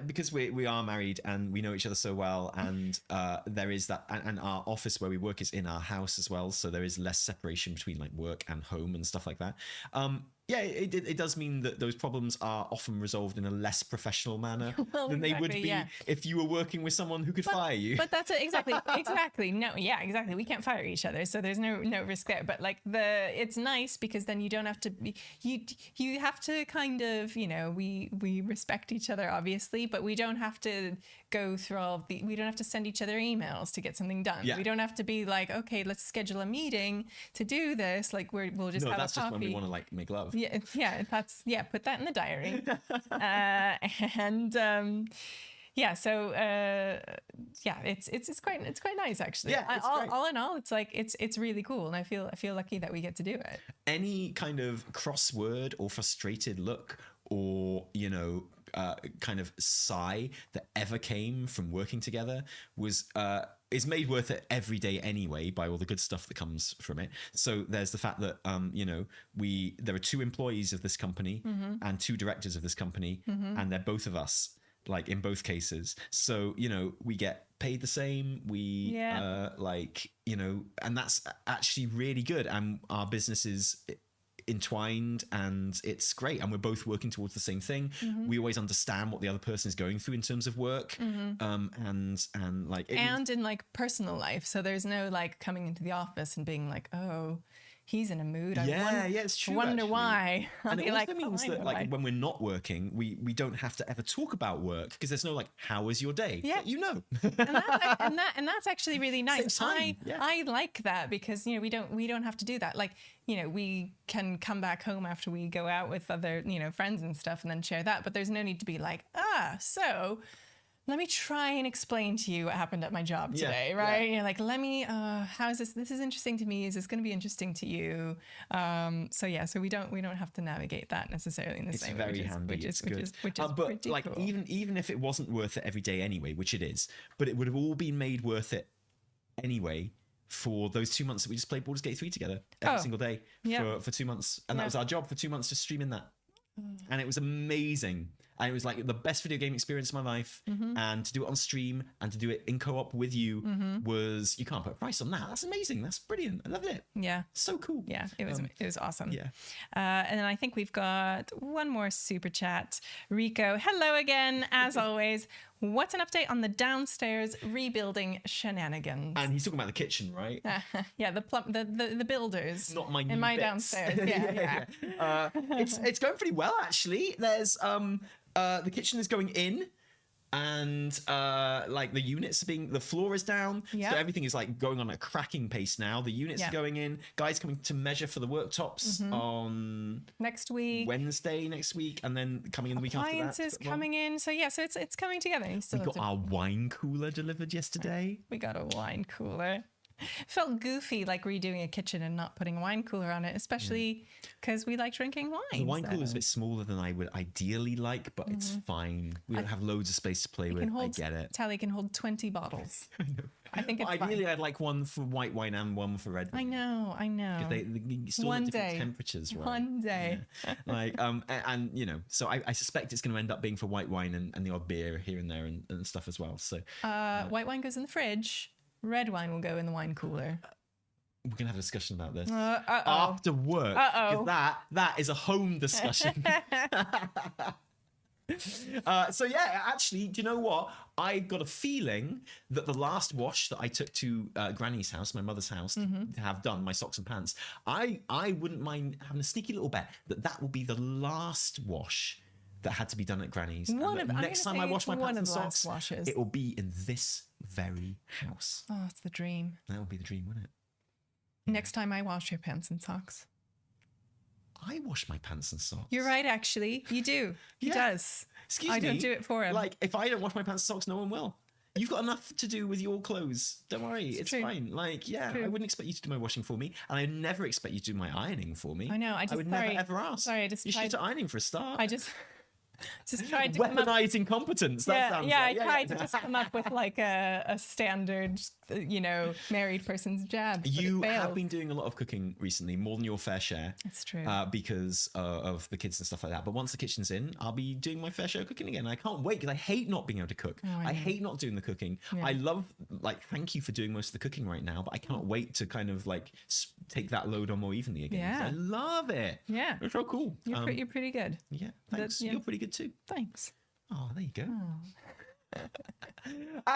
because we are married and we know each other so well, and there is that, and our office where we work is in our house as well, so there is less separation between like work and home and stuff like that. Yeah, it does mean that those problems are often resolved in a less professional manner than they would be if you were working with someone who could fire you. But that's exactly. No, yeah, exactly. We can't fire each other, so there's no risk there. But like it's nice because then you don't have to be, you have to kind of, you know, we respect each other obviously, but we don't have to go through we don't have to send each other emails to get something done. Yeah. We don't have to be like, okay, let's schedule a meeting to do this. Like we'll just have a coffee. That's just when we want to like make love. Yeah, put that in the diary. It's quite nice actually. Yeah, all in all, it's like it's really cool, and I feel lucky that we get to do it. Any kind of crossword or frustrated look or, you know, kind of sigh that ever came from working together is made worth it every day anyway by all the good stuff that comes from it. So there's the fact that you know, there are 2 employees of this company and 2 directors of this company, and they're both of us, like in both cases. So, you know, we get paid the same. We like, you know, and that's actually really good, and our business is entwined and it's great, and we're both working towards the same thing. We always understand what the other person is going through in terms of work, and like and in like personal life, so there's no like coming into the office and being like, oh, he's in a mood. It's true. Wonder why. And it also means that like when we're not working, we don't have to ever talk about work, because there's no like, how was your day? Yeah, you know. and that's actually really nice. I like that, because, you know, we don't have to do that. Like, you know, we can come back home after we go out with other, you know, friends and stuff and then share that, but there's no need to be like, so let me try and explain to you what happened at my job today, right? Yeah. You're like, let me, how is this? This is interesting to me. Is this going to be interesting to you? So we don't have to navigate that necessarily in the same way. It's very handy. Which is but pretty like cool. even if it wasn't worth it every day anyway, which it is, but it would have all been made worth it anyway for those 2 months that we just played Baldur's Gate 3 together every single day for 2 months, and that was our job for 2 months, just streaming that, and it was amazing. And it was like the best video game experience of my life. And to do it on stream and to do it in co-op with you was, you can't put a price on that. That's amazing. That's brilliant. I loved it. Yeah. So cool. Yeah, it was awesome. Yeah. And then I think we've got one more super chat. Rico, hello again, as always. What's an update on the downstairs rebuilding shenanigans? And he's talking about the kitchen, right? Yeah, the builders. Not my in new my bits. downstairs. Yeah. It's going pretty well, actually. There's the kitchen is going in, and like the floor is down, Yep. so everything is like going on a cracking pace now. The units Yeah. are going in. Guys coming to measure for the worktops on Next week. Wednesday next week, and then coming in the week after that. Appliances coming in. So yeah, so it's coming together. You still We have got our wine cooler delivered yesterday. We got a wine cooler. Felt goofy like redoing a kitchen and not putting a wine cooler on it, especially because we like drinking wine. The wine cooler is a bit smaller than I would ideally like, but it's fine. We don't have loads of space to play with. I get it. Tally can hold 20 bottles. I know. I think it's Ideally, fine. I'd like one for white wine and one for red wine. I know. They still One at different day. temperatures, right? One day. Yeah. Like and you know, so I suspect it's going to end up being for white wine and the odd beer here and there and stuff as well. So White wine goes in the fridge. Red wine will go in the wine cooler. we're gonna have a discussion about this Uh-oh. after work. Uh-oh. 'Cause that is a home discussion. So yeah, actually, do you know what? I've got a feeling that the last wash that I took to Granny's house, my mother's house, to have done my socks and pants, I wouldn't mind having a sneaky little bet that will be the last wash that had to be done at Granny's. And that next time I wash my pants and socks, washes. it will be in this very house. Oh, it's the dream. That will be the dream, wouldn't it? Next time I wash your pants and socks. I wash my pants and socks. You're right, actually. You do. He Yeah. does. Excuse me. I don't do it for him. Like, if I don't wash my pants and socks, no one will. You've got enough to do with your clothes. Don't worry. It's true. fine. Like, yeah, true. I wouldn't expect you to do my washing for me. And I never expect you to do my ironing for me. I know. I would never ever ask. Sorry, I just You should tried. do ironing for a start. I just tried to come up. Weaponized incompetence. That sounds I like. tried to just come up with like a standard, married person's jab. but You it have failed. been doing a lot of cooking recently, more than your fair share. It's true. Because of the kids and stuff like that. But once the kitchen's in, I'll be doing my fair share of cooking again. I can't wait because I hate not being able to cook. I I know. hate not doing the cooking. Yeah. I love, thank you for doing most of the cooking right now, but I cannot wait to kind of take that load on more evenly again. 'cause Yeah. I love it. Yeah. It's so cool. You're pretty good. Yeah, thanks. yeah. You're pretty good too. Thanks. Oh, there you go.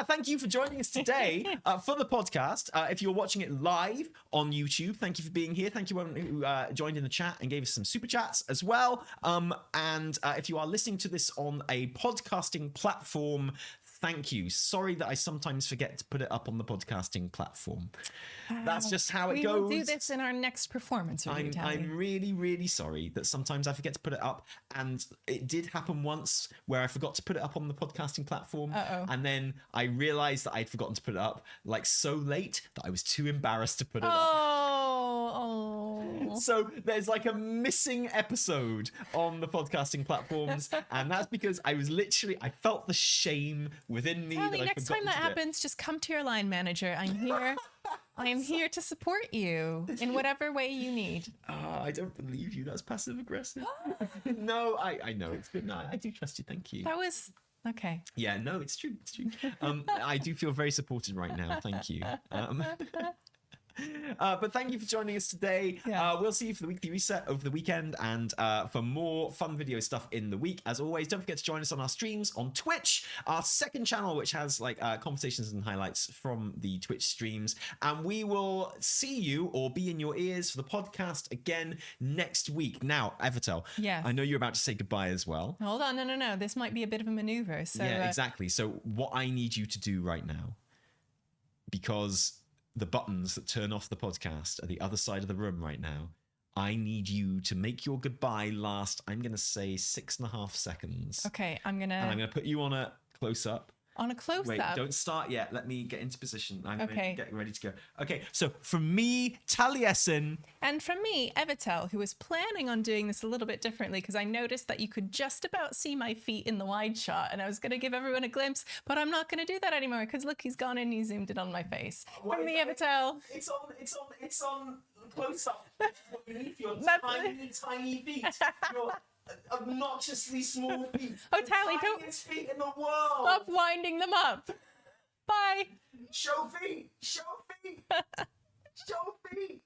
Thank you for joining us today for the podcast. If you're watching it live on YouTube, thank you for being here. Thank you everyone who joined in the chat and gave us some super chats as well. And if you are listening to this on a podcasting platform, thank you. Sorry that I sometimes forget to put it up on the podcasting platform. That's just how it We goes. will do this in our next performance review, Tally. I'm really, really sorry that sometimes I forget to put it up. And it did happen once where I forgot to put it up on the podcasting platform. Uh-oh. And then I realized that I'd forgotten to put it up so late that I was too embarrassed to put it up. Oh. So there's a missing episode on the podcasting platforms. And that's because I felt the shame within me. Tally, that I'd next time forgotten that to do it. happens, just come to your line manager. I'm here. I am here to support you in whatever way you need. I don't believe you. That's passive aggressive. No, I know it's good. No, I do trust you. Thank you. That was okay. Yeah, no, it's true. It's true. I do feel very supported right now. Thank you. But thank you for joining us today. Yeah. We'll see you for the weekly reset over the weekend and for more fun video stuff in the week. As always, don't forget to join us on our streams on Twitch, our second channel, which has conversations and highlights from the Twitch streams. And we will see you or be in your ears for the podcast again next week. Now, Evitel, Yes. I know you're about to say goodbye as well. Hold on, no. This might be a bit of a maneuver. So Yeah, exactly. So what I need you to do right now, because the buttons that turn off the podcast are the other side of the room right now, I need you to make your goodbye last, I'm going to say 6.5 seconds. Okay, I'm And I'm going to put you on a close up. on a close Wait, up. don't start yet. Let me get into position. I'm Okay. going to get ready to go. Okay, so from me, Taliesin. And from me, Evitel, who was planning on doing this a little bit differently because I noticed that you could just about see my feet in the wide shot and I was going to give everyone a glimpse, but I'm not going to do that anymore because look, he's gone and he zoomed in on my face. From me, Evitel. It's on close up beneath your That's- tiny feet. Your obnoxiously small feet. Oh, Tally, don't Tiniest feet in the world. stop winding them up. Bye. Show feet. Show feet. Show feet.